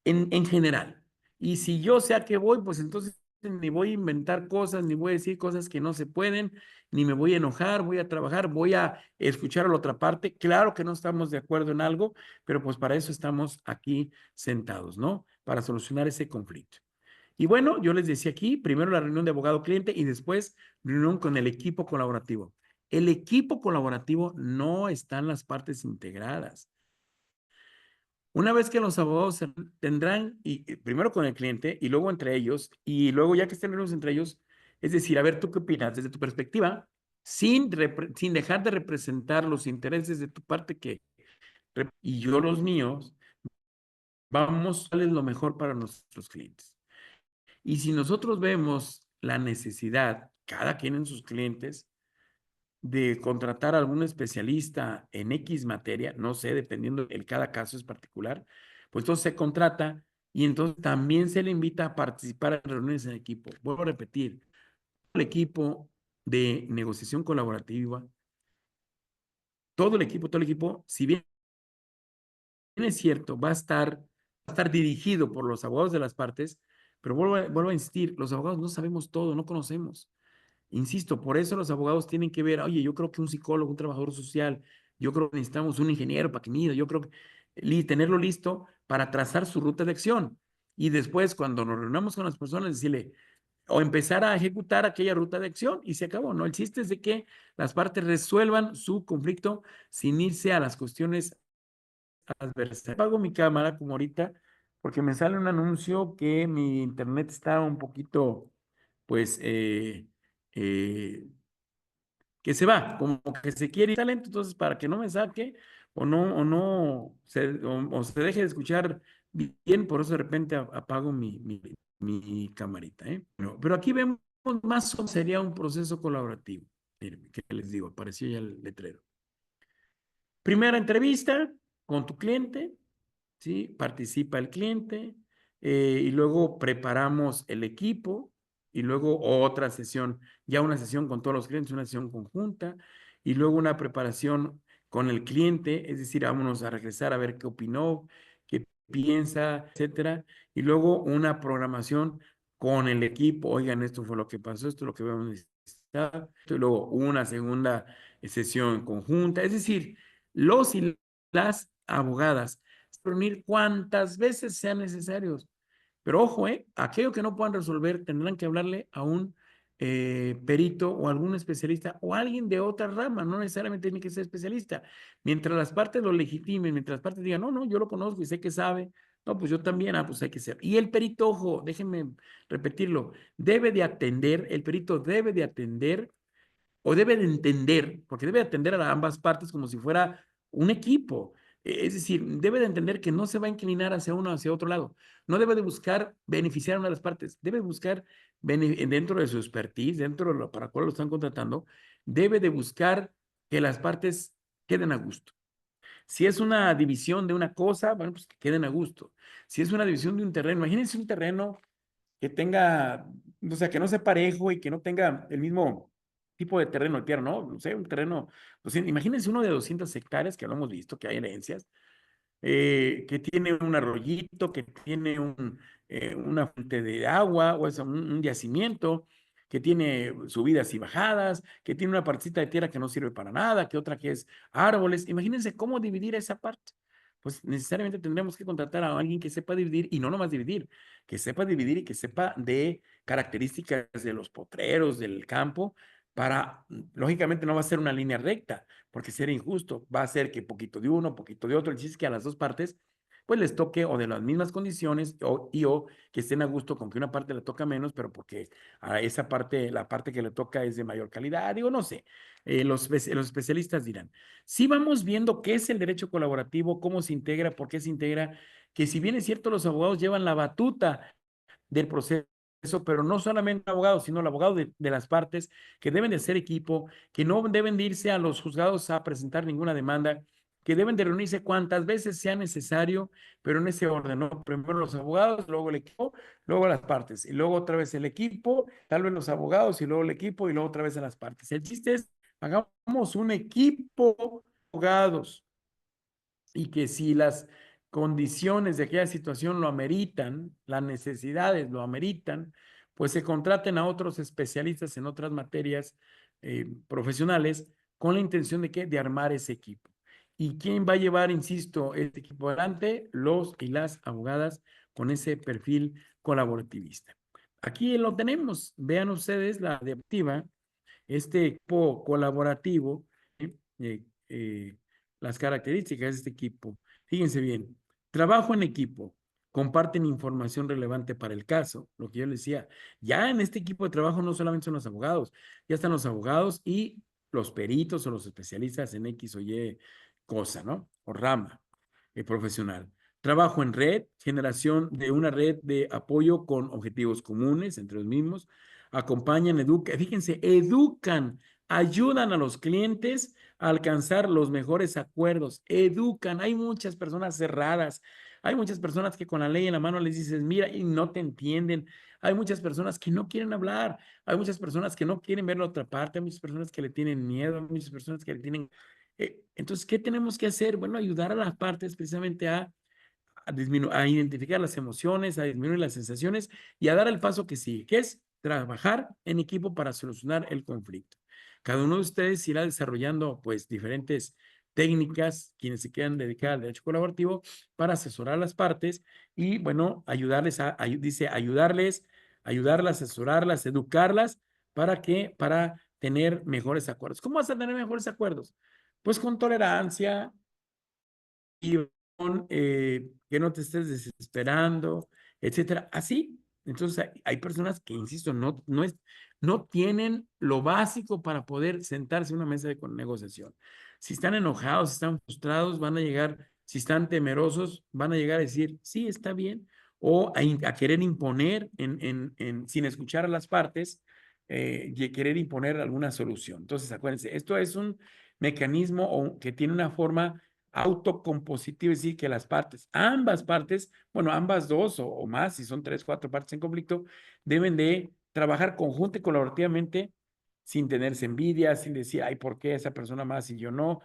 [SPEAKER 2] en general. Y si yo sé a qué voy, pues entonces ni voy a inventar cosas, ni voy a decir cosas que no se pueden, ni me voy a enojar, voy a trabajar, voy a escuchar a la otra parte. Claro que no estamos de acuerdo en algo, pero pues para eso estamos aquí sentados, ¿no? Para solucionar ese conflicto. Y bueno, yo les decía aquí, primero la reunión de abogado-cliente y después reunión con el equipo colaborativo. El equipo colaborativo no están las partes integradas. Una vez que los abogados tendrán, y primero con el cliente y luego entre ellos, y luego ya que estén reunidos entre ellos, es decir, a ver, ¿tú qué opinas desde tu perspectiva? Sin dejar de representar los intereses de tu parte y yo los míos, vamos a darles lo mejor para nuestros clientes. Y si nosotros vemos la necesidad, cada quien en sus clientes, de contratar a algún especialista en X materia, no sé, dependiendo el cada caso es particular, pues entonces se contrata y entonces también se le invita a participar en reuniones en equipo. Vuelvo a repetir, el equipo de negociación colaborativa, todo el equipo, si bien es cierto, va a estar dirigido por los abogados de las partes, pero vuelvo a insistir, los abogados no sabemos todo, no conocemos. Insisto, por eso los abogados tienen que ver, oye, yo creo que un psicólogo, un trabajador social, yo creo que necesitamos un ingeniero para que mida, yo creo que tenerlo listo para trazar su ruta de acción. Y después, cuando nos reunamos con las personas, decirle, o empezar a ejecutar aquella ruta de acción y se acabó, ¿no? El chiste es de que las partes resuelvan su conflicto sin irse a las cuestiones adversarias. Apago mi cámara como ahorita porque me sale un anuncio que mi internet está un poquito, pues, que se va, como que se quiere ir talento, entonces para que no me saque o se deje de escuchar bien, por eso de repente apago mi camarita, ¿eh? Pero aquí vemos más o menos sería un proceso colaborativo. Miren, ¿qué les digo? Apareció ya el letrero. Primera entrevista con tu cliente, ¿sí? Participa el cliente y luego preparamos el equipo y luego otra sesión, ya una sesión con todos los clientes, una sesión conjunta y luego una preparación con el cliente, es decir, vámonos a regresar a ver qué opinó, qué piensa, etcétera, y luego una programación con el equipo, oigan, esto fue lo que pasó, esto es lo que vamos a necesitar, y luego una segunda sesión conjunta, es decir, los y las abogadas reunir cuantas veces sean necesarios. Pero ojo, aquello que no puedan resolver tendrán que hablarle a un perito o algún especialista o alguien de otra rama, no necesariamente tiene que ser especialista. Mientras las partes lo legitimen, mientras las partes digan, no, no, yo lo conozco y sé que sabe, no, pues yo también, pues hay que ser. Y el perito, ojo, déjenme repetirlo, el perito debe de atender o debe de entender, porque debe de atender a ambas partes como si fuera un equipo. Es decir, debe de entender que no se va a inclinar hacia uno o hacia otro lado. No debe de buscar beneficiar a una de las partes. Debe buscar, dentro de su expertise, dentro de lo para cual lo están contratando, debe de buscar que las partes queden a gusto. Si es una división de una cosa, bueno, pues que queden a gusto. Si es una división de un terreno, imagínense un terreno que tenga, o sea, que no sea parejo y que no tenga el mismo tipo de terreno de tierra, ¿no? No sé, un terreno, pues imagínense uno de 200 hectáreas, que lo hemos visto, que hay herencias, que tiene un arroyito, que tiene una fuente de agua, o es un yacimiento, que tiene subidas y bajadas, que tiene una partecita de tierra que no sirve para nada, que otra que es árboles. Imagínense cómo dividir esa parte. Pues necesariamente tendremos que contratar a alguien que sepa dividir, y no nomás dividir, que sepa dividir y que sepa de características de los potreros, del campo, lógicamente no va a ser una línea recta, porque sería injusto, va a ser que poquito de uno, poquito de otro, el chiste es que a las dos partes pues les toque o de las mismas condiciones o que estén a gusto con que una parte le toca menos, pero porque a esa parte, la parte que le toca es de mayor calidad, digo, no sé, los especialistas dirán. Sí vamos viendo qué es el derecho colaborativo, cómo se integra, por qué se integra, que si bien es cierto los abogados llevan la batuta del proceso, pero no solamente el abogado, sino el abogado de las partes, que deben de ser equipo, que no deben de irse a los juzgados a presentar ninguna demanda, que deben de reunirse cuantas veces sea necesario, pero en ese orden, ¿no? Primero los abogados, luego el equipo, luego las partes, y luego otra vez el equipo, tal vez los abogados, y luego el equipo, y luego otra vez a las partes. El chiste es, hagamos un equipo de abogados, y que si las condiciones de aquella situación lo ameritan, las necesidades lo ameritan, pues se contraten a otros especialistas en otras materias profesionales con la intención de que de armar ese equipo. ¿Y quién va a llevar, insisto, este equipo adelante? Los y las abogadas con ese perfil colaborativista. Aquí lo tenemos. Vean ustedes la diapositiva, este equipo colaborativo, ¿sí? Las características de este equipo. Fíjense bien, trabajo en equipo, comparten información relevante para el caso, lo que yo les decía, ya en este equipo de trabajo no solamente son los abogados, ya están los abogados y los peritos o los especialistas en X o Y cosa, ¿no? O rama profesional. Trabajo en red, generación de una red de apoyo con objetivos comunes entre los mismos. Acompañan, educan, fíjense, educan, ayudan a los clientes a alcanzar los mejores acuerdos, educan. Hay muchas personas cerradas, hay muchas personas que con la ley en la mano les dices, mira, y no te entienden. Hay muchas personas que no quieren hablar, hay muchas personas que no quieren ver la otra parte, hay muchas personas que le tienen miedo, hay muchas personas que le tienen entonces, ¿qué tenemos que hacer? Bueno, ayudar a las partes precisamente a identificar las emociones, a disminuir las sensaciones y a dar el paso que sigue, que es trabajar en equipo para solucionar el conflicto. Cada uno de ustedes irá desarrollando pues diferentes técnicas, quienes se quieran dedicar al derecho colaborativo, para asesorar a las partes y bueno, dice, ayudarlas, asesorarlas, educarlas para tener mejores acuerdos. ¿Cómo vas a tener mejores acuerdos? Pues con tolerancia y con que no te estés desesperando, etcétera. Así. Entonces hay personas que, insisto, no tienen lo básico para poder sentarse en una mesa de negociación. Si están enojados, si están frustrados, van a llegar, si están temerosos, van a llegar a decir, sí, está bien, o a querer imponer sin escuchar a las partes, y querer imponer alguna solución. Entonces, acuérdense, esto es un mecanismo que tiene una forma autocompositiva, es decir, que ambas partes, bueno, ambas dos o más, si son 3, 4 partes en conflicto, deben de trabajar conjunta y colaborativamente sin tenerse envidia, sin decir, ay, ¿por qué esa persona más y yo no?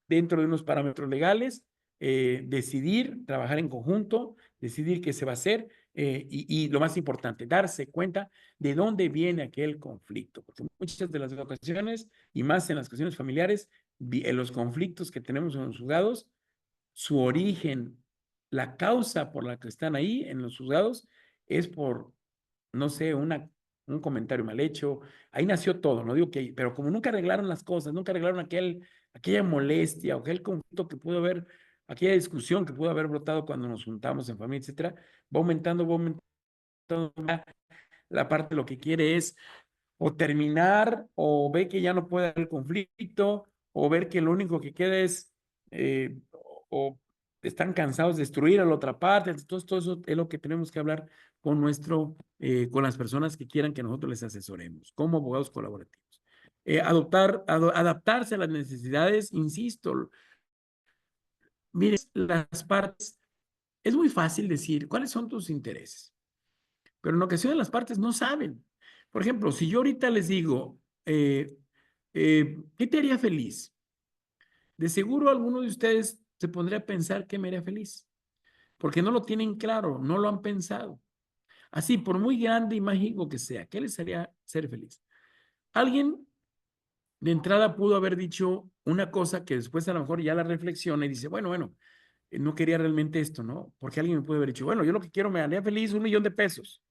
[SPEAKER 2] Dentro de unos parámetros legales, decidir, trabajar en conjunto, decidir qué se va a hacer y lo más importante, darse cuenta de dónde viene aquel conflicto, porque muchas de las ocasiones, y más en las cuestiones familiares, en los conflictos que tenemos en los juzgados, su origen, la causa por la que están ahí en los juzgados es por, no sé, un comentario mal hecho. Ahí nació todo, no digo que, pero como nunca arreglaron las cosas, nunca arreglaron aquella molestia o aquel conflicto que pudo haber, aquella discusión que pudo haber brotado cuando nos juntamos en familia, etcétera, va aumentando, la parte lo que quiere es o terminar, o ve que ya no puede haber conflicto, o ver que lo único que queda es, o están cansados de destruir a la otra parte. Entonces, todo eso es lo que tenemos que hablar con las personas que quieran que nosotros les asesoremos, como abogados colaborativos. Adaptarse a las necesidades, insisto, miren, las partes, es muy fácil decir, ¿cuáles son tus intereses? Pero en ocasiones las partes no saben. Por ejemplo, si yo ahorita les digo, ¿qué te haría feliz? De seguro alguno de ustedes se pondría a pensar qué me haría feliz, porque no lo tienen claro, no lo han pensado. Así, por muy grande y mágico que sea, ¿qué les haría ser feliz? Alguien de entrada pudo haber dicho una cosa que después a lo mejor ya la reflexiona y dice, bueno, no quería realmente esto, ¿no? Porque alguien me puede haber dicho, bueno, yo lo que quiero me haría feliz $1,000,000.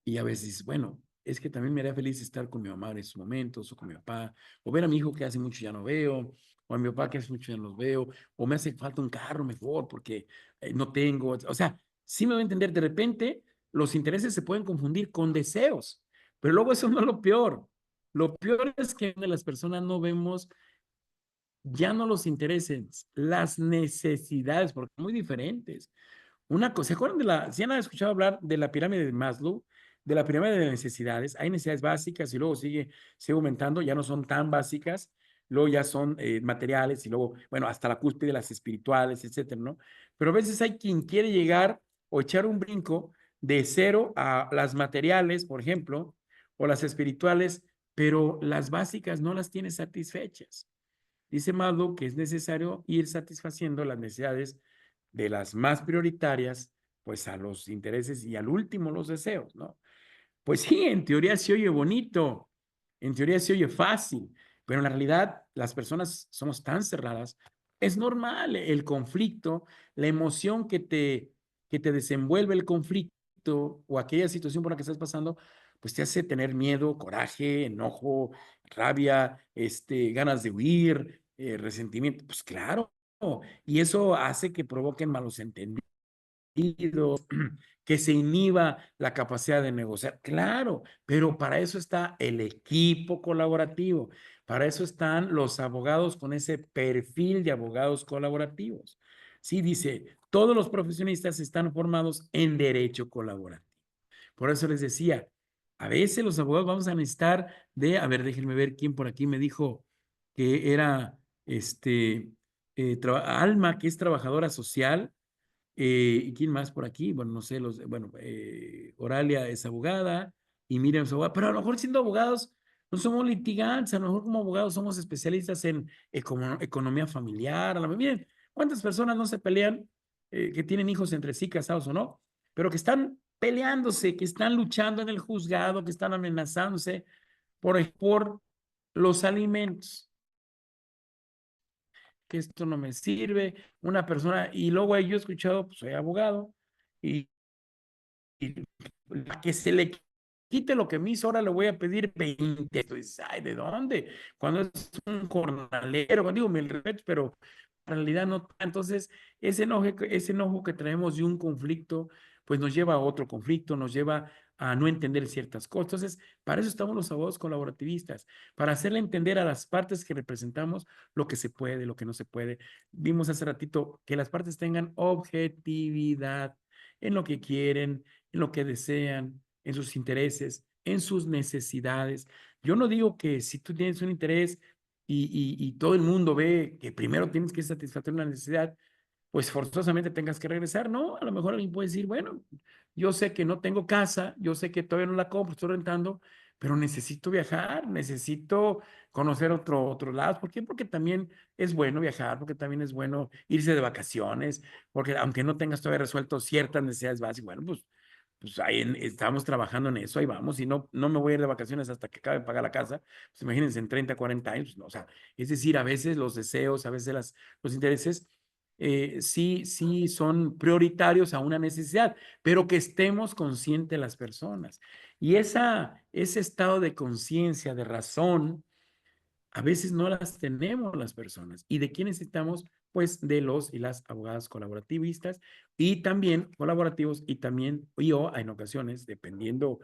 [SPEAKER 2] Y a veces, bueno, es que también me haría feliz estar con mi mamá en esos momentos, o con mi papá, o ver a mi hijo que hace mucho ya no veo, o a mi papá que hace mucho ya no los veo, o me hace falta un carro mejor porque no tengo. O sea, sí me voy a entender, de repente los intereses se pueden confundir con deseos, pero luego eso no es lo peor. Lo peor es que las personas no vemos ya no los intereses, las necesidades, porque son muy diferentes. una cosa, ¿se acuerdan si han escuchado hablar de la pirámide de Maslow? De la pirámide de necesidades. Hay necesidades básicas y luego sigue aumentando, ya no son tan básicas, luego ya son materiales y luego, bueno, hasta la cúspide, las espirituales, etcétera, ¿no? Pero a veces hay quien quiere llegar o echar un brinco de cero a las materiales, por ejemplo, o las espirituales, pero las básicas no las tiene satisfechas. Dice Maslow que es necesario ir satisfaciendo las necesidades de las más prioritarias, pues a los intereses y al último los deseos, ¿no? Pues sí, en teoría se oye bonito, en teoría se oye fácil, pero en la realidad las personas somos tan cerradas. Es normal el conflicto, la emoción que te desenvuelve el conflicto o aquella situación por la que estás pasando, pues te hace tener miedo, coraje, enojo, rabia, ganas de huir, resentimiento. Pues claro, y eso hace que provoquen malos entendidos, que se inhiba la capacidad de negociar. Claro, pero para eso está el equipo colaborativo, para eso están los abogados con ese perfil de abogados colaborativos. Sí, dice, todos los profesionistas están formados en derecho colaborativo. Por eso les decía, a veces los abogados vamos a necesitar a ver, déjenme ver quién por aquí me dijo que era Alma, que es trabajadora social. ¿Y quién más por aquí? Bueno, no sé, Oralia es abogada y Miriam es abogada, pero a lo mejor siendo abogados no somos litigantes, a lo mejor como abogados somos especialistas en economía familiar. Miren, ¿cuántas personas no se pelean que tienen hijos entre sí, casados o no? Pero que están peleándose, que están luchando en el juzgado, que están amenazándose por los alimentos, que esto no me sirve, una persona, y luego yo he escuchado, pues soy abogado, y que se le quite lo que me hizo, ahora le voy a pedir 20. Entonces, ay, ¿de dónde? Cuando es un jornalero, digo, mil respetos, pero en realidad no. Entonces, ese enojo que traemos de un conflicto, pues nos lleva a otro conflicto, nos lleva a no entender ciertas cosas. Entonces, para eso estamos los abogados colaborativistas, para hacerle entender a las partes que representamos lo que se puede, lo que no se puede. Vimos hace ratito que las partes tengan objetividad en lo que quieren, en lo que desean, en sus intereses, en sus necesidades. Yo no digo que si tú tienes un interés y todo el mundo ve que primero tienes que satisfacer una necesidad, pues forzosamente tengas que regresar, ¿no? A lo mejor alguien puede decir, bueno, yo sé que no tengo casa, yo sé que todavía no la compro, estoy rentando, pero necesito viajar, necesito conocer otros lados. ¿Por qué? Porque también es bueno viajar, porque también es bueno irse de vacaciones, porque aunque no tengas todavía resuelto ciertas necesidades básicas, bueno, pues ahí estamos trabajando en eso, ahí vamos, y no me voy a ir de vacaciones hasta que acabe de pagar la casa, pues imagínense, en 30, 40 años, no, o sea, es decir, a veces los deseos, a veces los intereses, sí son prioritarios a una necesidad, pero que estemos conscientes las personas. Y ese estado de conciencia, de razón, a veces no las tenemos las personas. ¿Y de quién necesitamos? Pues de los y las abogadas colaborativistas y también colaborativos y también yo en ocasiones, dependiendo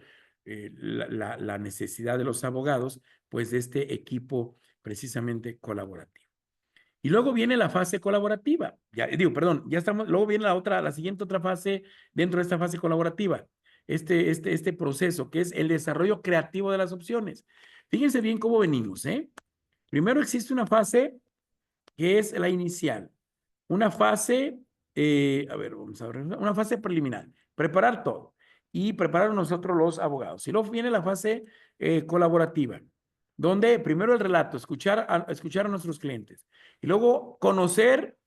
[SPEAKER 2] la necesidad de los abogados, pues de este equipo precisamente colaborativo. Y luego viene la fase colaborativa. Ya digo, perdón, ya estamos, luego viene la siguiente otra fase dentro de esta fase colaborativa. Este proceso que es el desarrollo creativo de las opciones. Fíjense bien cómo venimos, ¿eh? Primero existe una fase que es la inicial, una fase, a ver, vamos a ver, una fase preliminar, preparar todo y preparar nosotros los abogados. Y luego viene la fase colaborativa, donde primero el relato, escuchar a nuestros clientes y luego conocer,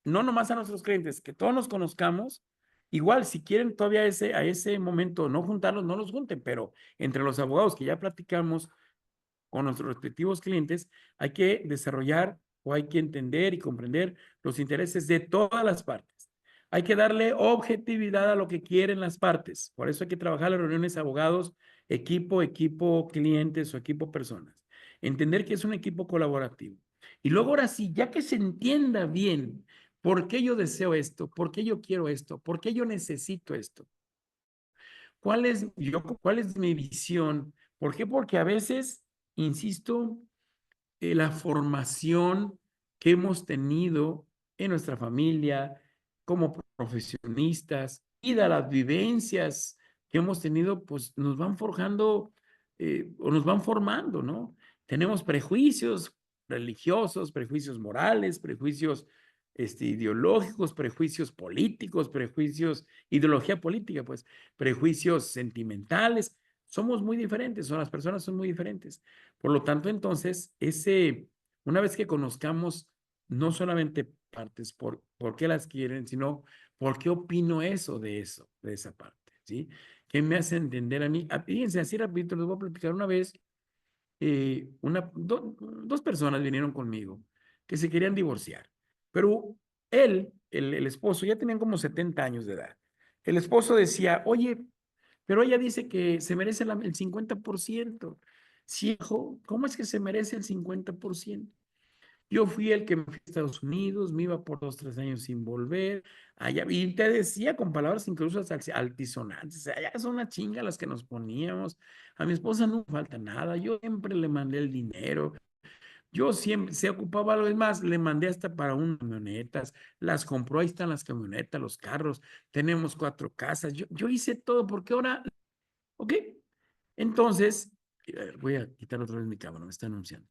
[SPEAKER 2] no nomás a nuestros clientes, que todos nos conozcamos. Igual, si quieren todavía a ese momento no juntarlos, no los junten, pero entre los abogados que ya platicamos con nuestros respectivos clientes, hay que desarrollar o hay que entender y comprender los intereses de todas las partes. Hay que darle objetividad a lo que quieren las partes. Por eso hay que trabajar las reuniones abogados, equipo, clientes o equipo personas. Entender que es un equipo colaborativo. Y luego ahora sí, ya que se entienda bien por qué yo deseo esto, por qué yo quiero esto, por qué yo necesito esto. ¿Cuál es mi visión? ¿Por qué? Porque a veces, insisto, la formación que hemos tenido en nuestra familia, como profesionistas, y de las vivencias que hemos tenido, pues nos van forjando o nos van formando, ¿no? Tenemos prejuicios religiosos, prejuicios morales, prejuicios ideológicos, prejuicios políticos, prejuicios, ideología política, pues, prejuicios sentimentales. Somos muy diferentes, o las personas son muy diferentes. Por lo tanto, entonces, una vez que conozcamos no solamente partes por qué las quieren, sino por qué opino eso, de esa parte, ¿sí? ¿Qué me hace entender a mí? Fíjense, así rapidito les voy a platicar una vez. Dos personas vinieron conmigo que se querían divorciar, pero el esposo, ya tenían como 70 años de edad. El esposo decía, oye, pero ella dice que se merece el 50%. Sí, hijo, ¿cómo es que se merece el 50%? Yo fui el que me fui a Estados Unidos, me iba por 2, 3 años sin volver, allá, y te decía con palabras incluso altisonantes, allá son una chinga las que nos poníamos, a mi esposa no me falta nada, yo siempre le mandé el dinero, yo siempre se ocupaba algo más, le mandé hasta para unas camionetas, las compró, ahí están las camionetas, los carros, tenemos 4 casas, yo hice todo, porque ahora, ok, entonces, voy a quitar otra vez mi cámara, me está anunciando.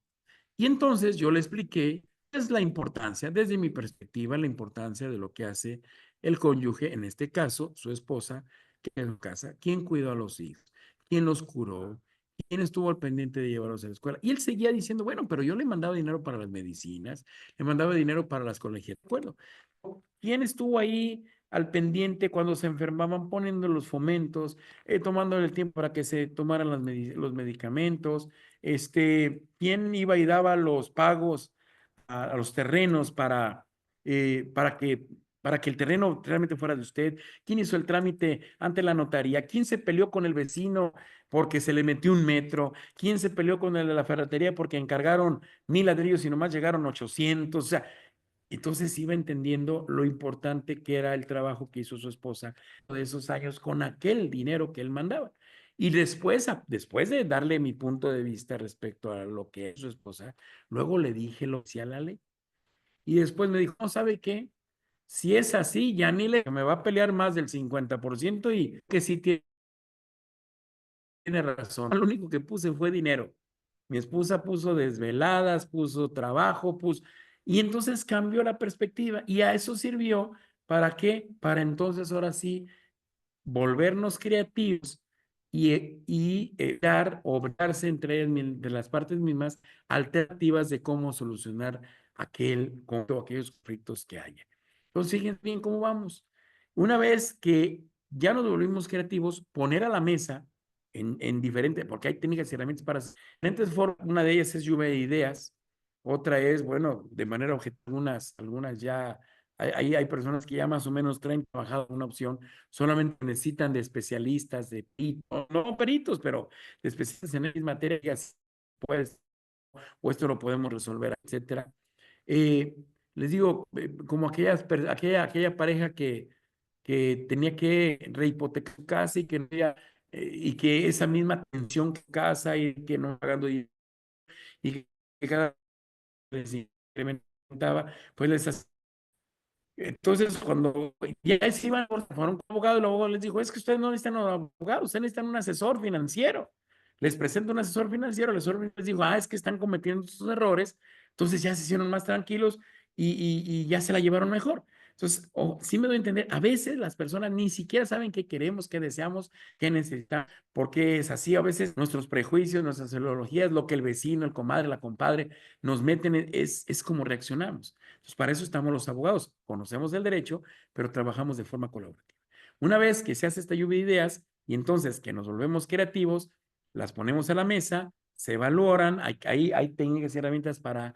[SPEAKER 2] Y entonces yo le expliqué es la importancia, desde mi perspectiva, la importancia de lo que hace el cónyuge, en este caso, su esposa, que en casa, quién cuidó a los hijos, quién los curó, quién estuvo al pendiente de llevarlos a la escuela. Y él seguía diciendo, bueno, pero yo le mandaba dinero para las medicinas, le mandaba dinero para las colegiaturas. De acuerdo. ¿Quién estuvo ahí al pendiente cuando se enfermaban, poniendo los fomentos, tomando el tiempo para que se tomaran los medicamentos? ¿Quién iba y daba los pagos a los terrenos para que el terreno realmente fuera de usted? ¿Quién hizo el trámite ante la notaría? ¿Quién se peleó con el vecino porque se le metió 1 metro? ¿Quién se peleó con el de la ferretería porque encargaron 1,000 ladrillos y nomás llegaron 800? O sea, entonces iba entendiendo lo importante que era el trabajo que hizo su esposa de esos años con aquel dinero que él mandaba. Y después de darle mi punto de vista respecto a lo que es su esposa, luego le dije lo que decía la ley. Y después me dijo, ¿no sabe qué? Si es así, ya ni me va a pelear más del 50% y que sí tiene razón. Lo único que puse fue dinero. Mi esposa puso desveladas, puso trabajo, y entonces cambió la perspectiva y a eso sirvió. ¿Para qué? Para entonces ahora sí volvernos creativos y dar o darse entre las partes mismas alternativas de cómo solucionar aquellos conflictos que haya. Entonces, fíjense bien cómo vamos. Una vez que ya nos volvimos creativos, poner a la mesa en diferentes, porque hay técnicas y herramientas para diferentes formas. Una de ellas es lluvia de ideas. Otra es, bueno, de manera objetiva, algunas ya, hay personas que ya más o menos traen trabajado una opción, solamente necesitan de especialistas, de peritos, no peritos, pero de especialistas en X materias, pues, o esto lo podemos resolver, etcétera. Les digo, como aquella pareja que tenía que rehipotecar su casa y que no había, y que esa misma tensión que casa y que no pagando y que cada vez se incrementaba, pues les. Entonces, cuando ya se iban por un abogado, el abogado les dijo, es que ustedes no necesitan un abogado, ustedes necesitan un asesor financiero. Les presento un asesor financiero, el asesor les dijo, es que están cometiendo sus errores, entonces ya se hicieron más tranquilos y ya se la llevaron mejor. Entonces, sí me doy a entender, a veces las personas ni siquiera saben qué queremos, qué deseamos, qué necesitamos, porque es así, a veces nuestros prejuicios, nuestras ideologías, lo que el vecino, el comadre, la compadre nos meten, es como reaccionamos. Entonces, para eso estamos los abogados. Conocemos el derecho, pero trabajamos de forma colaborativa. Una vez que se hace esta lluvia de ideas y entonces que nos volvemos creativos, las ponemos a la mesa, se valoran, hay técnicas y herramientas para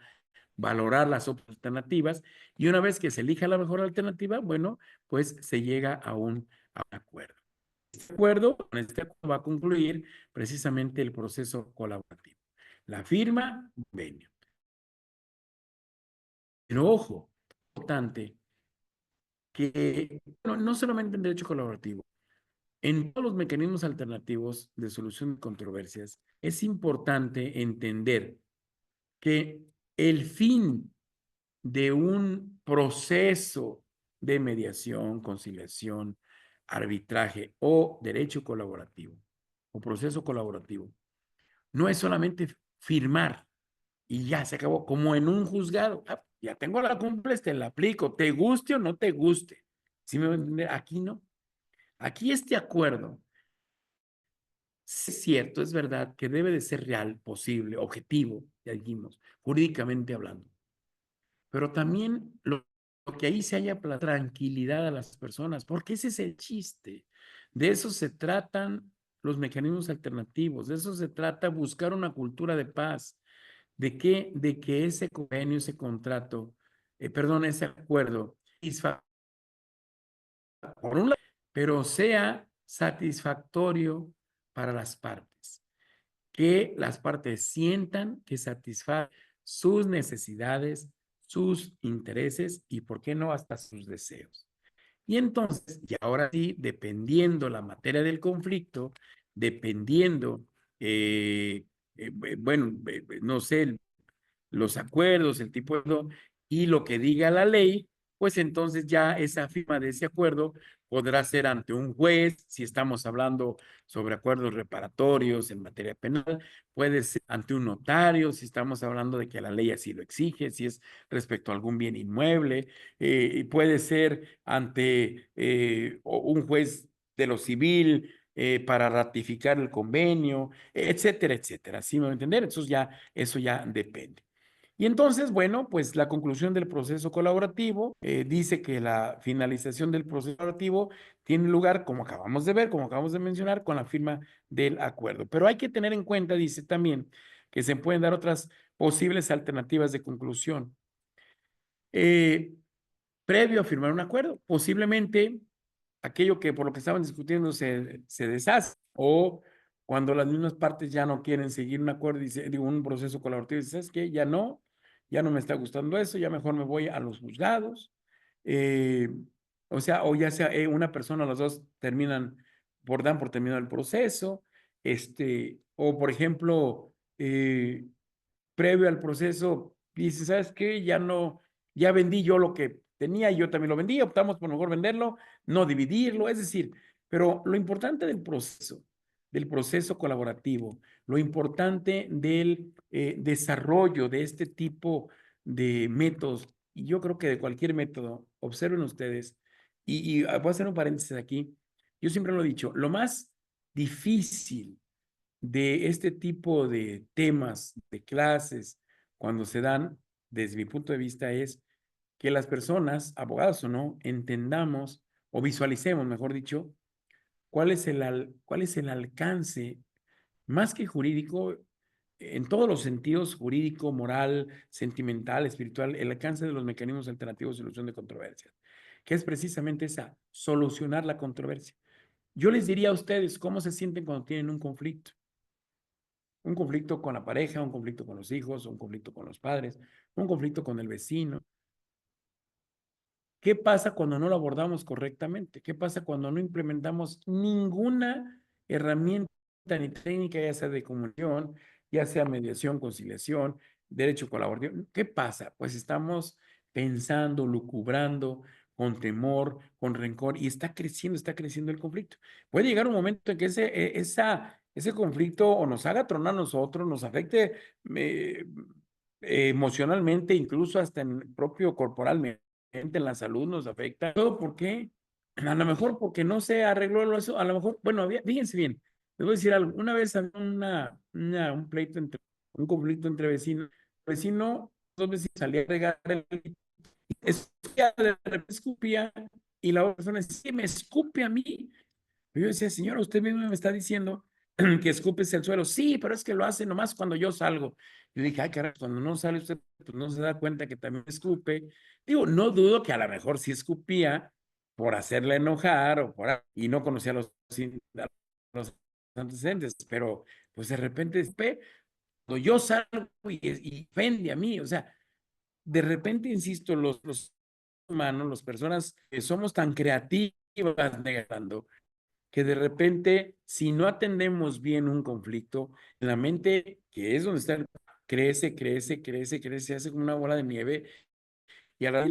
[SPEAKER 2] valorar las alternativas y una vez que se elija la mejor alternativa, bueno, pues se llega a un acuerdo. Con este acuerdo va a concluir precisamente el proceso colaborativo. La firma, convenio. Pero ojo, importante que no solamente en derecho colaborativo, en todos los mecanismos alternativos de solución de controversias, es importante entender que el fin de un proceso de mediación, conciliación, arbitraje o derecho colaborativo o proceso colaborativo, no es solamente firmar y ya se acabó, como en un juzgado. Ah, ya tengo la cumple, te la aplico, te guste o no te guste. ¿Sí me voy a entender? Aquí no. Aquí este acuerdo, sí es cierto, es verdad que debe de ser real, posible, objetivo, ya dijimos, jurídicamente hablando. Pero también lo que ahí se haya la tranquilidad a las personas, porque ese es el chiste. De eso se tratan los mecanismos alternativos, de eso se trata buscar una cultura de paz, de que ese convenio, ese contrato, perdón, ese acuerdo, por un lado, pero sea satisfactorio para las partes, que las partes sientan que satisface sus necesidades, sus intereses y, ¿por qué no?, hasta sus deseos. Y entonces, y ahora sí, dependiendo la materia del conflicto, dependiendo, bueno, no sé, los acuerdos, el tipo de y lo que diga la ley, pues entonces ya esa firma de ese acuerdo podrá ser ante un juez, si estamos hablando sobre acuerdos reparatorios en materia penal, puede ser ante un notario, si estamos hablando de que la ley así lo exige, si es respecto a algún bien inmueble, y puede ser ante un juez de lo civil para ratificar el convenio, etcétera, etcétera. ¿Sí me va a entender? Eso ya depende. Y entonces, bueno, pues la conclusión del proceso colaborativo dice que la finalización del proceso colaborativo tiene lugar, como acabamos de ver, como acabamos de mencionar, con la firma del acuerdo. Pero hay que tener en cuenta, dice también, que se pueden dar otras posibles alternativas de conclusión. Previo a firmar un acuerdo, posiblemente aquello que por lo que estaban discutiendo se deshace, o cuando las mismas partes ya no quieren seguir un acuerdo, digo, un proceso colaborativo, dice, ¿sabes qué? Ya no me está gustando eso, ya mejor me voy a los juzgados. Eh, o ya sea una persona o los dos dan por terminado el proceso, o por ejemplo, previo al proceso, dice, ¿sabes qué? Ya vendí yo lo que tenía, yo también lo vendí, optamos por mejor venderlo, no dividirlo, es decir, pero lo importante del proceso colaborativo, lo importante del desarrollo de este tipo de métodos, y yo creo que de cualquier método, observen ustedes, y voy a hacer un paréntesis aquí, yo siempre lo he dicho, lo más difícil de este tipo de temas, de clases, cuando se dan, desde mi punto de vista, es que las personas, abogados o no, entendamos o visualicemos, mejor dicho, cuál es el alcance, más que jurídico, en todos los sentidos, jurídico, moral, sentimental, espiritual, el alcance de los mecanismos alternativos de solución de controversias, que es precisamente esa, solucionar la controversia. Yo les diría a ustedes cómo se sienten cuando tienen un conflicto. Un conflicto con la pareja, un conflicto con los hijos, un conflicto con los padres, un conflicto con el vecino. ¿Qué pasa cuando no lo abordamos correctamente? ¿Qué pasa cuando no implementamos ninguna herramienta ni técnica, ya sea de comunicación, ya sea mediación, conciliación, derecho colaborativo? ¿Qué pasa? Pues estamos pensando, lucubrando, con temor, con rencor, y está creciendo el conflicto. Puede llegar un momento en que ese conflicto o nos haga tronar a nosotros, nos afecte emocionalmente, incluso hasta en propio corporalmente en la salud nos afecta. ¿Todo por qué? A lo mejor porque no se arregló eso, a lo mejor, bueno, fíjense bien, les voy a decir algo. Una vez había un pleito un conflicto entre vecinos. El vecino, dos vecinos salía a regar de repente escupía, y la otra persona decía, ¿qué me escupe a mí? Yo decía, señora, usted mismo me está diciendo que escupes el suelo. Sí, pero es que lo hace nomás cuando yo salgo. Yo dije, ay, carajo, cuando no sale usted, pues no se da cuenta que también escupe. Digo, no dudo que a lo mejor sí escupía por hacerle enojar y no conocía los antecedentes, pero pues de repente, cuando yo salgo y ofende a mí, o sea, de repente, insisto, los humanos, las personas que somos tan creativas negando, que de repente, si no atendemos bien un conflicto, en la mente, que es donde está, crece, se hace como una bola de nieve, y a la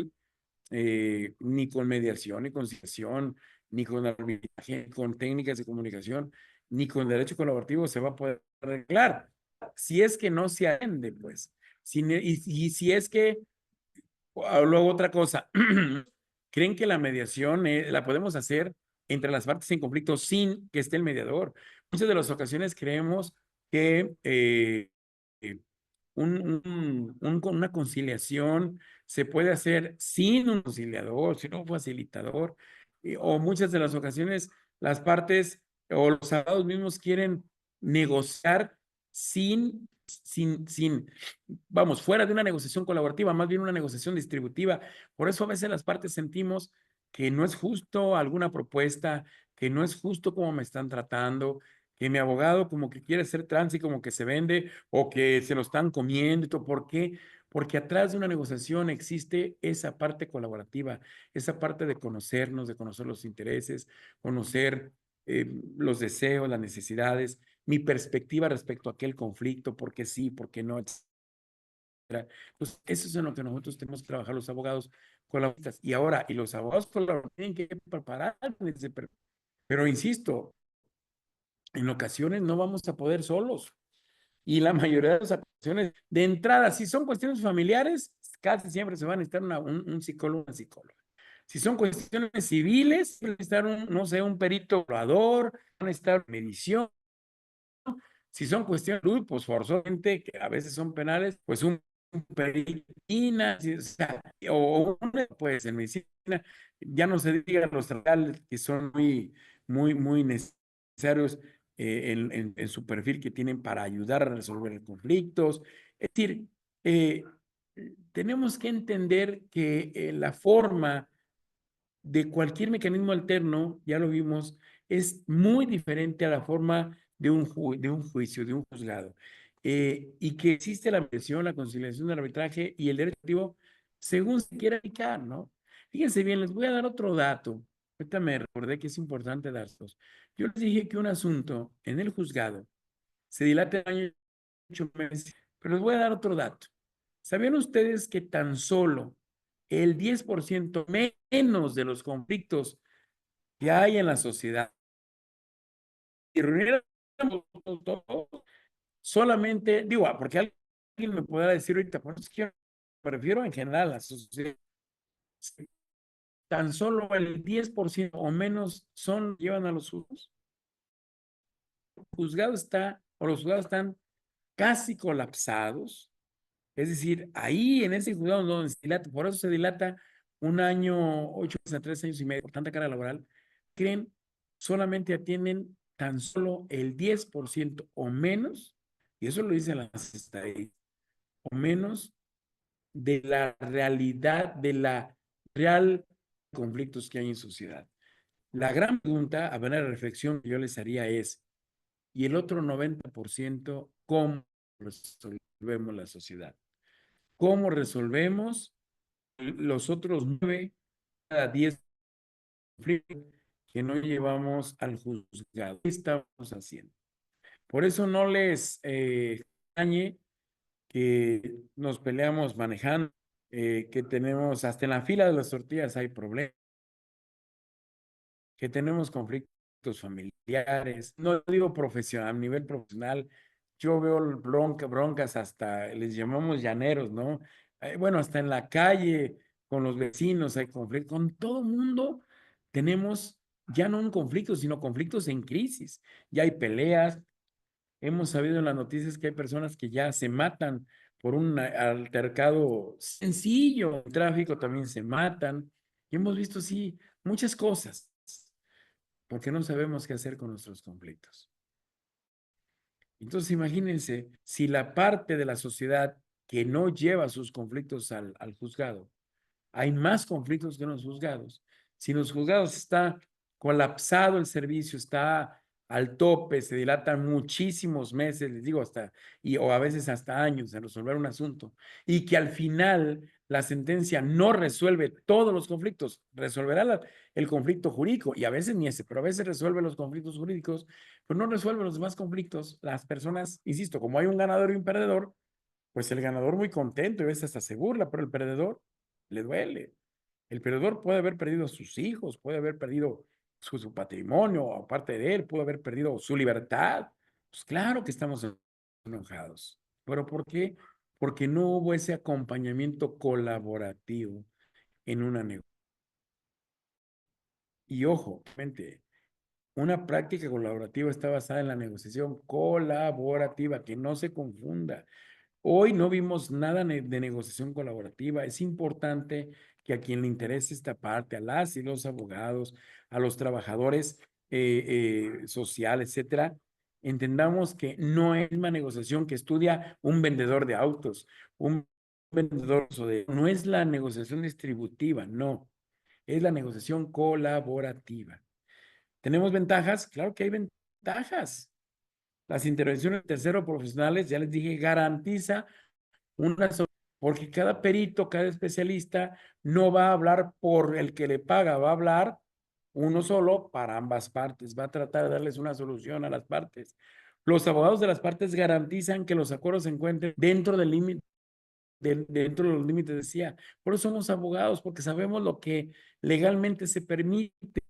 [SPEAKER 2] ni con mediación, ni conciliación, ni con arbitraje, ni con técnicas de comunicación, ni con derecho colaborativo se va a poder arreglar. Si es que no se atiende, pues. Y si es que, luego otra cosa, ¿creen que la mediación la podemos hacer entre las partes en conflicto sin que esté el mediador? Muchas de las ocasiones creemos que una conciliación se puede hacer sin un conciliador, sin un facilitador, o muchas de las ocasiones las partes o los abogados mismos quieren negociar vamos, fuera de una negociación colaborativa, más bien una negociación distributiva. Por eso a veces las partes sentimos que no es justo alguna propuesta, que no es justo cómo me están tratando, que mi abogado como que quiere ser trans y como que se vende o que se lo están comiendo y todo. ¿Por qué? Porque atrás de una negociación existe esa parte colaborativa, esa parte de conocernos, de conocer los intereses, conocer los deseos, las necesidades, mi perspectiva respecto a aquel conflicto, por qué sí, por qué no, etc. Pues eso es en lo que nosotros tenemos que trabajar los abogados colaborativos. Y ahora, y los abogados colaborativos tienen que preparar, pero insisto, en ocasiones no vamos a poder solos. Y la mayoría de las ocasiones, de entrada, si son cuestiones familiares, casi siempre se va a necesitar un psicólogo, una psicóloga. Si son cuestiones civiles, va a necesitar no sé, un perito evaluador, va a necesitar medición. Si son cuestiones de salud, pues forzosamente, que a veces son penales, pues un peritina, o sea, pues en medicina, ya no se diga los tratales que son muy necesarios en su perfil que tienen para ayudar a resolver conflictos. Es decir, tenemos que entender que la forma de cualquier mecanismo alterno, ya lo vimos, es muy diferente a la forma de un juicio, de un juzgado. Y que existe la mediación, la conciliación del arbitraje y el derecho activo según se quiera aplicar, ¿no? Fíjense bien, les voy a dar otro dato. Ahorita me recordé que es importante darlos. Yo les dije que un asunto en el juzgado se dilata en años 8 meses, pero les voy a dar otro dato. ¿Sabían ustedes que tan solo el 10% menos de los conflictos que hay en la sociedad, y reuniéramos solamente, digo, porque alguien me podrá decir ahorita, por eso es que yo me refiero en general a la sociedad, tan solo el 10% o menos llevan a los juzgados? El juzgado está, o los juzgados están casi colapsados. Es decir, ahí en ese juzgado donde se dilata, por eso se dilata 1 año, 8 meses a 3 años y medio, por tanta carga laboral, creen, solamente atienden tan solo el 10% o menos, y eso lo dicen las estadísticas, o menos de la realidad, de la real conflictos que hay en sociedad. La gran pregunta, a manera de reflexión que yo les haría es, ¿y el otro 90%, cómo resolvemos la sociedad? ¿Cómo resolvemos los otros 9 a 10 conflictos que no llevamos al juzgado? ¿Qué estamos haciendo? Por eso no les extrañe que nos peleamos manejando, que tenemos hasta en la fila de las tortillas hay problemas, que tenemos conflictos familiares, no digo profesional, a nivel profesional, yo veo broncas hasta, les llamamos llaneros, ¿no? Bueno, hasta en la calle, con los vecinos hay conflictos, con todo mundo tenemos ya no un conflicto, sino conflictos en crisis, ya hay peleas, hemos sabido en las noticias que hay personas que ya se matan por un altercado sencillo, en tráfico también se matan, y hemos visto, sí, muchas cosas porque no sabemos qué hacer con nuestros conflictos. Entonces, imagínense, si la parte de la sociedad que no lleva sus conflictos al juzgado, hay más conflictos que en los juzgados. Si en los juzgados está colapsado el servicio, está al tope, se dilatan muchísimos meses, les digo, o a veces hasta años en resolver un asunto, y que al final la sentencia no resuelve todos los conflictos, resolverá el conflicto jurídico, y a veces ni ese, pero a veces resuelve los conflictos jurídicos, pero no resuelve los demás conflictos. Las personas, insisto, como hay un ganador y un perdedor, pues el ganador muy contento y a veces hasta se burla, pero el perdedor le duele. El perdedor puede haber perdido a sus hijos, puede haber perdido su patrimonio, aparte de él, puede haber perdido su libertad. Pues claro que estamos enojados. ¿Pero por qué? Porque no hubo ese acompañamiento colaborativo en una negociación. Y ojo, mente, una práctica colaborativa está basada en la negociación colaborativa, que no se confunda. Hoy no vimos nada de negociación colaborativa. Es importante que a quien le interese esta parte, a las y los abogados, a los trabajadores sociales, etcétera, entendamos que no es una negociación que estudia un vendedor de autos, un vendedor no es la negociación distributiva, no, es la negociación colaborativa. ¿Tenemos ventajas? Claro que hay ventajas. Las intervenciones de terceros profesionales, ya les dije, garantiza una porque cada perito, cada especialista no va a hablar por el que le paga, va a hablar uno solo para ambas partes, va a tratar de darles una solución a las partes. Los abogados de las partes garantizan que los acuerdos se encuentren dentro del límite, dentro de los límites, decía. Por eso somos abogados, porque sabemos lo que legalmente se permite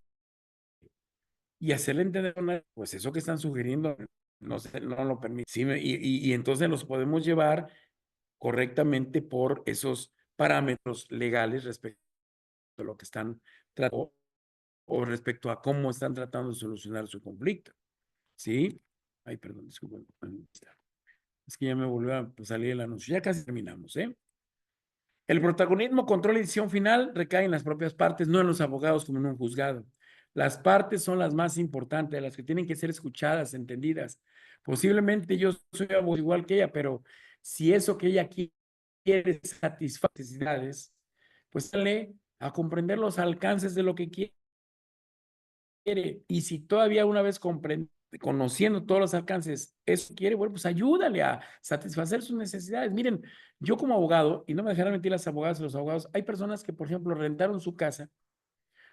[SPEAKER 2] y hacerle entender, pues eso que están sugiriendo no lo permite. Sí, y entonces los podemos llevar correctamente por esos parámetros legales respecto a lo que están tratando o respecto a cómo están tratando de solucionar su conflicto. ¿Sí? Ay, perdón, disculpen. Es que ya me volvió a salir el anuncio. Ya casi terminamos, ¿eh? El protagonismo, control y decisión final recae en las propias partes, no en los abogados como en un juzgado. Las partes son las más importantes, las que tienen que ser escuchadas, entendidas. Posiblemente yo soy abogado igual que ella, pero si eso que ella quiere satisfacer necesidades, pues sale a comprender los alcances de lo que quiere. Y si todavía una vez conociendo todos los alcances, eso quiere, bueno, pues ayúdale a satisfacer sus necesidades. Miren, yo como abogado, y no me dejarán mentir las abogadas y los abogados, hay personas que, por ejemplo, rentaron su casa,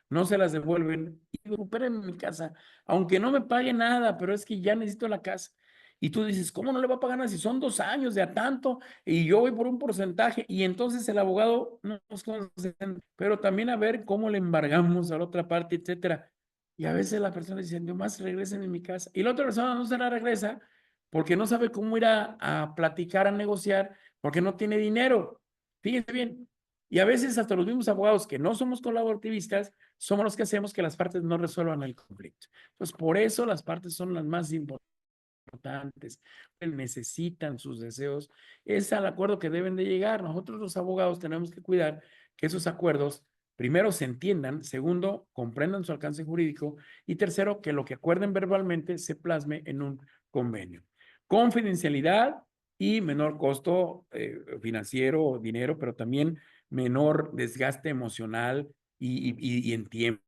[SPEAKER 2] no se las devuelven y recuperen mi casa, aunque no me pague nada, pero es que ya necesito la casa. Y tú dices, ¿cómo no le va a pagar nada si son 2 años de a tanto y yo voy por un porcentaje? Y entonces el abogado no nos conoce, pero también a ver cómo le embargamos a la otra parte, etcétera. Y a veces la persona dice, más regresen en mi casa. Y la otra persona no se la regresa porque no sabe cómo ir a platicar, a negociar, porque no tiene dinero. Fíjense bien. Y a veces hasta los mismos abogados que no somos colaborativistas, somos los que hacemos que las partes no resuelvan el conflicto. Entonces, por eso las partes son las más importantes. Necesitan sus deseos. Es al acuerdo que deben de llegar. Nosotros los abogados tenemos que cuidar que esos acuerdos, primero, se entiendan, segundo, comprendan su alcance jurídico y tercero, que lo que acuerden verbalmente se plasme en un convenio. Confidencialidad y menor costo financiero o dinero, pero también menor desgaste emocional y en tiempo,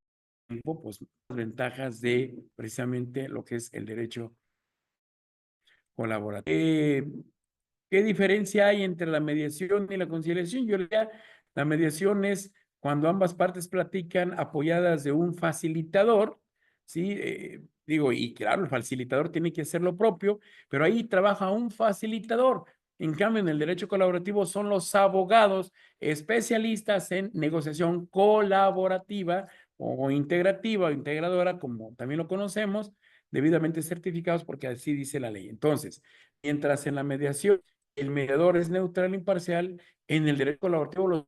[SPEAKER 2] pues ventajas de precisamente lo que es el derecho colaborativo. ¿Qué diferencia hay entre la mediación y la conciliación? Yo diría, la mediación es cuando ambas partes platican apoyadas de un facilitador, ¿sí? Digo, y claro, el facilitador tiene que hacer lo propio, pero ahí trabaja un facilitador. En cambio, en el derecho colaborativo son los abogados especialistas en negociación colaborativa o integrativa o integradora, como también lo conocemos, debidamente certificados porque así dice la ley. Entonces, mientras en la mediación el mediador es neutral e imparcial, en el derecho colaborativo los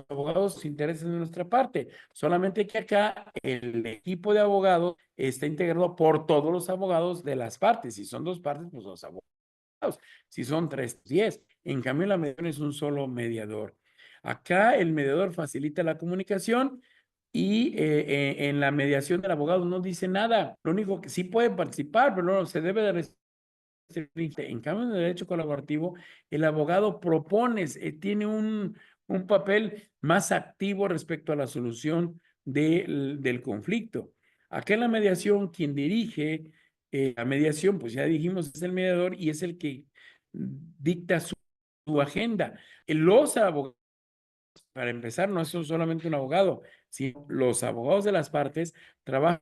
[SPEAKER 2] abogados se interesan en nuestra parte. Solamente que acá el equipo de abogados está integrado por todos los abogados de las partes. Si son 2 partes, pues los abogados. Si son 3, 10. En cambio, la mediación es un solo mediador. Acá el mediador facilita la comunicación y en la mediación del abogado no dice nada. Lo único que sí puede participar, pero no se debe de. En cambio, en el derecho colaborativo, el abogado propone, tiene un papel más activo respecto a la solución del conflicto. Acá en la mediación, quien dirige la mediación, pues ya dijimos, es el mediador y es el que dicta su agenda. Los abogados, para empezar, no son solamente un abogado, sino los abogados de las partes trabajan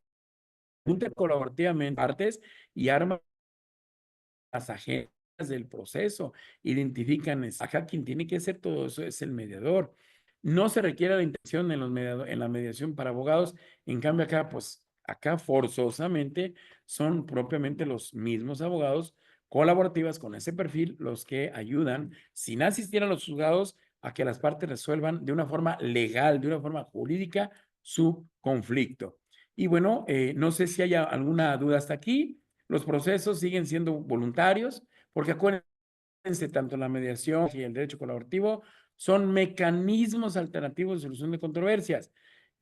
[SPEAKER 2] colaborativamente partes y arman las agendas del proceso, identifican, acá quien tiene que hacer todo eso es el mediador. no se requiere la intención en la mediación para abogados. En cambio acá, pues acá forzosamente son propiamente los mismos abogados colaborativas con ese perfil los que ayudan, sin asistir a los juzgados, a que las partes resuelvan de una forma legal, de una forma jurídica, su conflicto. Y bueno, no sé si haya alguna duda hasta aquí. Los procesos siguen siendo voluntarios, porque acuérdense, tanto la mediación y el derecho colaborativo son mecanismos alternativos de solución de controversias.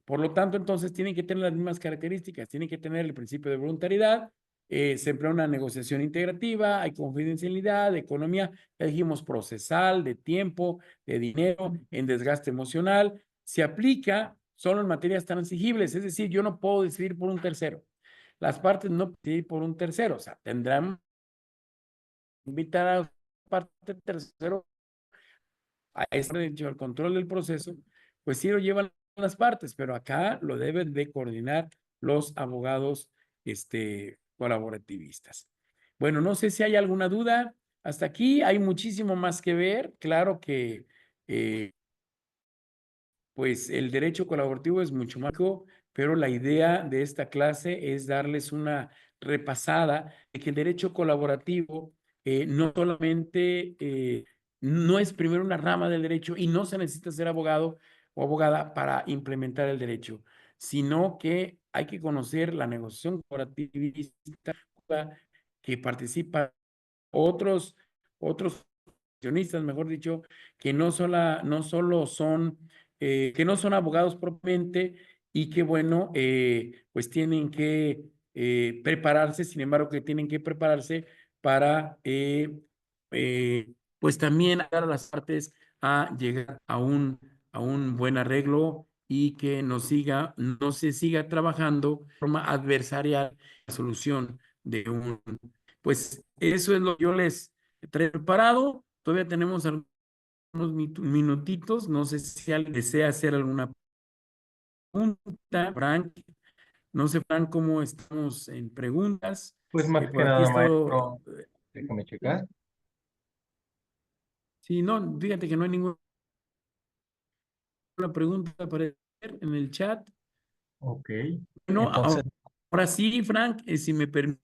[SPEAKER 2] Por lo tanto, entonces tienen que tener las mismas características, tienen que tener el principio de voluntariedad, se emplea una negociación integrativa, hay confidencialidad, de economía, ya dijimos procesal, de tiempo, de dinero, en desgaste emocional, se aplica solo en materias transigibles, es decir, yo no puedo decidir por un tercero. Las partes no pueden decidir por un tercero, o sea, tendrán que invitar a la parte tercero a ese derecho al control del proceso, pues sí lo llevan las partes, pero acá lo deben de coordinar los abogados colaborativistas. Bueno, no sé si hay alguna duda. Hasta aquí hay muchísimo más que ver. Claro que pues el derecho colaborativo es mucho más, pero la idea de esta clase es darles una repasada de que el derecho colaborativo no solamente no es primero una rama del derecho y no se necesita ser abogado o abogada para implementar el derecho, sino que hay que conocer la negociación colaborativista que participan otros profesionistas, mejor dicho, que no solo son, que no son abogados propiamente y que, bueno, pues tienen que prepararse, sin embargo, que tienen que prepararse para, pues también ayudar a las partes a llegar a un buen arreglo y que no se siga trabajando de forma adversarial la solución de un, pues eso es lo que yo les traigo preparado. Todavía tenemos algunos minutitos. No sé si alguien desea hacer alguna pregunta. Frank, no sé, Frank, cómo estamos en preguntas.
[SPEAKER 1] Pues más que
[SPEAKER 2] Por aquí
[SPEAKER 1] nada,
[SPEAKER 2] estoy.
[SPEAKER 1] maestro, déjame checar.
[SPEAKER 2] Sí, no, fíjate que no hay ninguna pregunta para ver en el chat.
[SPEAKER 1] Ok,
[SPEAKER 2] Bueno,
[SPEAKER 1] entonces,
[SPEAKER 2] ahora sí, Frank, si me permito,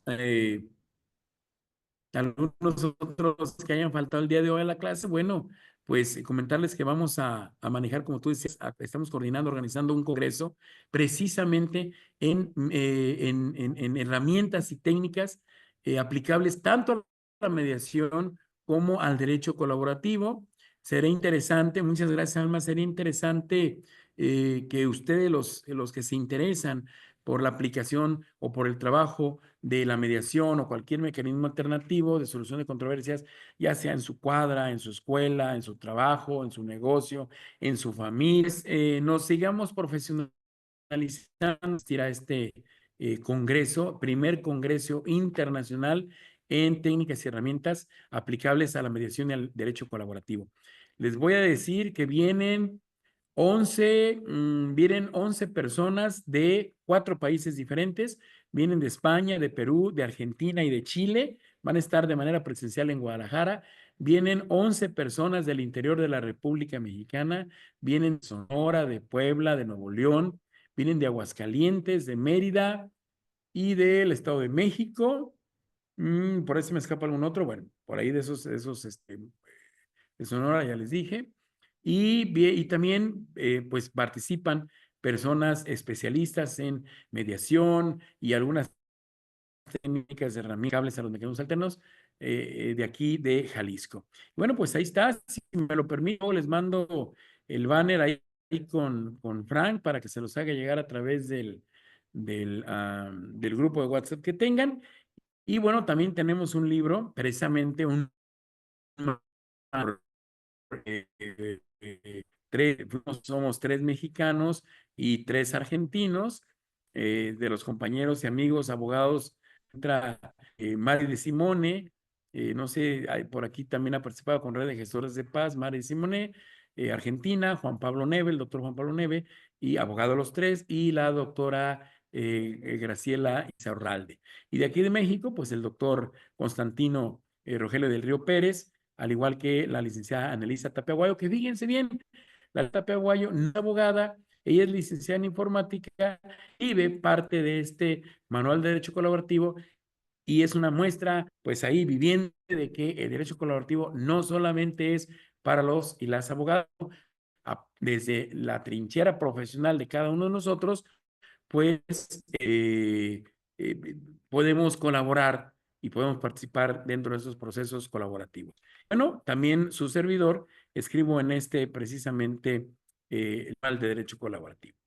[SPEAKER 2] eh, algunos otros que hayan faltado el día de hoy a la clase, bueno, pues comentarles que vamos a manejar, como tú decías, estamos coordinando, organizando un congreso precisamente en herramientas y técnicas aplicables tanto a la mediación como al derecho colaborativo. Será interesante, muchas gracias, Alma, sería interesante que ustedes, los que se interesan por la aplicación o por el trabajo de la mediación o cualquier mecanismo alternativo de solución de controversias, ya sea en su cuadra, en su escuela, en su trabajo, en su negocio, en su familia. Nos sigamos profesionalizando a este congreso, primer congreso internacional en técnicas y herramientas aplicables a la mediación y al derecho colaborativo. Les voy a decir que vienen 11 personas de 4 países diferentes. Vienen de España, de Perú, de Argentina y de Chile. Van a estar de manera presencial en Guadalajara. Vienen 11 personas del interior de la República Mexicana. Vienen de Sonora, de Puebla, de Nuevo León. Vienen de Aguascalientes, de Mérida y del Estado de México. Por ahí se me escapa algún otro. Bueno, por ahí de esos de Sonora, ya les dije. Y también, pues, participan personas especialistas en mediación y algunas técnicas de herramientas a los mecanismos alternos de aquí de Jalisco. Bueno, pues ahí está. Si me lo permito, les mando el banner ahí con Frank para que se los haga llegar a través del grupo de WhatsApp que tengan. Y bueno, también tenemos un libro, precisamente somos 3 mexicanos y 3 argentinos, de los compañeros y amigos abogados, entra Mari de Simone, no sé, por aquí también ha participado con Red de Gestores de Paz, Mari de Simone, Argentina, Juan Pablo Neve, el doctor Juan Pablo Neve, y abogado los 3, y la doctora Graciela Isaurralde. Y de aquí de México, pues el doctor Constantino Rogelio del Río Pérez, al igual que la licenciada Anelisa Tapia Aguayo, que fíjense bien, la Tapia Aguayo no es abogada, ella es licenciada en informática y ve parte de este manual de derecho colaborativo y es una muestra, pues ahí viviente de que el derecho colaborativo no solamente es para los y las abogados, desde la trinchera profesional de cada uno de nosotros, pues eh, podemos colaborar y podemos participar dentro de esos procesos colaborativos. Bueno, también su servidor escribo en este precisamente el manual de derecho colaborativo.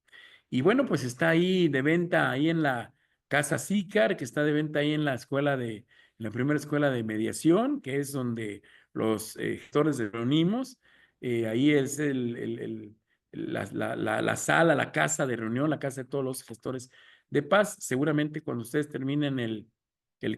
[SPEAKER 2] Y bueno, pues está ahí de venta, ahí en la Casa Sícar, que está de venta ahí en la escuela en la primera escuela de mediación, que es donde los gestores reunimos. Ahí es la sala, la casa de reunión, la casa de todos los gestores de paz. Seguramente cuando ustedes terminen el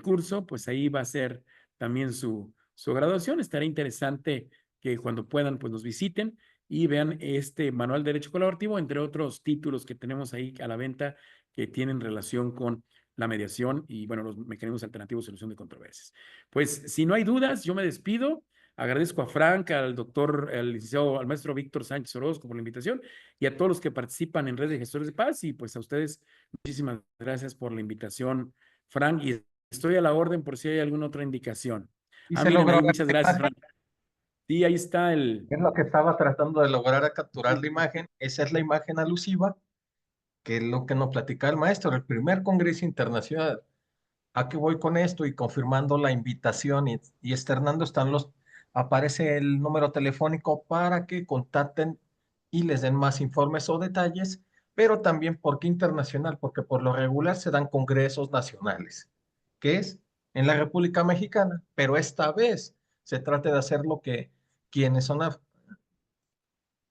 [SPEAKER 2] curso, pues ahí va a ser también su graduación. Estará interesante que cuando puedan, pues nos visiten y vean este manual de derecho colaborativo, entre otros títulos que tenemos ahí a la venta que tienen relación con la mediación y, bueno, los mecanismos alternativos de solución de controversias. Pues, si no hay dudas, yo me despido. Agradezco a Frank, al doctor, al licenciado, al maestro Víctor Sánchez Orozco por la invitación y a todos los que participan en Red de Gestores de Paz y pues a ustedes muchísimas gracias por la invitación, Frank, y estoy a la orden por si hay alguna otra indicación.
[SPEAKER 1] Y se
[SPEAKER 2] Miren
[SPEAKER 1] logró
[SPEAKER 2] ahí,
[SPEAKER 1] ver
[SPEAKER 2] muchas
[SPEAKER 1] la
[SPEAKER 2] gracias,
[SPEAKER 1] imagen.
[SPEAKER 2] Frank. Sí, ahí está el...
[SPEAKER 1] Es lo que estaba tratando de lograr a capturar la imagen. Esa es la imagen alusiva, que es lo que nos platicaba el maestro, el primer Congreso Internacional. ¿A qué voy con esto? Y confirmando la invitación y externando aparece el número telefónico para que contacten y les den más informes o detalles, pero también, ¿por qué internacional? Porque por lo regular se dan congresos nacionales, que es en la República Mexicana, pero esta vez se trata de hacer lo que quienes son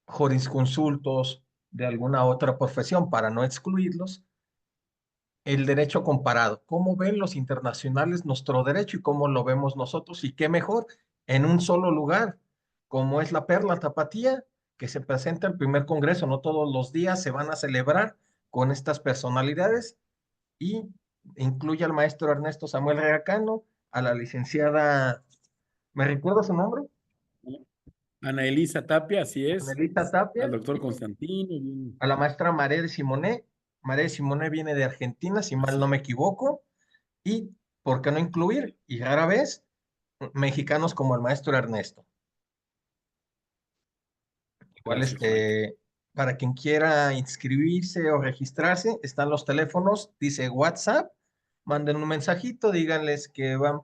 [SPEAKER 1] jurisconsultos de alguna otra profesión, para no excluirlos, el derecho comparado, cómo ven los internacionales nuestro derecho y cómo lo vemos nosotros, y qué mejor en un solo lugar, como es la Perla Tapatía, que se presenta el primer congreso. No todos los días se van a celebrar con estas personalidades, y incluye al maestro Ernesto Samuel Reacano, a la licenciada, ¿me recuerda su nombre?
[SPEAKER 2] Ana Elisa Tapia, así es,
[SPEAKER 1] Anelita
[SPEAKER 2] al
[SPEAKER 1] Tapia,
[SPEAKER 2] doctor
[SPEAKER 1] y
[SPEAKER 2] Constantino,
[SPEAKER 1] a la maestra María de Simonet. María de Simonet viene de Argentina, si mal no
[SPEAKER 2] así,
[SPEAKER 1] me equivoco. Y, ¿por qué no incluir? Y rara vez, mexicanos como el maestro Ernesto. Igual,
[SPEAKER 2] gracias, Frank.
[SPEAKER 1] para quien quiera inscribirse o registrarse, están los teléfonos, dice WhatsApp, manden un mensajito, díganles que van,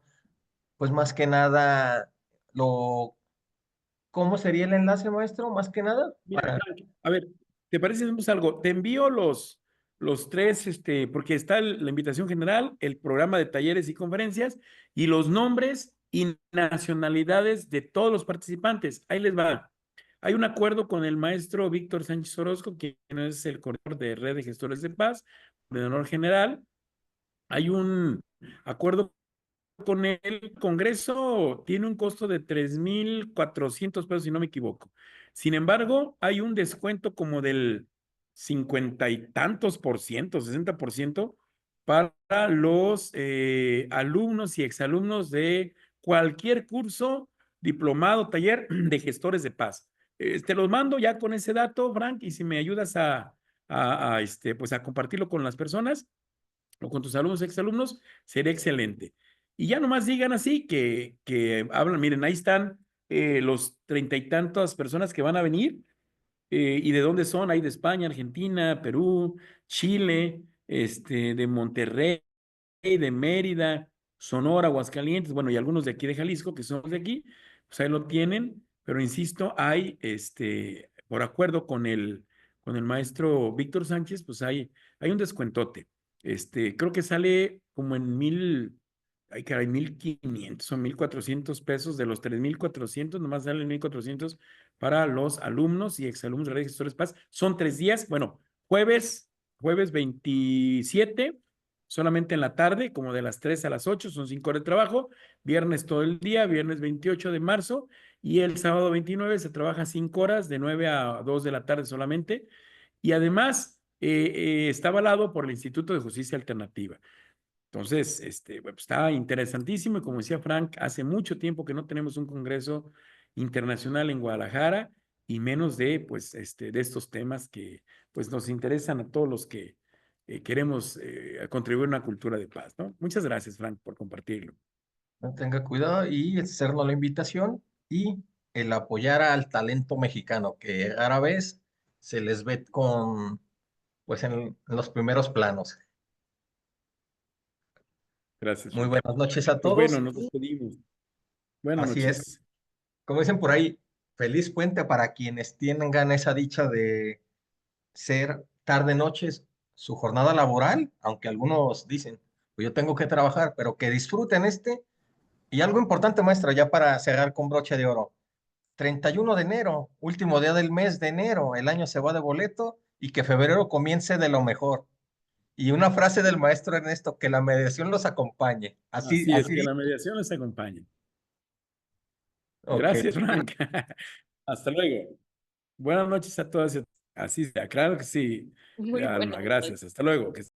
[SPEAKER 1] pues más que nada, ¿cómo sería el enlace, maestro? Más que nada,
[SPEAKER 2] Mira, Frank, a ver, ¿te parece si hacemos algo? Te envío los tres, porque está la invitación general, el programa de talleres y conferencias y los nombres y nacionalidades de todos los participantes. Ahí les va. Hay un acuerdo con el maestro Víctor Sánchez Orozco, quien es el coordinador de Red de Gestores de Paz, de honor general. Hay un acuerdo con el Congreso, tiene un costo de 3,400 pesos, si no me equivoco. Sin embargo, hay un descuento como del 50 y tantos por ciento, 60% para los alumnos y exalumnos de cualquier curso, diplomado, taller de gestores de paz. Te los mando ya con ese dato, Frank, y si me ayudas pues a compartirlo con las personas o con tus alumnos, exalumnos, sería excelente. Y ya nomás digan así que hablan, miren, ahí están los 30 y tantas personas que van a venir y de dónde son, hay de España, Argentina, Perú, Chile, de Monterrey, de Mérida, Sonora, Aguascalientes, bueno, y algunos de aquí de Jalisco, que son de aquí, pues ahí lo tienen, pero insisto, hay, por acuerdo con el maestro Víctor Sánchez, pues hay un descuentote. Creo que sale como en 1,500 o 1,400 pesos, de los 3,400, nomás salen 1,400 para los alumnos y exalumnos de Red de Gestores Paz. Son 3 días, bueno, jueves 27, solamente en la tarde, como de las 3 a las 8, son 5 horas de trabajo. Viernes todo el día, viernes 28 de marzo, y el sábado 29 se trabaja 5 horas, de 9 a 2 de la tarde solamente. Y además está avalado por el Instituto de Justicia Alternativa. Entonces, bueno, pues, está interesantísimo y como decía Frank, hace mucho tiempo que no tenemos un congreso internacional en Guadalajara y menos de, pues, de estos temas que, pues, nos interesan a todos los que queremos contribuir a una cultura de paz, ¿no? Muchas gracias, Frank, por compartirlo.
[SPEAKER 1] Tenga cuidado y hacernos la invitación y el apoyar al talento mexicano, que rara vez se les ve pues en los primeros planos.
[SPEAKER 2] Gracias,
[SPEAKER 1] Muy
[SPEAKER 2] Frank.
[SPEAKER 1] buenas noches a
[SPEAKER 2] Pues bueno,
[SPEAKER 1] todos.
[SPEAKER 2] nos despedimos. Buenas
[SPEAKER 1] Así es.
[SPEAKER 2] noches.
[SPEAKER 1] Como dicen por ahí, feliz puente para quienes tengan esa dicha de ser tarde-noches su jornada laboral, aunque algunos dicen, pues yo tengo que trabajar, pero que disfruten este. Y algo importante, maestra, ya para cerrar con broche de oro. 31 de enero, último día del mes de enero, el año se va de boleto y que febrero comience de lo mejor. Y una frase del maestro Ernesto, que la mediación los acompañe. Así,
[SPEAKER 2] Así es,
[SPEAKER 1] así
[SPEAKER 2] que la
[SPEAKER 1] dijo.
[SPEAKER 2] mediación les acompañe.
[SPEAKER 1] Ok.
[SPEAKER 2] Gracias, Frank. Hasta luego. Buenas noches a todas y a todos. Así sea, claro que sí.
[SPEAKER 4] Muy buenas
[SPEAKER 2] Alma,
[SPEAKER 4] noches.
[SPEAKER 2] gracias. Hasta luego.